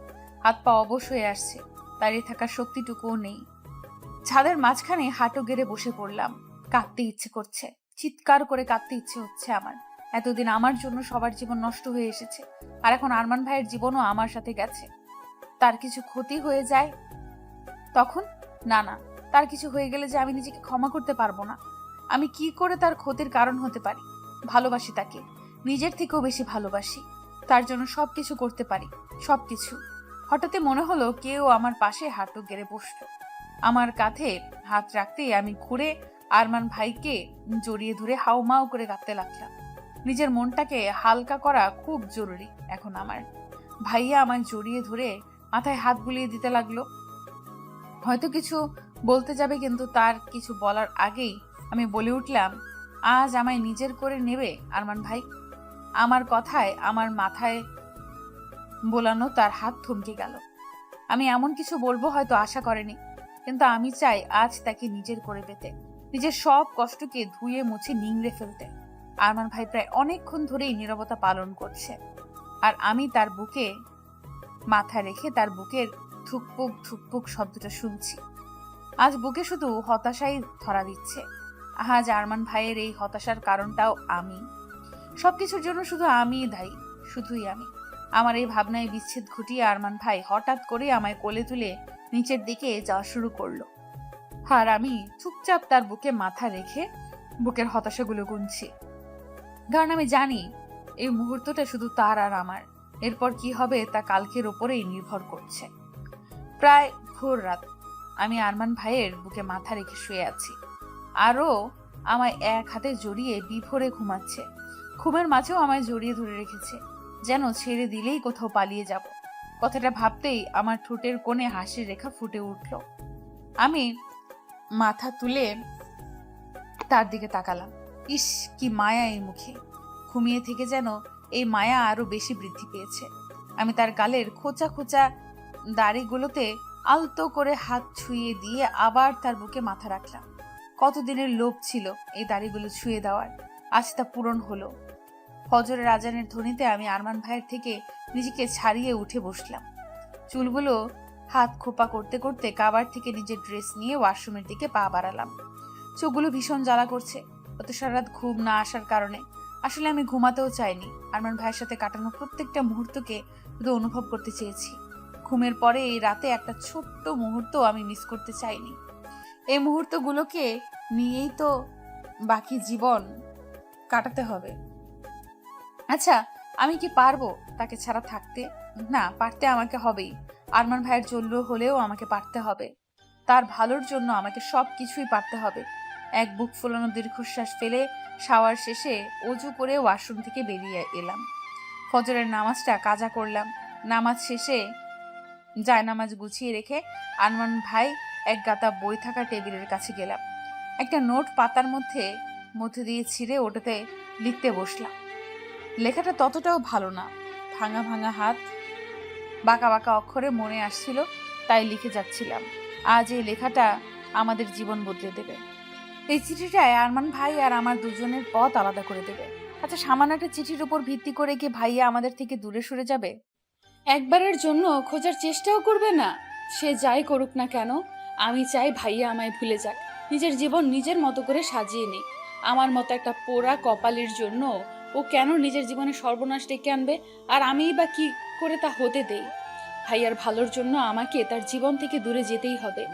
হাত পা অবশ হয়ে আসছে, দাঁড়িয়ে থাকার শক্তিটুকুও নেই। ছাদের মাঝখানে হাঁটু গেড়ে বসে পড়লাম। কাঁদতে ইচ্ছে করছে, চিৎকার করে কাঁদতে ইচ্ছে হচ্ছে আমার। এতদিন আমার জন্য সবার জীবন নষ্ট হয়ে এসেছে, আর এখন আরমান ভাইয়ের জীবনও আমার সাথে গেছে। তার কিছু ক্ষতি হয়ে যায় তখন? না, তার কিছু হয়ে গেলে যে আমি নিজেকে ক্ষমা করতে পারবো না। আমি কি করে তার ক্ষতির কারণ হতে পারি? ভালোবাসি তাকে, নিজের থেকেও বেশি ভালোবাসি। তার জন্য সবকিছু করতে পারি, সবকিছু। হঠাৎই মনে হলো কেউ আমার পাশে হাঁটু গেড়ে বসলো। আমার কাঁধে হাত রাখতেই আমি ঘুরে আরমান ভাইকে জড়িয়ে ধরে হাউমাউ করে কাঁদতে লাগলাম। নিজের মনটাকে হালকা করা খুব জরুরি এখন আমার। ভাইয়া আমায় জড়িয়ে ধরে মাথায় হাত বুলিয়ে দিতে লাগলো। হয়তো কিছু বলতে যাবে, কিন্তু তার কিছু বলার আগেই আমি বলে উঠলাম, আজ আমায় নিজের করে নেবে আরমান ভাই? আমার কথায় আমার মাথায় বোলানো তার হাত থমকে গেল। আমি এমন কিছু বলবো হয়তো আশা করেনি, কিন্তু আমি চাই আজ তাকে নিজের করে পেতে, নিজের সব কষ্টকে ধুয়ে মুছে নিংড়ে ফেলতে। আরমান ভাই প্রায় অনেকক্ষণ ধরেই নীরবতা পালন করছে, আর আমি তার বুকে মাথা রেখে তার বুকের ধুকপুক ধুকপুক শব্দটা শুনছি। আজ বুকে শুধু হতাশাই ধরা দিচ্ছে। আজ আরমান ভাইয়ের এই হতাশার কারণটাও আমি। সবকিছুর জন্য শুধু আমিই দায়ী, শুধুই আমি। আমার এই ভাবনায় বিচ্ছেদ ঘটিয়ে আরমান ভাই হঠাৎ করে আমায় কোলে তুলে নিচের দিকে যাওয়া শুরু করলো, আর আমি চুপচাপ তার বুকে মাথা রেখে বুকের হতাশাগুলো গুনছি। কারণ আমি জানি এই মুহূর্তটা শুধু তার আর আমার। এরপর কি হবে তা কালকের ওপরেই নির্ভর করছে। প্রায় ভোর রাত, আমি আরমান ভাইয়ের বুকে মাথা রেখে শুয়ে আছি। আরও আমায় এক হাতে জড়িয়ে বিভোরে ঘুমাচ্ছে। ঘুমের মাঝেও আমায় জড়িয়ে ধরে রেখেছে, যেন ছেড়ে দিলেই কোথাও পালিয়ে যাব। কথাটা ভাবতেই আমার ঠোঁটের কোণে হাসির রেখা ফুটে উঠল। আমি মাথা তুলে তার দিকে তাকালাম। ইস, কি মায়া এই মুখে! ঘুমিয়ে থেকে যেন এই মায়া আরো বেশি বৃদ্ধি পেয়েছে। আমি তার গালের খোঁচা খোঁচা দাড়িগুলোতে আলতো করে হাত ছুঁয়ে দিয়ে আবার তার বুকে মাথা রাখলাম। কতদিনের লোভ ছিল এই দাড়িগুলো ছুঁয়ে দেওয়ার, আজ তা পূরণ হলো। ফজরের আজানের ধ্বনিতে আমি আরমান ভাইয়ের থেকে নিজেকে ছাড়িয়ে উঠে বসলাম। চুলগুলো হাত খোপা করতে করতে কাবার থেকে নিজের ড্রেস নিয়ে ওয়াশরুমের দিকে পা বাড়ালাম। চোখগুলো ভীষণ জ্বালা করছে, গত সারা রাত ঘুম না আসার কারণে। আসলে আমি ঘুমাতেও চাইনি, আরমান ভাইয়ের সাথে কাটানো প্রত্যেকটা মুহূর্তকে শুধু অনুভব করতে চেয়েছি। ঘুমের পরে এই রাতে একটা ছোট্ট মুহূর্ত আমি মিস করতে চাইনি। এই মুহূর্তগুলোকে নিয়েই তো বাকি জীবন কাটাতে হবে। আচ্ছা, আমি কি পারবো তাকে ছাড়া থাকতে? না, পারতে আমাকে হবেই। আরমান ভাইয়ের জন্য হলেও আমাকে পারতে হবে। তার ভালোর জন্য আমাকে সব কিছুই পারতে হবে। এক বুক ফোলানো দীর্ঘশ্বাস ফেলে শাওয়ার শেষে অজু করে ওয়াশরুম থেকে বেরিয়ে এলাম। ফজরের নামাজটা কাজা করলাম। নামাজ শেষে জায়নামাজ গুছিয়ে রেখে আরমান ভাই এক গাদা বই থাকা টেবিলের কাছে গেলাম। একটা নোট পাতার মধ্যে দিয়ে ছিঁড়ে ওটাতে লিখতে বসলাম। লেখাটা ততটাও ভালো না, ভাঙা ভাঙা হাত, বাঁকা বাঁকা অক্ষরে মনে আসছিল, তাই লিখে যাচ্ছিলাম। আজ এই লেখাটা আমাদের জীবন বদলে দেবে। এই চিঠিটায় আরমান ভাই আর আমার দুজনের পথ আলাদা করে দেবে। আচ্ছা, সামান্য একটা চিঠির উপর ভিত্তি করে কি ভাইয়া আমাদের থেকে দূরে সরে যাবে? একবারের জন্য খোঁজার চেষ্টাও করবে না? সে যাই করুক না কেন, আমি চাই ভাইয়া আমায় ভুলে যাক, নিজের জীবন নিজের মতো করে সাজিয়ে নিক। আমার মতো একটা পোড়া কপালের জন্য ও কেন নিজের জীবনে সর্বনাশ ডেকে আনবে, আর আমিই বা কি করে তা হতে দেই? ভাইয়ার ভালোর জন্য আমাকে তার জীবন থেকে দূরে যেতেই হবে,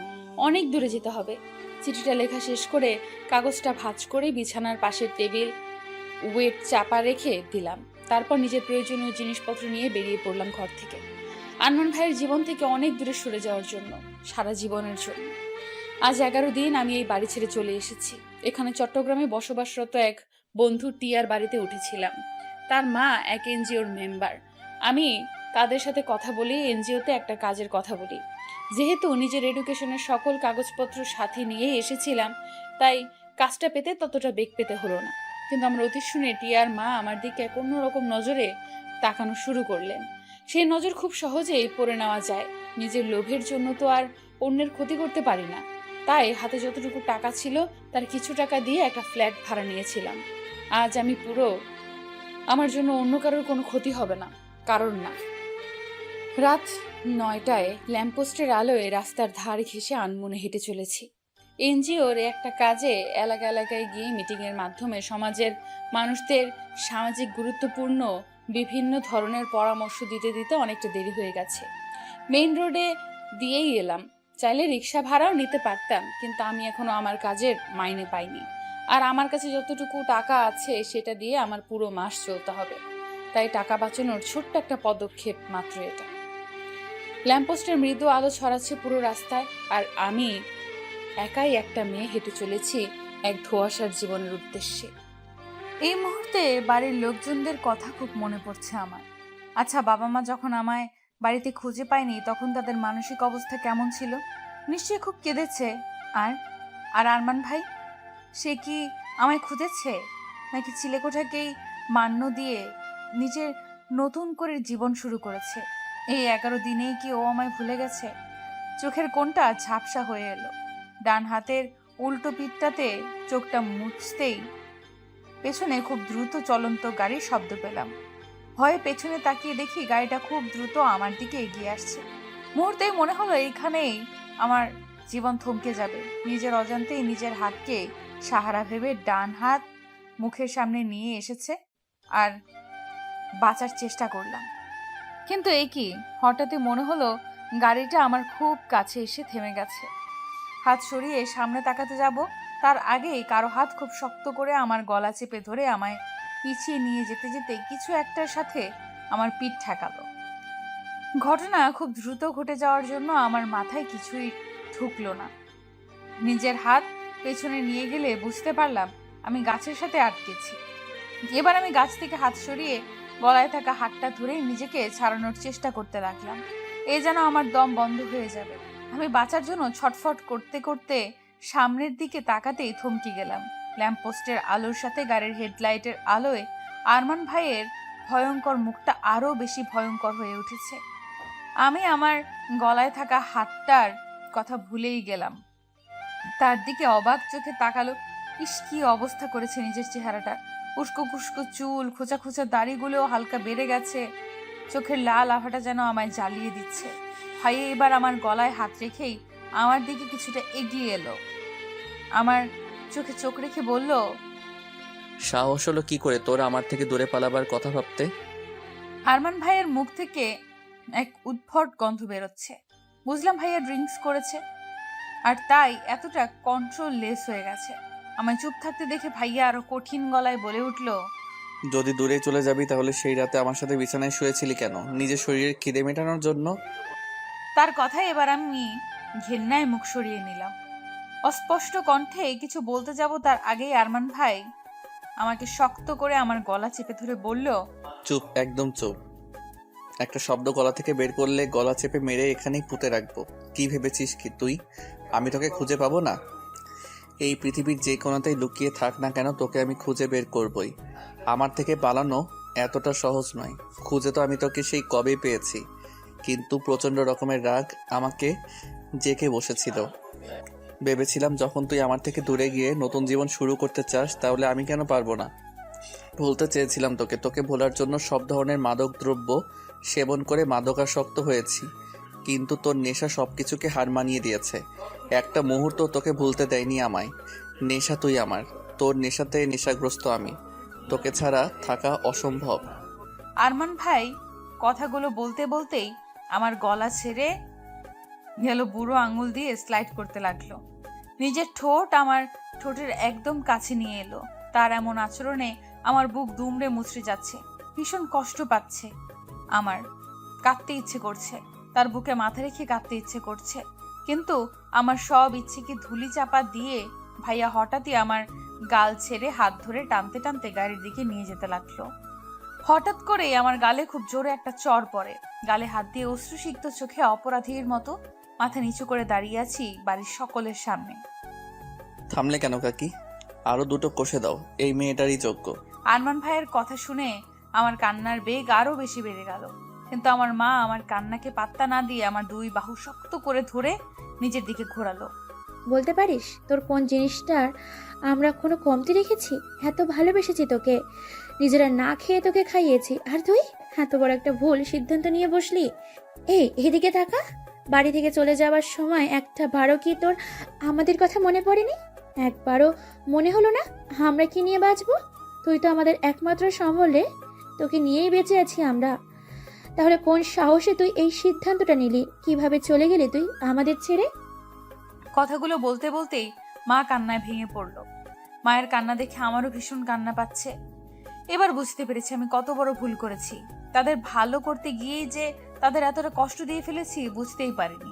অনেক দূরে যেতে হবে। চিঠিটা লেখা শেষ করে কাগজটা ভাঁজ করে বিছানার পাশের টেবিল ওয়েট চাপা রেখে দিলাম। তারপর নিজের প্রয়োজনীয় জিনিসপত্র নিয়ে বেরিয়ে পড়লাম ঘর থেকে, আরমান ভাইয়ের জীবন থেকে অনেক দূরে সরে যাওয়ার জন্য, সারা জীবনের জন্য। আজ 11 দিন আমি এই বাড়ি ছেড়ে চলে এসেছি। এখানে চট্টগ্রামে বসবাসরত এক বন্ধু টিয়ার বাড়িতে উঠেছিলাম। তার মা এক এনজিওর মেম্বার। আমি তাদের সাথে কথা বলি, এনজিওতে একটা কাজের কথা বলি। যেহেতু নিজের এডুকেশনের সকল কাগজপত্র সাথে নিয়ে এসেছিলাম, তাই কাজটা পেতে ততটা বেগ পেতে হলো না। কিন্তু আমার অতি শুনে টিয়ার মা আমার দিকে এক অন্যরকম নজরে তাকানো শুরু করলেন। সেই নজর খুব সহজেই পড়ে নেওয়া যায়। নিজের লোভের জন্য তো আর অন্যের ক্ষতি করতে পারি না, তাই হাতে যতটুকু টাকা ছিল তার কিছু টাকা দিয়ে একটা ফ্ল্যাট ভাড়া নিয়েছিলাম। আজ আমি পুরো, আমার জন্য অন্য কারোর কোনো ক্ষতি হবে না, কারণ না। রাত 9টায় ল্যাম্পপোস্টের আলোয় রাস্তার ধার ঘেঁষে আনমনে হেঁটে চলেছি। এনজিওর একটা কাজে এলাকায় গিয়ে মিটিংয়ের মাধ্যমে সমাজের মানুষদের সামাজিক গুরুত্বপূর্ণ বিভিন্ন ধরনের পরামর্শ দিতে দিতে অনেকটা দেরি হয়ে গেছে। মেইন রোডে দিয়েই এলাম, চাইলে রিক্সা ভাড়াও নিতে পারতাম, কিন্তু আমি এখনো আমার কাজের মাইনে পাইনি। আর আমার কাছে যতটুকু টাকা আছে সেটা দিয়ে আমার পুরো মাস চলতে হবে, তাই টাকা বাঁচানোর ছোট্ট একটা পদক্ষেপ মাত্র এটা। ল্যাম্পপোস্টের মৃদু আলো ছড়াচ্ছে পুরো রাস্তায়, আর আমি একাই একটা মেয়ে হেঁটে চলেছি এক ধোঁয়াশার জীবনের উদ্দেশ্যে। এই মুহূর্তে বাড়ির লোকজনদের কথা খুব মনে পড়ছে আমার। আচ্ছা, বাবা মা যখন আমায় বাড়িতে খুঁজে পায়নি তখন তাদের মানসিক অবস্থা কেমন ছিল? নিশ্চয়ই খুব কেঁদেছে। আর আরমান ভাই, সে কি আমায় খুঁজেছে, নাকি চিলেকোঠাকেই মান্য দিয়ে নিজের নতুন করে জীবন শুরু করেছে? এই 11 দিনেই কি ও আমায় ভুলে গেছে? চোখের কোণটা ঝাপসা হয়ে এলো। ডান হাতের উল্টো পিঠটাতে চোখটা মুছতেই পেছনে খুব দ্রুত চলন্ত গাড়ির শব্দ পেলাম। ভয়ে পেছনে তাকিয়ে দেখি গাড়িটা খুব দ্রুত আমার দিকে এগিয়ে আসছে। মুহূর্তেই মনে হলো এইখানেই আমার জীবন থমকে যাবে। নিজের অজান্তেই নিজের হাতকে সাহারা ভেবে ডান হাত মুখের সামনে নিয়ে এসেছে আর বাঁচার চেষ্টা করলাম। কিন্তু এ কি, হঠাৎই মনে হলো গাড়িটা আমার খুব কাছে এসে থেমে গেছে। হাত সরিয়ে সামনে তাকাতে যাব, তার আগেই কারো হাত খুব শক্ত করে আমার গলা চেপে ধরে আমায় পিছিয়ে নিয়ে যেতে যেতে কিছু একটার সাথে আমার পিঠ ঠেকালো। ঘটনা খুব দ্রুত ঘটে যাওয়ার জন্য আমার মাথায় কিছুই ঢুকলো না। নিজের হাত পেছনে নিয়ে গেলে বুঝতে পারলাম আমি গাছের সাথে আটকেছি। এবার আমি গাছ থেকে হাত সরিয়ে গলায় থাকা হাতটা ধরে নিজেকে ছাড়ানোর চেষ্টা করতে লাগলাম। এ যেন আমার দম বন্ধ হয়ে যাবে। আমি বাঁচার জন্য ছটফট করতে করতে সামনের দিকে তাকাতেই থমকে গেলাম। ল্যাম্পপোস্টের আলোর সাথে গাড়ির হেডলাইটের আলোয় আরমান ভাইয়ের ভয়ঙ্কর মুখটা আরো বেশি ভয়ঙ্কর হয়ে উঠেছে। আমি আমার গলায় থাকা হাতটার কথা ভুলেই গেলাম। তার দিকে অবাক চোখে তাকালো। ইস, কি অবস্থা করেছে নিজের চেহারাটা। উস্কো খুস্কো চুল, খোঁচা খোঁচা দাড়িগুলোও হালকা বেড়ে গেছে। চোখের লাল আভাটা যেন আমায় জ্বালিয়ে দিচ্ছে। ভাইয়া এবার আমার গলায় হাত রেখেই আমার দিকে কিছুটা এগিয়ে এলো। আমার চোখে চোখ রেখে বলল, সাহস হলো কি করে তোর আমার থেকে দূরে পালাবার কথা ভাবতে? আরমান ভাইয়ের মুখ থেকে এক উদ্ভট গন্ধ বেরোচ্ছে। বুঝলাম ভাইয়া ড্রিঙ্কস করেছে, আর তাই এতটা কন্ট্রোললেস হয়ে গেছে। আমায় চুপ থাকতে দেখে ভাইয়া আরো কঠিন গলায় বলে উঠল, যদি দূরে চলে যাবি তাহলে সেই রাতে আমার সাথে বিছানায় শুয়েছিলি কেন? নিজের শরীরের খিদে মেটানোর জন্য? তার কথায় এবার আমি ঘেন্নায় মুখ সরিয়ে নিলাম। অস্পষ্ট কণ্ঠে কিছু বলতে যাব, তার আগেই আরমান ভাই আমাকে শক্ত করে আমার গলা চেপে ধরে বলল, চুপ, একদম চুপ। একটা শব্দ গলা থেকে বের করলে গলা চেপে মেরে এখানেই পুঁতে রাখবো। কি ভেবেছিস কি তুই আমি তোকে খুঁজে পাবো না? এই পৃথিবীর যে কোনাতেই লুকিয়ে থাক না কেন, তোকে আমি খুঁজে বের করবই। আমার থেকে পালানো এতটা সহজ নয়। খুঁজে তো আমি তোকে সেই কবেই পেয়েছি, কিন্তু প্রচণ্ড রকমের রাগ আমাকে জেঁকে বসেছিল। ভেবেছিলাম যখন তুই আমার থেকে দূরে গিয়ে নতুন জীবন শুরু করতে চাস, তাহলে আমি কেন পারবো না। ভুলতে চেয়েছিলাম তোকে। তোকে ভোলার জন্য সব ধরনের মাদক দ্রব্য সেবন করে মাদকাসক্ত হয়েছি, কিন্তু তোর নেশা সবকিছুকে হার মানিয়ে দিয়েছে। একটা মুহূর্ত তোকে ভুলতে দেয়নি আমায়। নেশা তুই আমার, তোর নেশাতে নেশাগ্রস্ত আমি। তোকে ছাড়া থাকা অসম্ভব। আরমান ভাই কথাগুলো বলতে বলতেই আমার গলা ছেড়ে গেল, বুড়ো আঙুল দিয়ে স্লাইড করতে লাগলো। নিজের ঠোঁট আমার ঠোঁটের একদম কাছে নিয়ে এলো। তার এমন আচরণে আমার বুক দুমড়ে মুচড়ে যাচ্ছে। ভীষণ কষ্ট পাচ্ছে আমার। কাঁদতে ইচ্ছে করছে, তার বুকে মাথা রেখে কাঁদতে ইচ্ছে করছে, কিন্তু আমার সব ইচ্ছেকে ধুলি চাপা দিয়ে ভাইয়া হঠাৎই আমার গাল ছেড়ে হাত ধরে টানতে টানতে গাড়ির দিকে নিয়ে যেতে লাগলো। হঠাৎ করেই আমার গালে খুব জোরে একটা চড় পড়ে। গালে হাত দিয়ে অশ্রুসিক্ত চোখে অপরাধীর মতো মাথা নিচু করে দাঁড়িয়ে আছি বাড়ির সকলের সামনে। থামলে কেন কাকি? আরো দুটো কষে দাও, এই মেয়েটারই যোগ্য। আরমান ভাইয়ের কথা শুনে আমার কান্নার বেগ আরো বেশি বেড়ে গেল, কিন্তু আমার মা আমার কান্নাকে পাত্তা না দিয়ে আমার দুই বাহু শক্ত করে ধরে নিজের দিকে ঘোরালো। বলতে পারিস তোর কোন জিনিসটার আমরা কোনো কমতি রেখেছি? এত ভালোবেসেছি তোকে, নিজেরা না খেয়ে তোকে খাইয়েছি, আর তুই এত বড় একটা ভুল সিদ্ধান্ত নিয়ে বসলি। এই এদিকে থাকা, বাড়ি থেকে চলে যাওয়ার সময় একটা বারও কি তোর আমাদের কথা মনে পড়েনি? একবারও মনে হলো না আমরা কি নিয়ে বাঁচবো? তুই তো আমাদের একমাত্র সম্বলে, তোকে নিয়েই বেঁচে আছি আমরা। তাহলে কোন সাহসে তুই এই সিদ্ধান্তটা নিলি? কিভাবে চলে গেলি তুই আমাদের ছেড়ে? কথাগুলো বলতে বলতেই মা কান্নায় ভেঙে পড়ল। মায়ের কান্না দেখে আমারও ভীষণ কান্না পাচ্ছে। এবার বুঝতে পেরেছি আমি কত বড় ভুল করেছি। তাদের ভালো করতে গিয়েই যে তাদের এতটা কষ্ট দিয়ে ফেলেছি বুঝতেই পারিনি।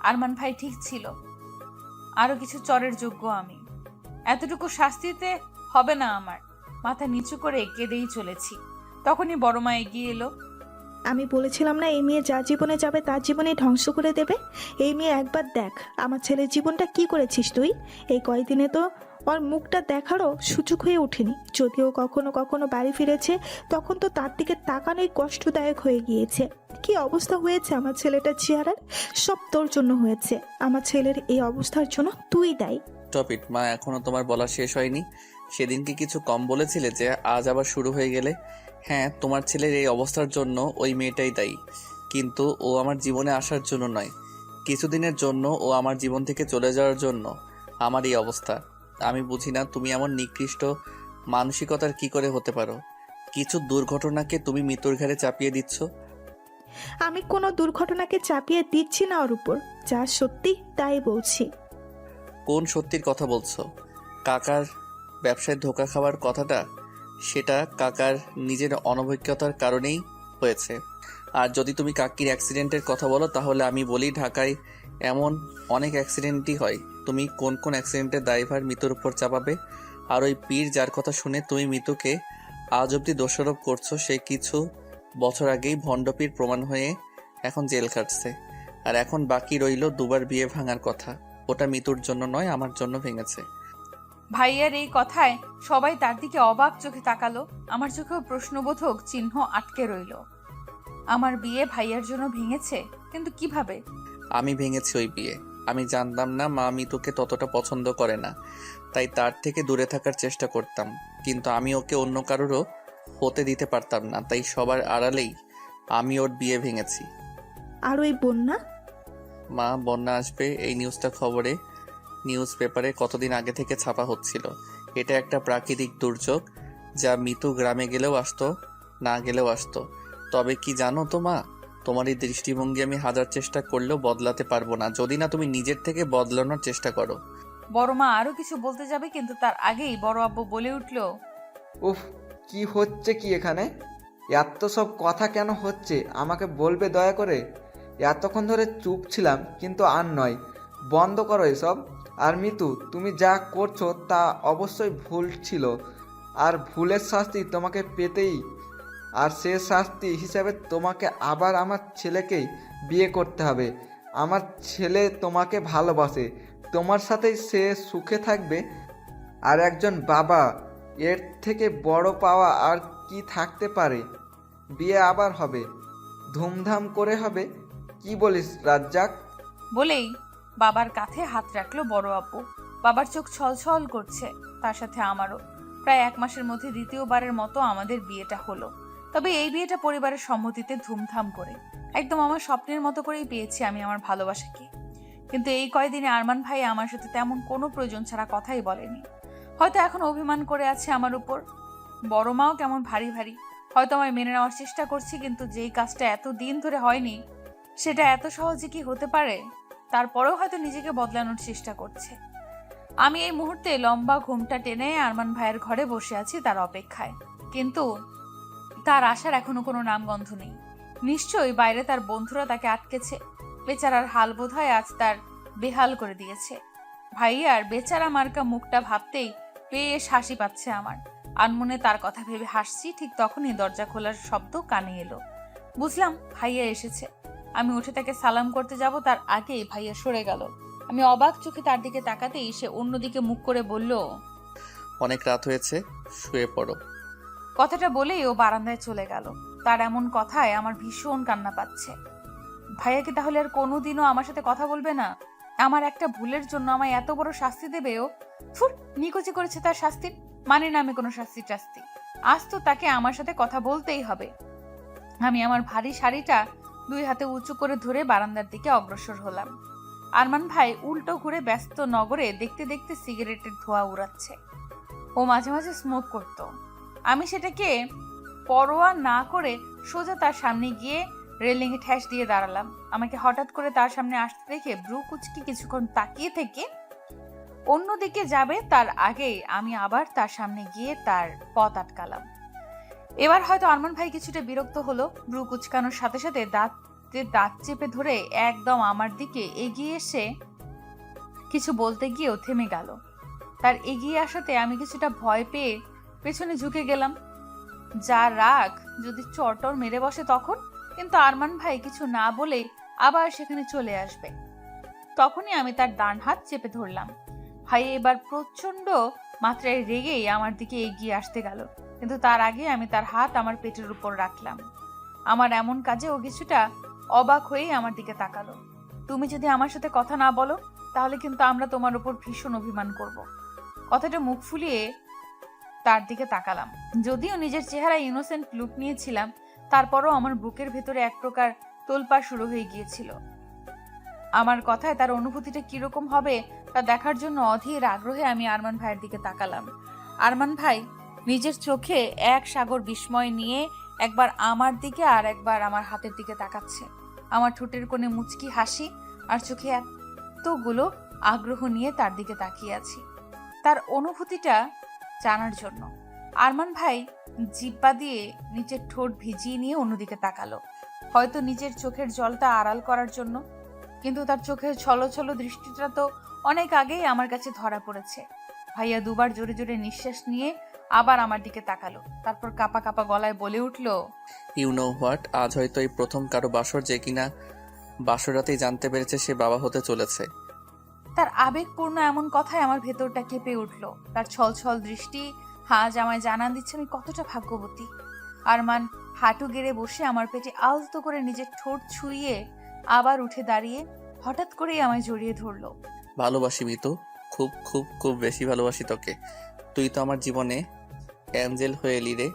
আরমান ভাই ঠিক ছিল, আরো কিছু চরের যোগ্য আমি। এতটুকু শাস্তিতে হবে না আমার। মাথা নিচু করে কেঁদেই চলেছি। তখনই বড় মা এগিয়ে এলো। আমি বলেছিলাম না এই মেয়ে যার জীবনে যাবে তার জীবনে ধ্বংস করে দেবে? এই মেয়ে একবার দেখ আমার ছেলের জীবনটা কি করেছিস তুই। এই কয়দিনে তো ওর মুখটা দেখারও সুযোগ হয়ে ওঠেনি। যদিও কখনো কখনো বাড়ি ফিরেছে, তখন তো তার দিকে তাকানোই কষ্টদায়ক হয়ে গিয়েছে। কি অবস্থা হয়েছে আমার ছেলেটার চেহারার, সব তোর জন্য হয়েছে। আমার ছেলের এই অবস্থার জন্য তুই দায়ী। স্টপ ইট মা, এখনো তোমার বলা শেষ হয়নি। সেদিন কি কিছু কম বলেছিলে যে আজ আবার শুরু হয়ে গেলে? হ্যাঁ, তোমার ছেলের এই অবস্থার জন্য ওই মেয়েটাই দায়ী, কিন্তু ও আমার জীবনে আসার জন্য নয়। কিছুদিনের জন্য ও আমার জীবন থেকে চলে যাওয়ার জন্য আমার এই অবস্থা। আমি বুঝি না তুমি এমন নিকৃষ্ট মানসিকতার কি করে হতে পারো। কিছু দুর্ঘটনাকে তুমি মৃত্যুর ঘাড়ে চাপিয়ে দিচ্ছ। আমি কোনো দুর্ঘটনাকে চাপিয়ে দিচ্ছি না ওর উপর, যা সত্যি তাই বলছি। কোন সত্যির কথা বলছো? কাকার ব্যবসায় ধোঁকা খাওয়ার কথাটা, সেটা কাকার নিজের অনভিজ্ঞতার কারণেই হয়েছে। আর যদি তুমি কাকির অ্যাক্সিডেন্টের কথা বলো, তাহলে আমি বলি ঢাকায় এমন অনেক অ্যাক্সিডেন্টই হয়। তুমি কোন কোন অ্যাক্সিডেন্টের দায়ভার মৃত্যুর উপর চাপাবে? আর ওই পীর যার কথা শুনে তুমি মৃত্যুকে আজ অব্দি দোষারোপ করছো, সে কিছু বছর আগেই ভণ্ডপীর প্রমাণ হয়ে এখন জেল কাটছে। আর এখন বাকি রইল দুবার বিয়ে ভাঙার কথা। ওটা মৃত্যুর জন্য নয়, আমার জন্য ভেঙেছে। ভাইয়ার এই কথায় সবাই তার দিকে অবাক চোখে তাকালো। আমার চোখেও প্রশ্নবোধক চিহ্ন আটকে রইল। আমার বিয়ে ভাইয়ার জন্য ভেঙেছে, কিন্তু কিভাবে? আমি ভেঙেছি ওই বিয়ে। আমি জানতাম না মা মিতুকে ততটা পছন্দ করে না, তাই তার থেকে দূরে থাকার চেষ্টা করতাম। কিন্তু আমি ওকে অন্য কারোরও হতে দিতে পারতাম না, তাই সবার আড়ালেই আমি ওর বিয়ে ভেঙেছি। আর ওই বন্যা? মা, বন্যা আসবে এই নিউজটা খবরে নিউজ পেপারে কতদিন আগে থেকে ছাপা হচ্ছিল। এটা একটা প্রাকৃতিক দুর্যোগ, যা মিতু গ্রামে গেলেও আসতো, না গেলেও আসতো। তবে কি জানো তো মা, তোমার এই দৃষ্টিভঙ্গি আমি হাজার চেষ্টা করলেও বদলাতে পারবো না, যদি না তুমি নিজের থেকে বদলানোর চেষ্টা করো। বড় মা আরো কিছু বলতে যাবে, কিন্তু তার আগেই বড় আব্বু বলে উঠল, উফ, কি হচ্ছে কি এখানে? এত সব কথা কেন হচ্ছে আমাকে বলবে দয়া করে? এতক্ষণ ধরে চুপ ছিলাম, কিন্তু আর নয়, বন্ধ করো এসব। আর মিতু, তুমি যা করছো তা অবশ্যই ভুল ছিল, আর ভুলের শাস্তি তোমাকে পেতেই। আর সে শাস্তি হিসাবে তোমাকে আবার আমার ছেলেকেই বিয়ে করতে হবে। আমার ছেলে তোমাকে ভালোবাসে, তোমার সাথেই সে সুখে থাকবে। আর একজন বাবা, এর থেকে বড় পাওয়া আর কি থাকতে পারে? বিয়ে আবার হবে, ধুমধাম করে হবে। কি বলিস রাজ্জাক? বলেই বাবার কাঁধে হাত রাখলো বড় আব্বু। বাবার চোখ ছলছল করছে, তার সাথে আমারও। প্রায় 1 মাসের মধ্যে দ্বিতীয়বারের মতো আমাদের বিয়েটা হলো। তবে এই বিয়েটা পরিবারের সম্মতিতে ধুমধাম করে, একদম আমার স্বপ্নের মতো করেই পেয়েছি আমি আমার ভালোবাসাকে। কিন্তু এই কয়দিনে আরমান ভাই আমার সাথে তেমন কোনো প্রয়োজন ছাড়া কথাই বলেনি। হয়তো এখন অভিমান করে আছে আমার উপর। বড় মাও কেমন ভারী ভারী, হয়তো আমায় মেনে নেওয়ার চেষ্টা করছি, কিন্তু যেই কাজটা এত দিন ধরে হয়নি সেটা এত সহজে কি হতে পারে? তারপরেও হয়তো নিজেকে বদলানোর চেষ্টা করছে। আমি এই মুহূর্তে লম্বা ঘুমটা টেনে আরমান ভাইয়ের ঘরে বসে আছি তার অপেক্ষায়, কিন্তু তার আসার এখনো কোনো নামগন্ধ নেই। নিশ্চয়ই বাইরে তার বন্ধুরা তাকে আটকেছে। বেচারার হাল বোধহয় আজ তার বেহাল করে দিয়েছে। ভাইয়ার বেচারা মার্কা মুখটা ভাবতেই বেশ হাসি পাচ্ছে আমার। আনমনে তার কথা ভেবে হাসছি, ঠিক তখনই দরজা খোলার শব্দ কানে এলো। বুঝলাম ভাইয়া এসেছে। আমি উঠে তাকে সালাম করতে যাব, তার আগেই ভাইয়া সরে গেল। আমি অবাক চোখে তার দিকে তাকাতেই সে অন্যদিকে মুখ করে বলল, অনেক রাত হয়েছে, শুয়ে পড়ো। কথাটা বলেই ও বারান্দায় চলে গেল। তার এমন কথায় আমার ভীষণ কান্না পাচ্ছে। ভাইয়া কি তাহলে আর কোনোদিনও আমার সাথে কথা বলবে না? আমার একটা ভুলের জন্য আমায় এত বড় শাস্তি দেবে ও? ফুর, নিকুচি করেছে তার শাস্তির, মানে না আমি কোনো শাস্তি টাস্তি। আজ তো তাকে আমার সাথে কথা বলতেই হবে। আমি আমার ভারী শাড়িটা 2 হাতে উঁচু করে ধরে বারান্দার দিকে অগ্রসর হলাম। আরমান ভাই উল্টো ঘুরে ব্যস্ত নগরে দেখতে দেখতে সিগারেটের ধোঁয়া উড়াচ্ছে। ও মাঝে মাঝে স্মোক করত। আমি সেটাকে পরোয়া না করে সোজা তার সামনে গিয়ে রেলিংয়ে ঠেস দিয়ে দাঁড়ালাম। আমাকে হঠাৎ করে তার সামনে আসতে দেখে ব্রু কুচকি কিছুক্ষণ তাকিয়ে থেকে অন্যদিকে যাবে তার আগেই আমি আবার তার সামনে গিয়ে তার পথ আটকালাম। এবার হয়তো আরমান ভাই কিছুটা বিরক্ত হলো। ব্রু কুচকানোর সাথে সাথে দাঁত চেপে ধরে একদম আমার দিকে এগিয়ে এসে কিছু বলতে গিয়েও থেমে গেল। তার এগিয়ে আসাতে আমি কিছুটা ভয় পেয়ে পেছনে ঝুঁকে গেলাম। যা রাগ যদি চটর মেরে বসে তখন। কিন্তু আরমান ভাই কিছু না বলেই আবার সেখানে চলে আসবে। তখনই আমি তার ডান হাত চেপে ধরলাম। ভাই এবার প্রচন্ড মাত্রায় রেগেই আমার দিকে এগিয়ে আসতে গেল, কিন্তু তার আগে আমি তার হাত আমার পেটের উপর রাখলাম। আমার এমন কাজে ও কিছুটা অবাক হয়েই আমার দিকে তাকালো। তুমি যদি আমার সাথে কথা না বলো তাহলে কিন্তু আমরা তোমার উপর ভীষণ অভিমান করব। কথাটা মুখ ফুলিয়ে তার দিকে তাকালাম। যদিও নিজের চেহারা ইনোসেন্ট লুক নিয়েছিলাম, তারপরও আমার বুকের ভেতরে এক প্রকার তোলপাড় শুরু হয়ে গিয়েছিল। আমার কথায় তার অনুভূতিটা কিরকম হবে তা দেখার জন্য অধীর আগ্রহে আমি আরমান ভাইয়ের দিকে তাকালাম। আরমান ভাই নিজের চোখে এক সাগর বিস্ময় নিয়ে একবার আমার দিকে আর একবার আমার হাতের দিকে তাকাচ্ছে। আমার ঠোঁটের কোণে মুচকি হাসি আর চোখে এতগুলো আগ্রহ নিয়ে তার দিকে তাকিয়ে আছি তার অনুভূতিটা জানার জন্য। আরমান ভাই জিব্বা দিয়ে নিচের ঠোঁট ভিজিয়ে নিয়ে অন্যদিকে তাকালো, হয়তো নিজের চোখের জলটা আড়াল করার জন্য। কিন্তু তার চোখের ছলছল দৃষ্টিটা তো অনেক আগেই আমার কাছে ধরা পড়েছে। ভাইয়া দুবার জোরে জোরে নিঃশ্বাস নিয়ে আবার আমার দিকে তাকালো, তারপর কাপা কাপা গলায় বলে উঠল, ইউ নো হোয়াট, আজ হয়তো এই প্রথম কারো বাসর যে কিনা বাসরাতেই জানতে পেরেছে সে বাবা হতে চলেছে। তার আবেগপূর্ণ এমন কথায় আমার ভেতরটা কেঁপে উঠল। তার ছলছল দৃষ্টি আজ আমায় জানান দিচ্ছে আমি কতটা ভাগ্যবতী। আরমান হাঁটু গেড়ে বসে আমার পেটে আলতো করে নিজের ঠোঁট ছুঁয়ে আবার উঠে দাঁড়িয়ে হঠাৎ করেই আমায় জড়িয়ে ধরলো। ভালোবাসি মিতু, খুব খুব খুব বেশি ভালোবাসি তোকে। তুই তো আমার জীবনে অ্যাঞ্জেল হয়ে এলি রে।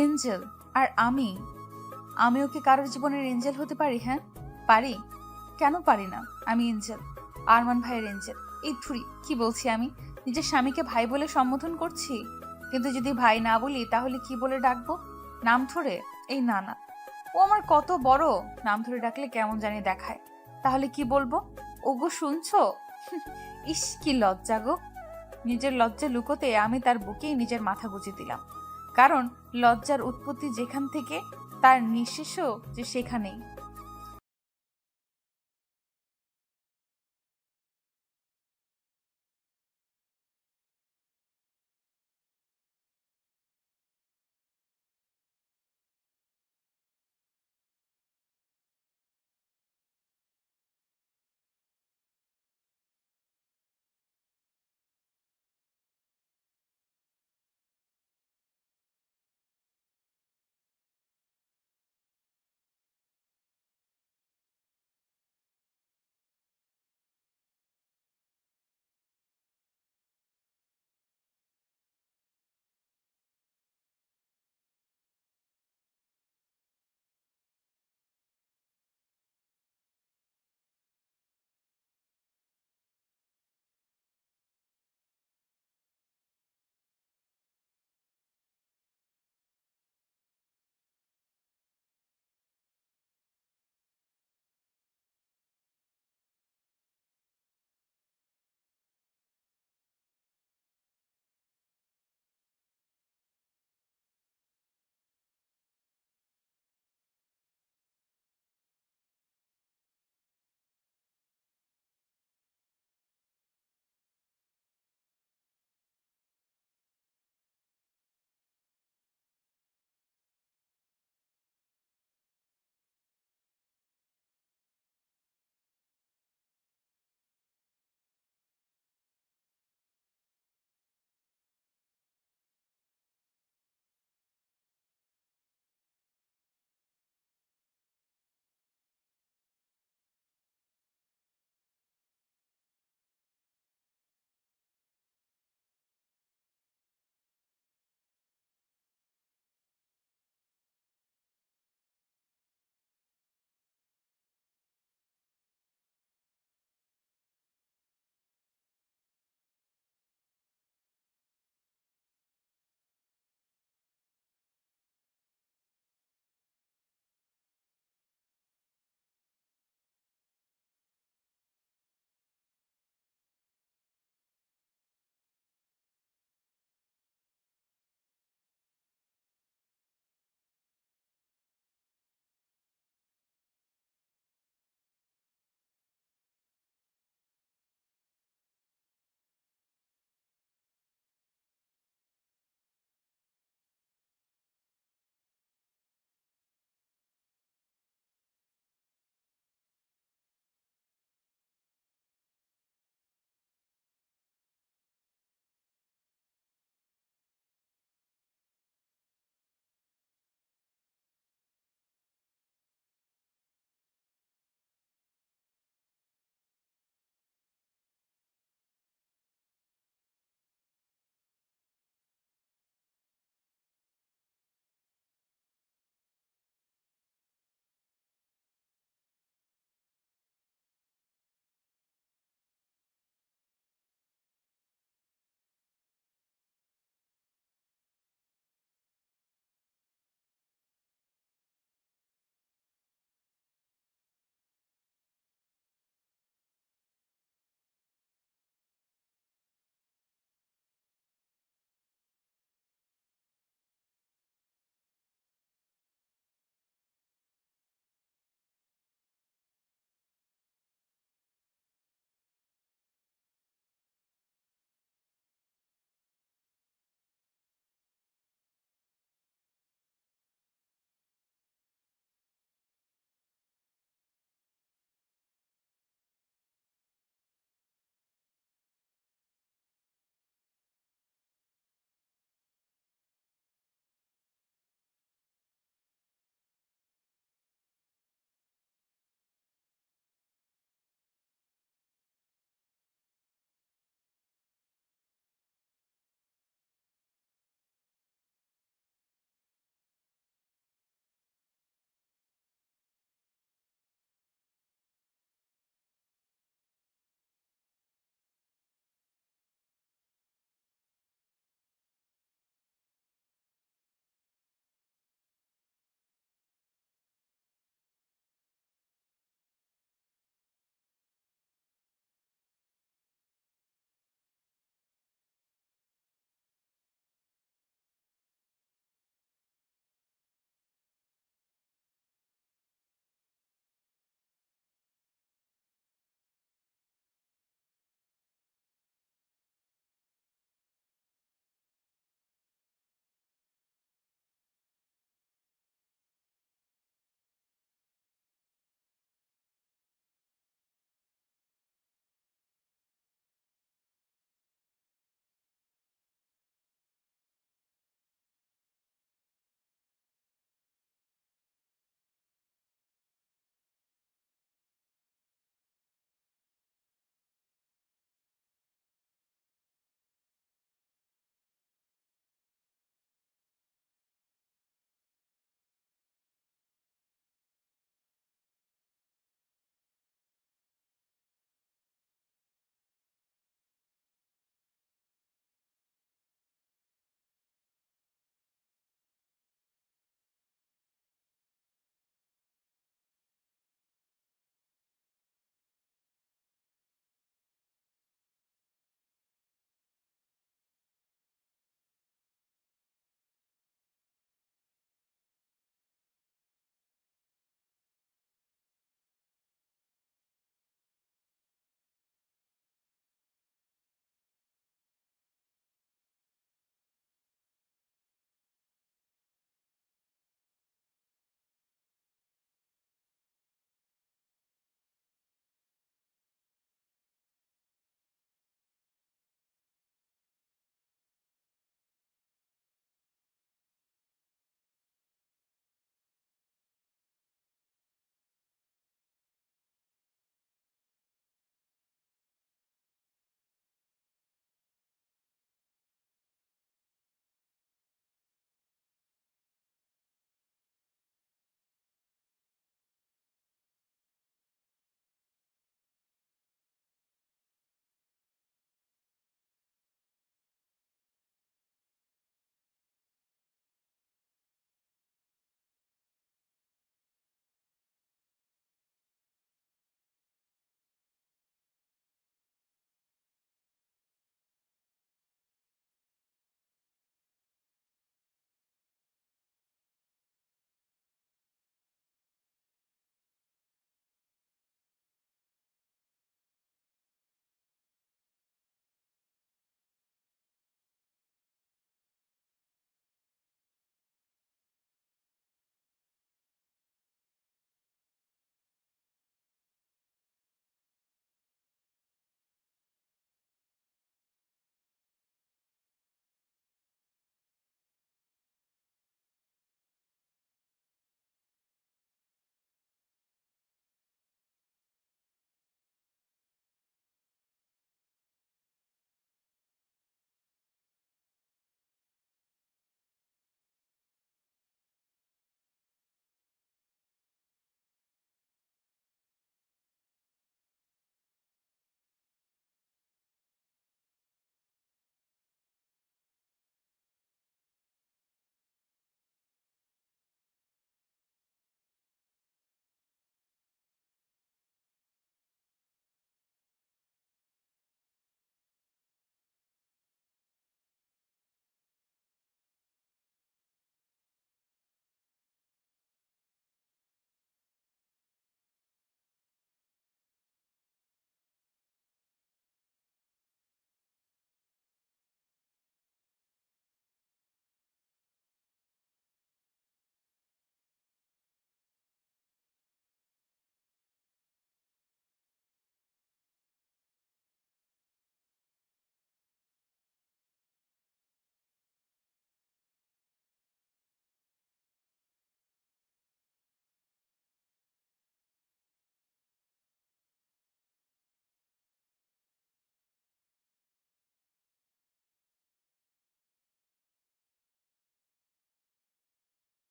এঞ্জেল? আর আমি ওকে কারোর জীবনের এঞ্জেল হতে পারি? হ্যাঁ পারি, কেন পারি না? আমি এঞ্জেল, আরমান ভাইয়ের এঞ্জেল। এই থুরি, কি বলছি আমি? নিজের স্বামীকে ভাই বলে সম্বোধন করছি, কিন্তু যদি ভাই না বলি তাহলে কি বলে ডাকবো? নাম ধরে? এই না না, ও আমার কত বড়, নাম ধরে ডাকলে কেমন জানি দেখায়। তাহলে কি বলবো? ওগো শুনছো? ইস কি লজ্জা গো। নিজের লজ্জা লুকোতে আমি তার বুকেই নিজের মাথা গুঁজে দিলাম, কারণ লজ্জার উৎপত্তি যেখান থেকে তার নিঃশেষও যে সেখানেই।